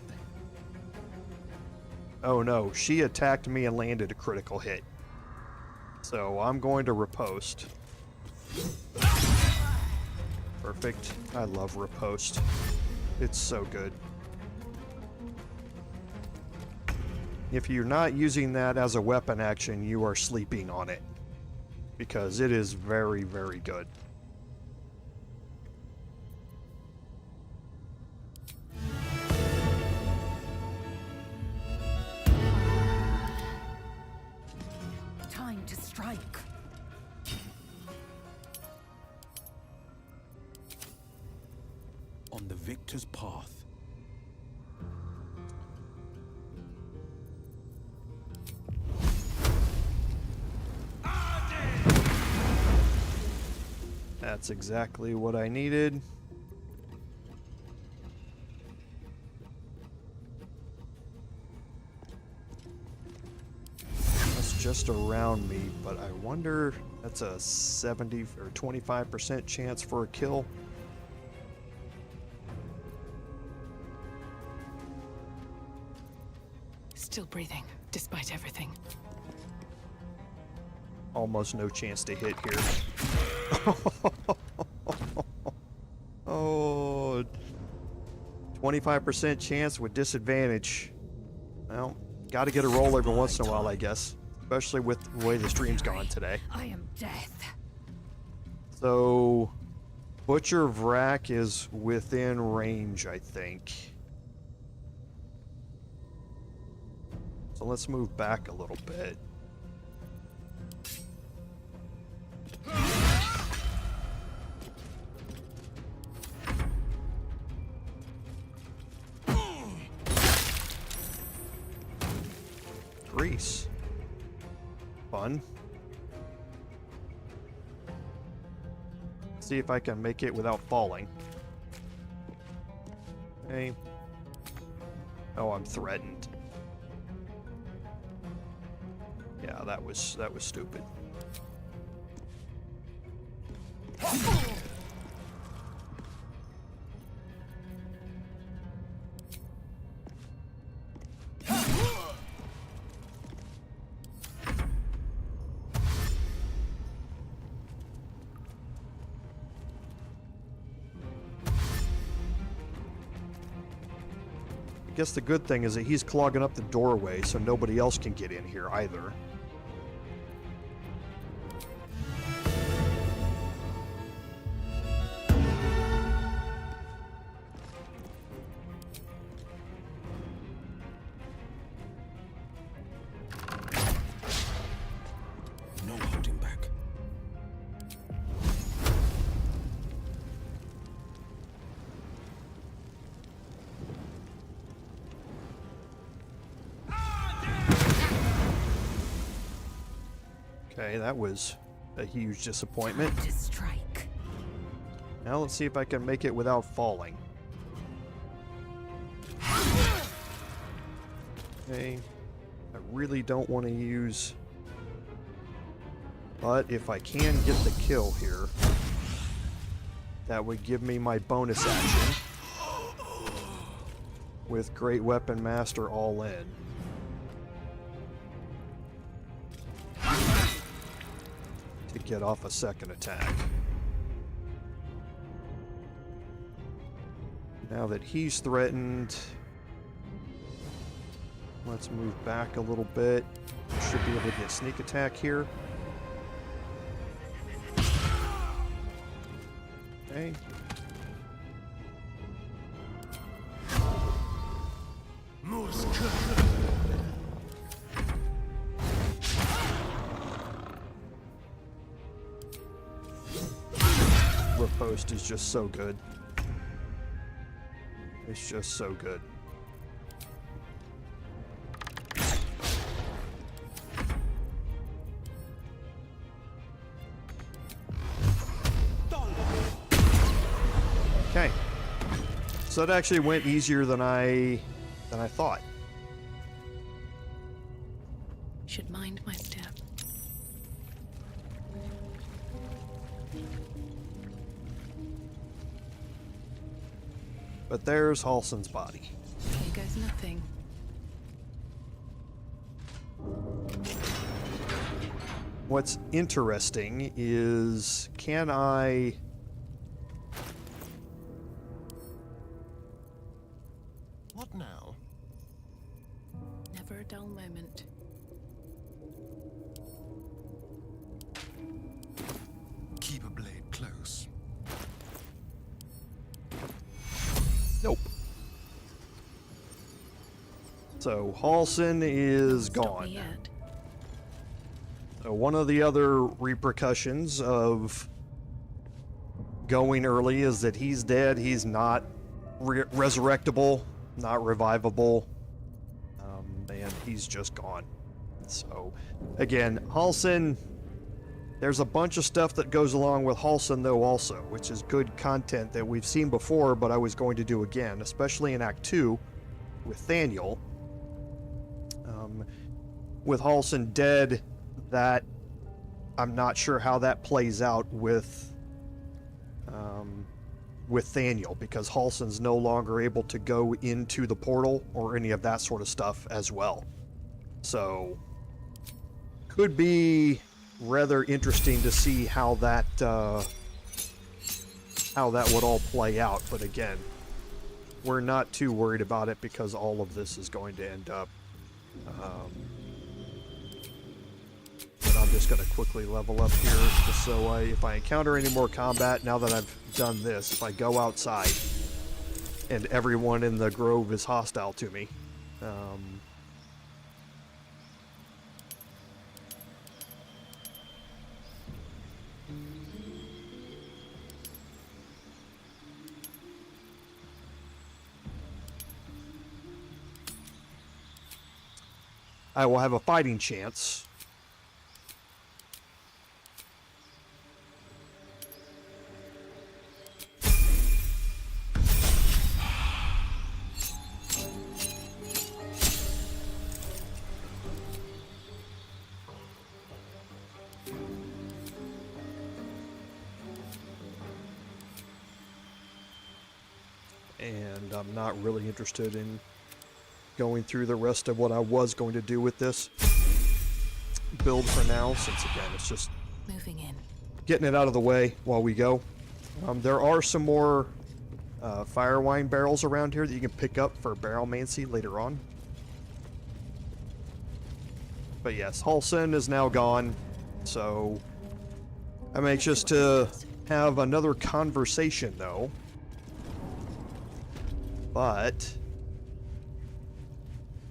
Oh no, she attacked me and landed a critical hit. So I'm going to riposte. Perfect. I love riposte. It's so good. If you're not using that as a weapon action, you are sleeping on it. Because it is very, very good. Time to strike. On the victor's path. That's exactly what I needed. That's just around me, but I wonder, that's a 70 or 25% chance for a kill. Still breathing, despite everything. Almost no chance to hit here. Oh, 25% chance with disadvantage. Well, gotta get a roll every once in a while, I guess. Especially with the way the stream's gone today. I am death. So, Butcher Vrak is within range, I think. So let's move back a little bit. Grease. Fun. See if I can make it without falling. Okay. Oh, I'm threatened. Yeah, that was stupid. I guess the good thing is that he's clogging up the doorway so nobody else can get in here either. No holding back. Okay, that was a huge disappointment. To strike. Now let's see if I can make it without falling. Okay, I really don't want to use... But if I can get the kill here, that would give me my bonus action with Great Weapon Master all in. To get off a second attack. Now that he's threatened, let's move back a little bit. Should be able to get sneak attack here. Okay. Riposte is just so good. It's just so good. Okay. So that actually went easier than I thought. Should mind my step. But there's Halsin's body. Here goes nothing. What's interesting is, can I... What now? Never a dull moment. Keep a blade close. Nope. So Halsin is gone. So one of the other repercussions of going early is that he's dead. He's not resurrectable, not revivable, and he's just gone. So again, Halsin, there's a bunch of stuff that goes along with Halsin though also, which is good content that we've seen before, but I was going to do again, especially in Act 2 with Thaniel. With Halsin dead, that I'm not sure how that plays out with Thaniel, because Halsin's no longer able to go into the portal or any of that sort of stuff as well. So could be rather interesting to see how that would all play out. But again, we're not too worried about it because all of this is going to end up. But I'm just going to quickly level up here, just so if I encounter any more combat, now that I've done this, if I go outside and everyone in the grove is hostile to me, I will have a fighting chance. And I'm not really interested in going through the rest of what I was going to do with this build for now, since again it's just moving in, getting it out of the way while we go. There are some more fire wine barrels around here that you can pick up for barrelmancy later on. But yes, Halsin is now gone, so I'm anxious to have another conversation though. But,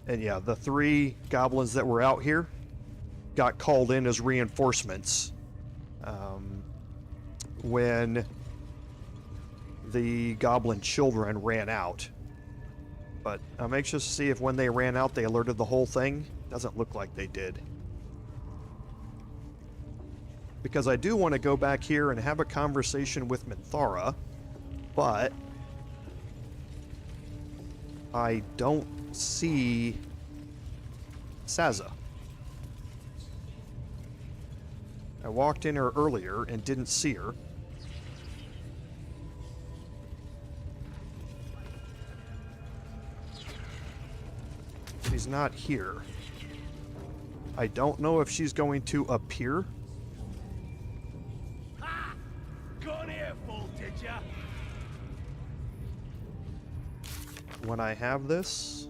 and yeah, the 3 goblins that were out here got called in as reinforcements when the goblin children ran out. But I'm anxious to see if when they ran out they alerted the whole thing. Doesn't look like they did. Because I do want to go back here and have a conversation with Minthara, but I don't see Saza. I walked in her earlier and didn't see her. She's not here. I don't know if she's going to appear. Ha! Got an earful, did ya? When I have this.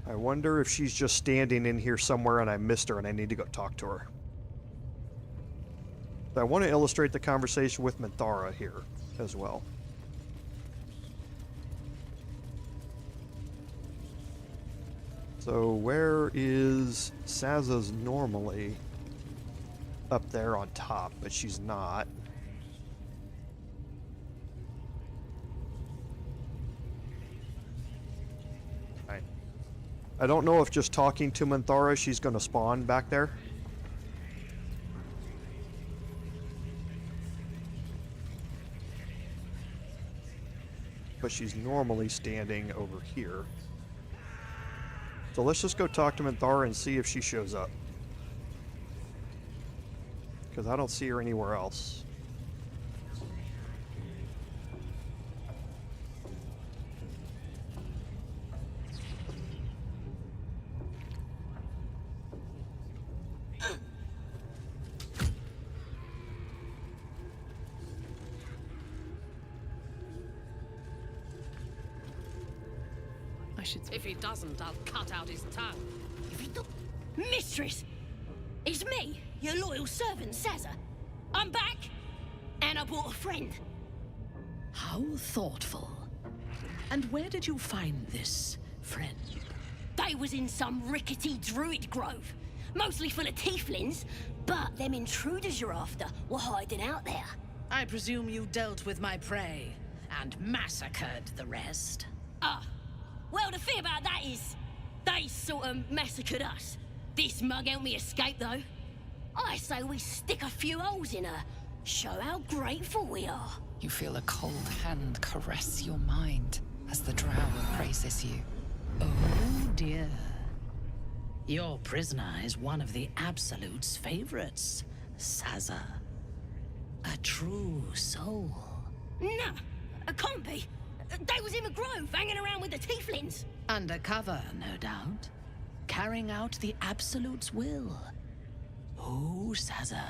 I wonder if she's just standing in here somewhere and I missed her and I need to go talk to her. But I want to illustrate the conversation with Minthara here as well. So where is Saza's normally? Up there on top, but she's not. I don't know if just talking to Minthara she's going to spawn back there. But she's normally standing over here. So let's just go talk to Minthara and see if she shows up. Because I don't see her anywhere else. If he doesn't, I'll cut out his tongue. If he do... Mistress! It's me, your loyal servant, Sazza. I'm back, and I brought a friend. How thoughtful. And where did you find this friend? They was in some rickety druid grove, mostly full of tieflings, but them intruders you're after were hiding out there. I presume you dealt with my prey and massacred the rest. Well, the thing about that is, they sort of massacred us. This mug helped me escape, though. I say we stick a few holes in her, show how grateful we are. You feel a cold hand caress your mind as the drow praises you. Oh dear. Your prisoner is one of the Absolute's favorites, Sazza. A true soul. Nah, it can't be. They was in the grove, hanging around with the tieflings. Undercover, no doubt. Carrying out the Absolute's will. Oh, Sazza,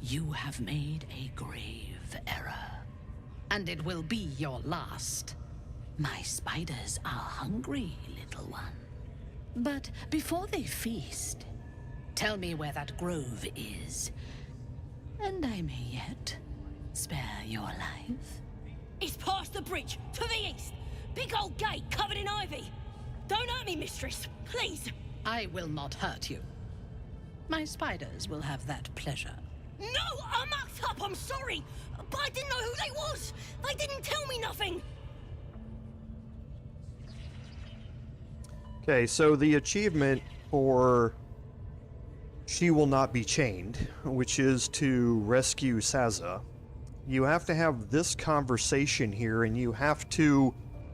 you have made a grave error. And it will be your last. My spiders are hungry, little one. But before they feast, tell me where that grove is, and I may yet spare your life. It's past the bridge, to the east. Big old gate covered in ivy. Don't hurt me, mistress, please. I will not hurt you. My spiders will have that pleasure. No, I mucked up, I'm sorry. But I didn't know who they was. They didn't tell me nothing. Okay, so the achievement for She Will Not Be Chained, which is to rescue Sazza, you have to have this conversation here, and you have to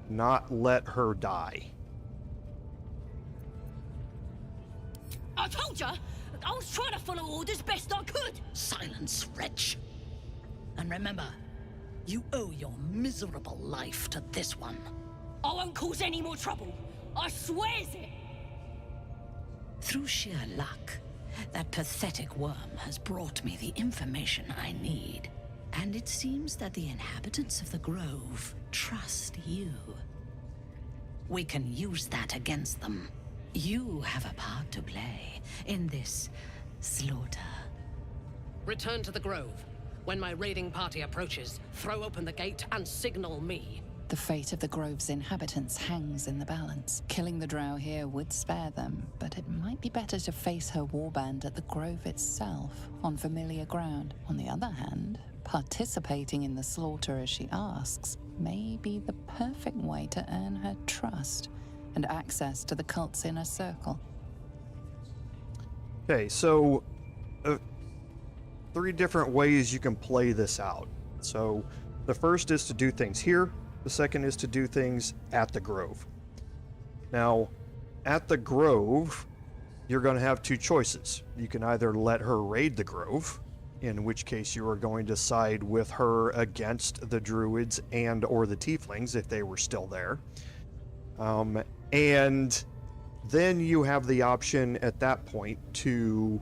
not let her die. I told ya, I was trying to follow orders best I could. Silence, wretch. And remember, you owe your miserable life to this one. I won't cause any more trouble. I swears it. Through sheer luck, that pathetic worm has brought me the information I need. And it seems that the inhabitants of the grove trust you. We can use that against them. You have a part to play in this slaughter. Return to the grove. When my raiding party approaches, throw open the gate and signal me. The fate of the grove's inhabitants hangs in the balance. Killing the drow here would spare them, but it might be better to face her warband at the grove itself, on familiar ground. On the other hand, participating in the slaughter as she asks may be the perfect way to earn her trust and access to the cult's inner circle. Okay, so 3 different ways you can play this out. So the first is to do things here. The second is to do things at the grove. Now, at the grove, you're going to have 2 choices. You can either let her raid the grove, in which case you are going to side with her against the druids and or the tieflings if they were still there. And then you have the option at that point to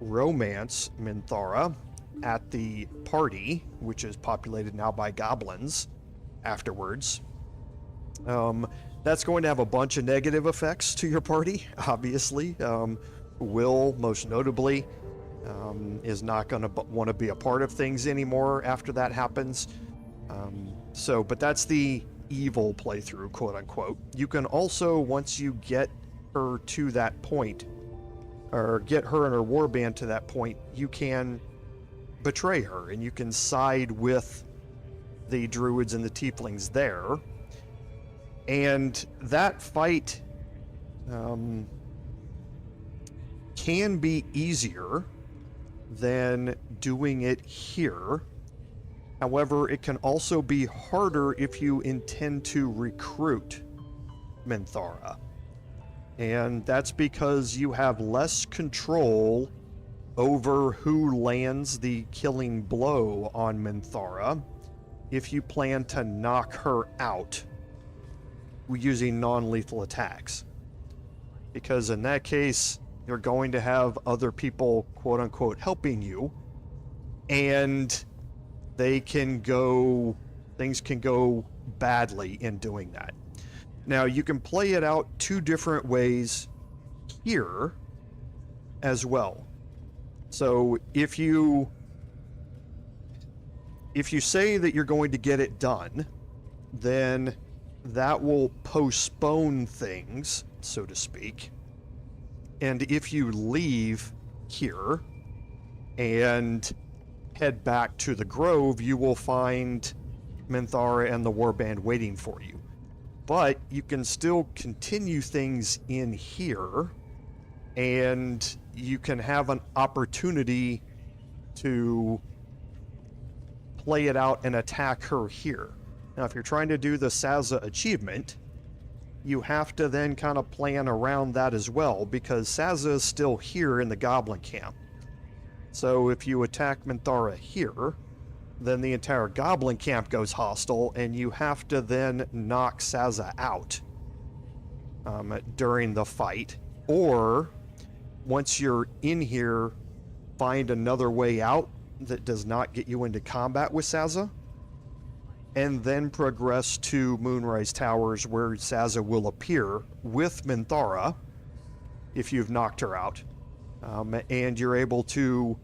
romance Minthara at the party, which is populated now by goblins afterwards. That's going to have a bunch of negative effects to your party, obviously. Will, most notably, is not going to want to be a part of things anymore after that happens. But that's the evil playthrough, quote unquote. You can also, once you get her to that point, or get her and her warband to that point, you can betray her and you can side with the druids and the tieflings there. And that fight can be easier than doing it here. However, it can also be harder if you intend to recruit Minthara. And that's because you have less control over who lands the killing blow on Minthara if you plan to knock her out using non-lethal attacks. Because in that case, you're going to have other people, quote unquote, helping you, and things can go badly in doing that. Now, you can play it out two different ways here as well. So if you say that you're going to get it done, then that will postpone things, so to speak. And if you leave here and head back to the Grove, you will find Minthara and the Warband waiting for you. But you can still continue things in here, and you can have an opportunity to play it out and attack her here. Now, if you're trying to do the Saza achievement, you have to then kind of plan around that as well, because Saza is still here in the Goblin Camp. So if you attack Minthara here, then the entire Goblin Camp goes hostile, and you have to then knock Saza out during the fight. Or, once you're in here, find another way out that does not get you into combat with Saza, and then progress to Moonrise Towers, where Saza will appear with Minthara if you've knocked her out. And you're able to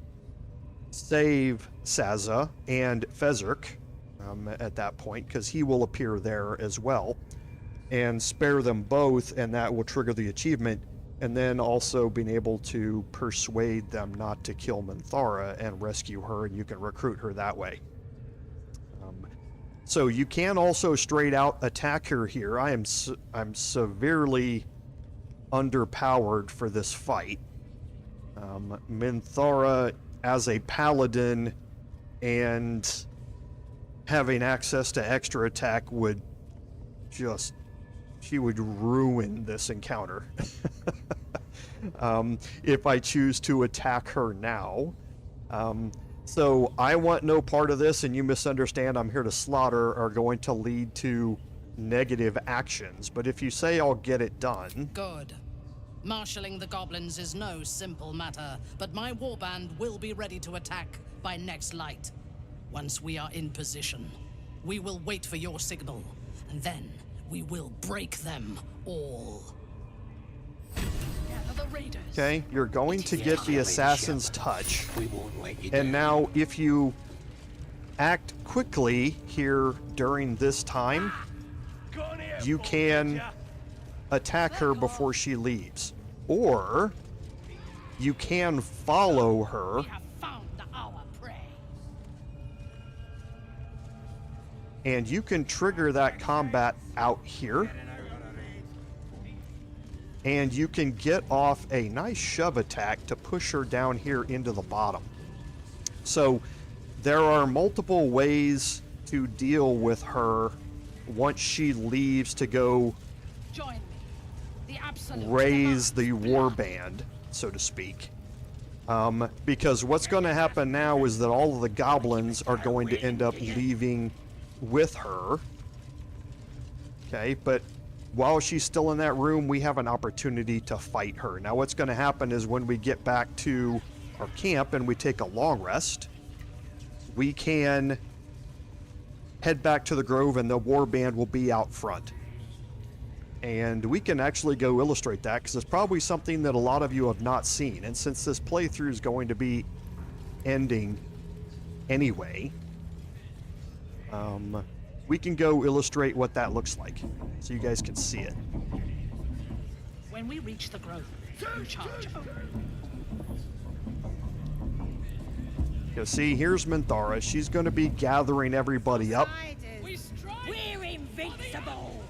save Saza and Fezzik at that point, because he will appear there as well, and spare them both, and that will trigger the achievement, and then also being able to persuade them not to kill Minthara and rescue her, and you can recruit her that way. So you can also straight out attack her here. I'm severely underpowered for this fight. Minthara as a paladin and having access to extra attack would just, she would ruin this encounter. If I choose to attack her now. So I want no part of this, and you misunderstand I'm here to slaughter are going to lead to negative actions. But if you say I'll get it done... Good. Marshalling the goblins is no simple matter, but my warband will be ready to attack by next light. Once we are in position, we will wait for your signal, and then we will break them all. Okay, you're going to get the Assassin's Touch. And now, if you act quickly here during this time, you can attack her before she leaves. Or, you can follow her and you can trigger that combat out here. And you can get off a nice shove attack to push her down here into the bottom. So there are multiple ways to deal with her once she leaves to go raise the warband, so to speak. Because what's going to happen now is that all of the goblins are going to end up leaving with her. Okay, but while she's still in that room, we have an opportunity to fight her. Now what's going to happen is when we get back to our camp and we take a long rest, we can head back to the Grove and the warband will be out front. And we can actually go illustrate that, because it's probably something that a lot of you have not seen. And since this playthrough is going to be ending anyway, we can go illustrate what that looks like, so you guys can see it. When we reach the Grove, you charge over. You see, here's Minthara. She's going to be gathering everybody up. We're invincible!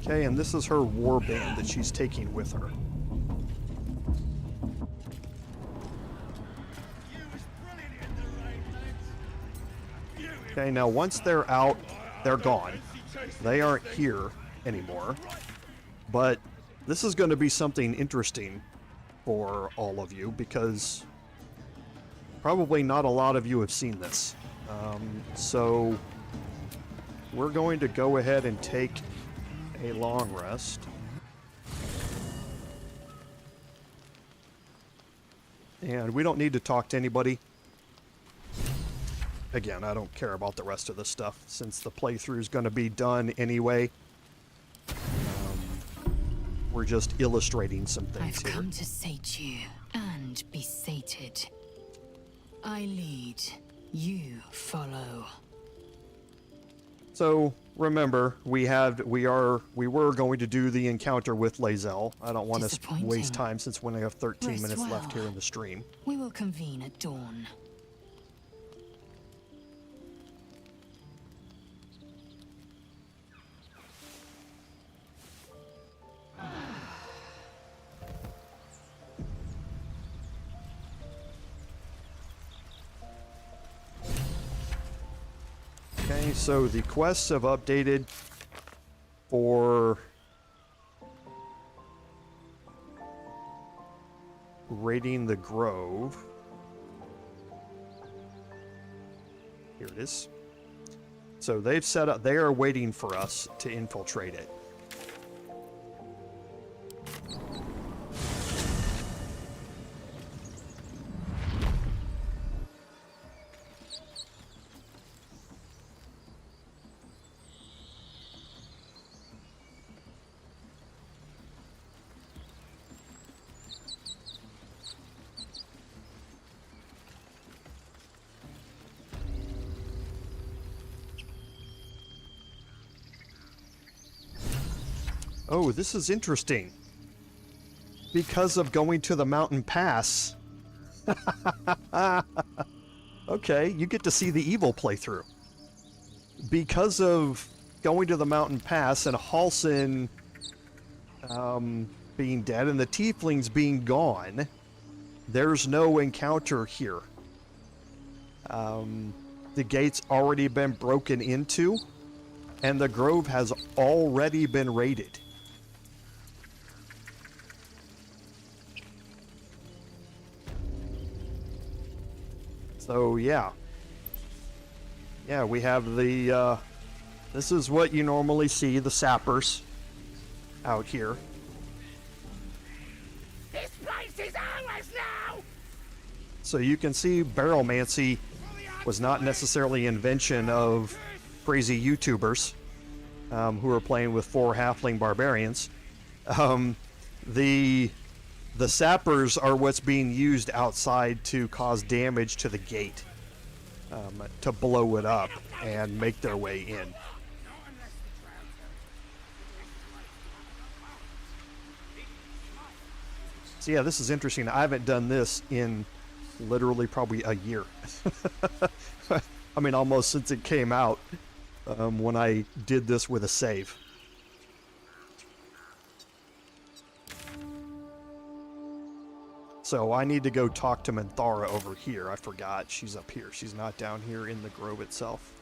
Okay, and this is her warband that she's taking with her. Okay, now once they're out, they're gone. They aren't here anymore. But this is going to be something interesting for all of you, because probably not a lot of you have seen this. So we're going to go ahead and take a long rest. And we don't need to talk to anybody. Again, I don't care about the rest of the stuff since the playthrough is going to be done anyway. We're just illustrating some things I've come to sate you and be sated. I lead, you follow. So remember, we were going to do the encounter with Lae'zel. I don't want to waste time since we only have 13 minutes left here in the stream. We will convene at dawn. Okay, so the quests have updated for raiding the grove. Here it is. So they've set up, they are waiting for us to infiltrate it. Oh, this is interesting. Because of going to the mountain pass. Okay, you get to see the evil playthrough. Because of going to the mountain pass and Halsin being dead and the Tieflings being gone, there's no encounter here. The gate's already been broken into, and the grove has already been raided. So yeah, we have the, this is what you normally see, the sappers out here. This place is ours now! So you can see barrelmancy was not necessarily an invention of crazy YouTubers who are playing with 4 halfling barbarians. The sappers are what's being used outside to cause damage to the gate, to blow it up and make their way in. So yeah, this is interesting. I haven't done this in literally probably a year. I mean, almost since it came out, when I did this with a save. So I need to go talk to Minthara over here. I forgot. She's up here. She's not down here in the grove itself.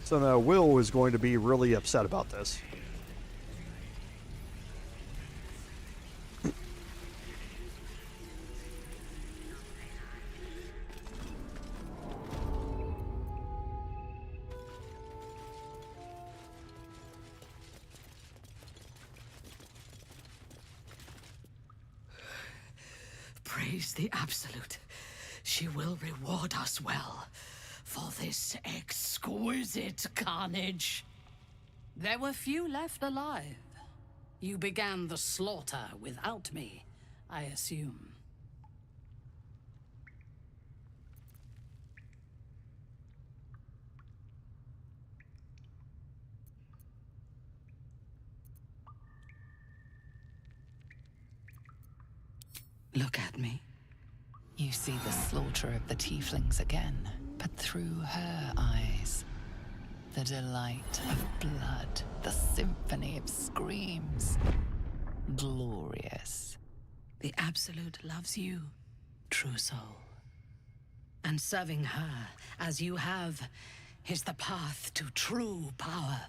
So now Will is going to be really upset about this. Praise the Absolute. She will reward us well for this exquisite carnage. There were few left alive. You began the slaughter without me, I assume. Look at me. You see the slaughter of the Tieflings again, but through her eyes. The delight of blood, the symphony of screams. Glorious. The Absolute loves you, true soul. And serving her, as you have, is the path to true power.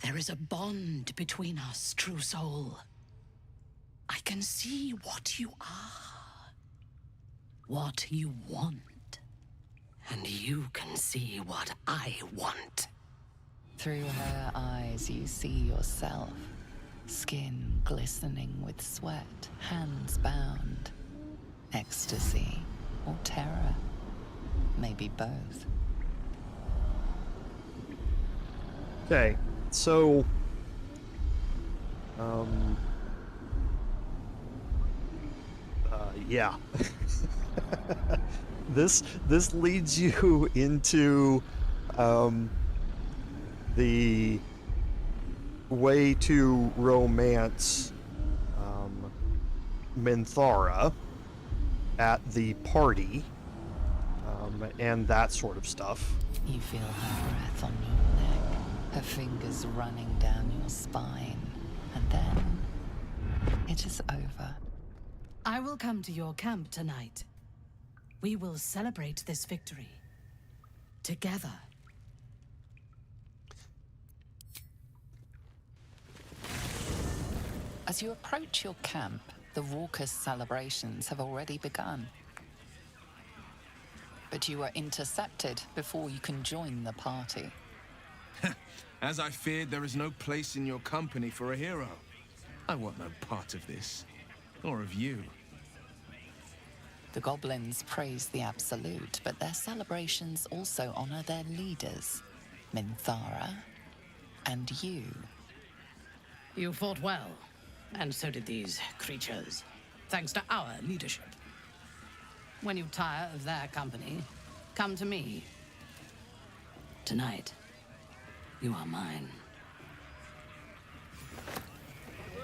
There is a bond between us, true soul. I can see what you are, what you want, and you can see what I want. Through her eyes, you see yourself. Skin glistening with sweat, hands bound. Ecstasy or terror. Maybe both. Okay, so... yeah. This leads you into the way to romance Minthara at the party, and that sort of stuff. You feel her breath on your neck, her fingers running down your spine, and then it is over. I will come to your camp tonight. We will celebrate this victory. Together. As you approach your camp, the raucous celebrations have already begun. But you are intercepted before you can join the party. As I feared, there is no place in your company for a hero. I want no part of this, or of you. The goblins praise the Absolute, but their celebrations also honor their leaders, Minthara and you. You fought well, and so did these creatures, thanks to our leadership. When you tire of their company, come to me. Tonight, you are mine.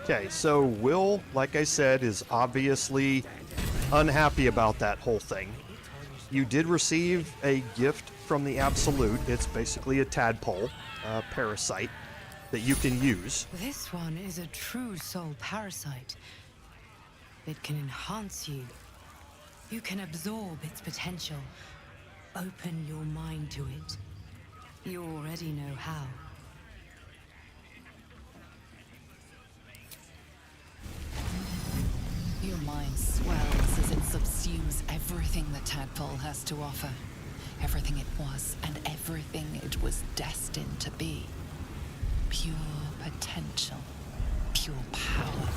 Okay, so Will, like I said, is obviously unhappy about that whole thing. You did receive a gift from the Absolute. It's basically a tadpole, a parasite, that you can use. This one is a true soul parasite. It can enhance you. You can absorb its potential. Open your mind to it. You already know how. Your mind swells as it subsumes everything the tadpole has to offer. Everything it was and everything it was destined to be. Pure potential. Pure power.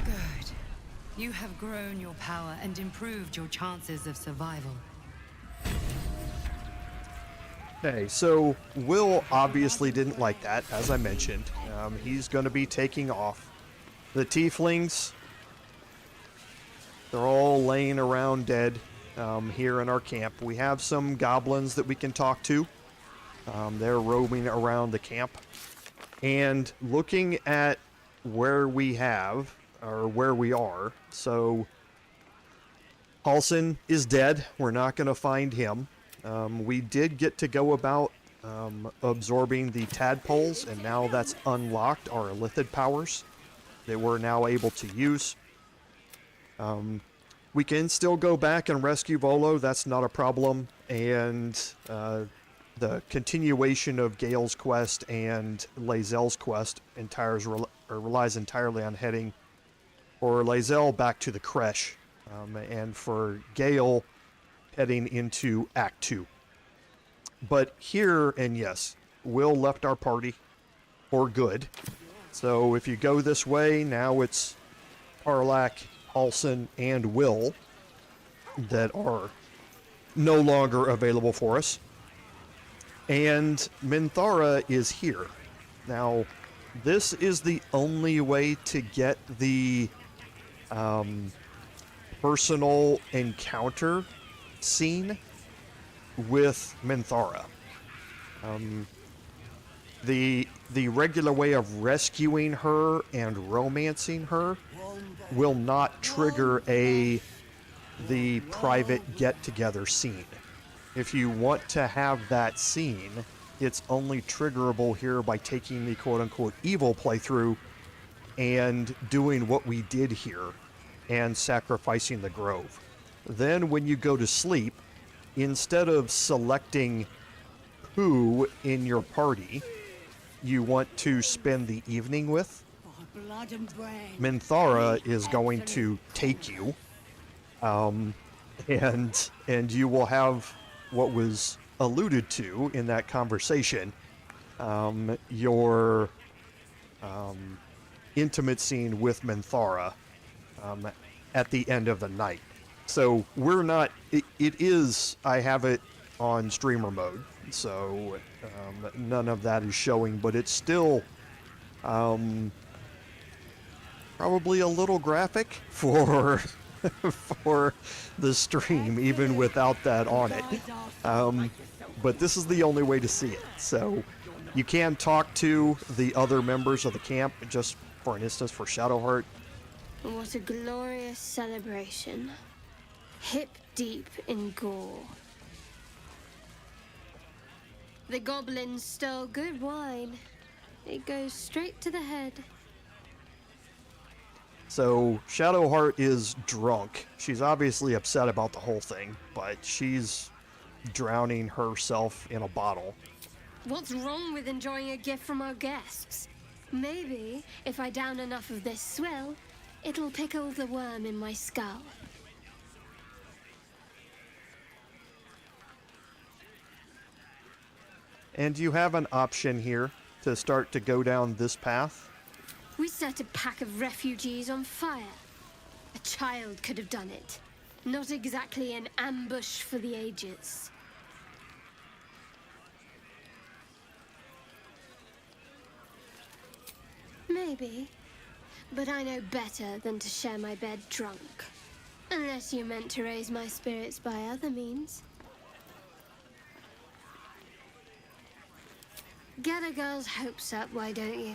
Good. You have grown your power and improved your chances of survival. Okay, so Will obviously didn't like that, as I mentioned. He's going to be taking off. The Tieflings, they're all laying around dead here in our camp. We have some goblins that we can talk to. They're roaming around the camp. And looking at where we have, or where we are, so Halsin is dead. We're not going to find him. We did get to go about absorbing the tadpoles, and now that's unlocked our lithid powers that we're now able to use. We can still go back and rescue Volo, that's not a problem, and the continuation of Gale's quest and Lae'zel's quest relies entirely on heading for Lae'zel back to the creche, and for Gale heading into Act 2. But here, and yes, Will left our party for good. So if you go this way, now it's Parlak, Halsin, and Will that are no longer available for us. And Minthara is here. Now, this is the only way to get the personal encounter scene with Minthara. The regular way of rescuing her and romancing her will not trigger the private get-together scene. If you want to have that scene, it's only triggerable here by taking the quote-unquote evil playthrough and doing what we did here and sacrificing the grove. Then when you go to sleep, instead of selecting who in your party, you want to spend the evening with, Blood and brain. Minthara is going to take you, and you will have what was alluded to in that conversation, your intimate scene with Minthara at the end of the night. So we're not, it is, I have it on streamer mode, so none of that is showing, but it's still probably a little graphic for for the stream, even without that on it. But this is the only way to see it. So you can talk to the other members of the camp, just for an instance, for Shadowheart. What a glorious celebration. Hip deep in gore. The goblins stole good wine. It goes straight to the head. So Shadowheart is drunk. She's obviously upset about the whole thing, but she's drowning herself in a bottle. What's wrong with enjoying a gift from our guests? Maybe, if I down enough of this swill, it'll pickle the worm in my skull. And you have an option here to start to go down this path. We set a pack of refugees on fire. A child could have done it. Not exactly an ambush for the ages. Maybe. But I know better than to share my bed drunk. Unless you meant to raise my spirits by other means. Get a girl's hopes up, why don't you?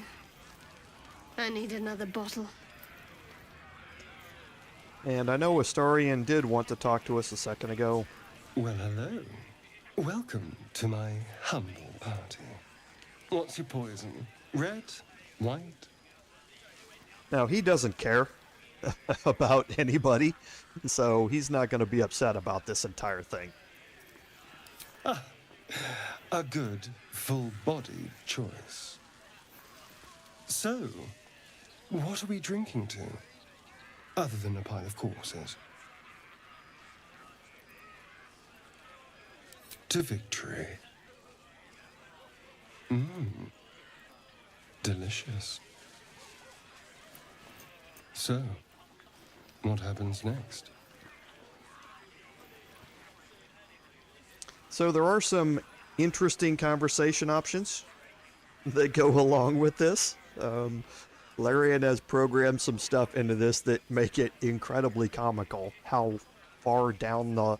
I need another bottle. And I know Astarian did want to talk to us a second ago. Well, hello. Welcome to my humble party. What's your poison? Red? White? Now, he doesn't care about anybody, so he's not going to be upset about this entire thing. Ah, a good, full-bodied choice. So, what are we drinking to? Other than a pile of corpses. To victory. Delicious. So, what happens next? So there are some interesting conversation options that go along with this. Larian has programmed some stuff into this that make it incredibly comical how far down the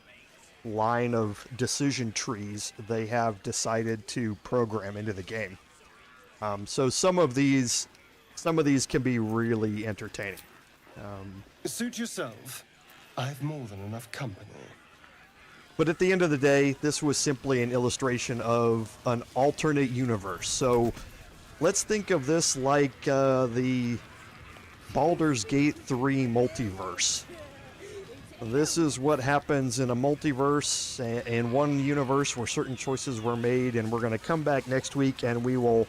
line of decision trees they have decided to program into the game. So some of these can be really entertaining. Suit yourself. I've more than enough company. But at the end of the day, this was simply an illustration of an alternate universe. So let's think of this like the Baldur's Gate 3 multiverse. This is what happens in a multiverse, in one universe where certain choices were made, and we're going to come back next week and we will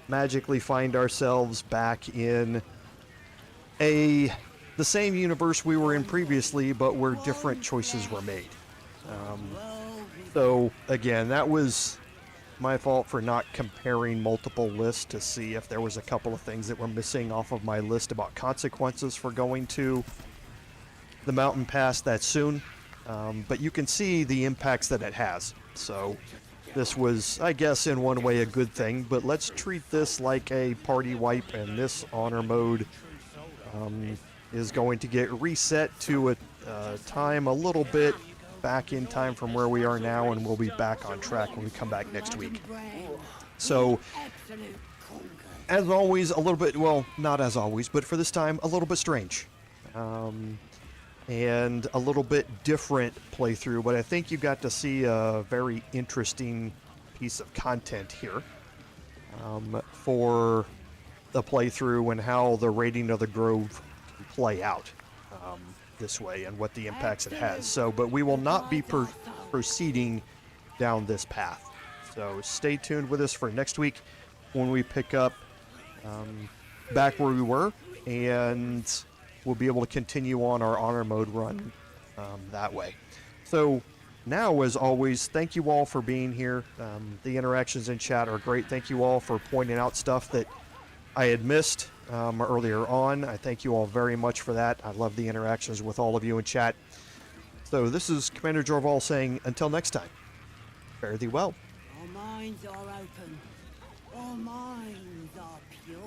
magically find ourselves back in the same universe we were in previously, but where different choices were made. So again, that was my fault for not comparing multiple lists to see if there was a couple of things that were missing off of my list about consequences for going to the mountain pass that soon. But you can see the impacts that it has. So this was, I guess, in one way a good thing, but let's treat this like a party wipe, and this honor mode is going to get reset to a time a little bit back in time from where we are now, and we'll be back on track when we come back next week. So, as always, a little bit, well, not as always, but for this time, a little bit strange. And a little bit different playthrough, but I think you got to see a very interesting piece of content here for the playthrough and how the raiding of the Grove can play out this way and what the impacts it has. So, but we will not be proceeding down this path. So stay tuned with us for next week. when we pick up back where we were, and we'll be able to continue on our honor mode run that way. So now, as always, thank you all for being here. The interactions in chat are great. Thank you all for pointing out stuff that I had missed earlier on. I thank you all very much for that. I love the interactions with all of you in chat. So this is Commander Jorval saying, until next time, fare thee well. Our minds are open. Our minds are pure.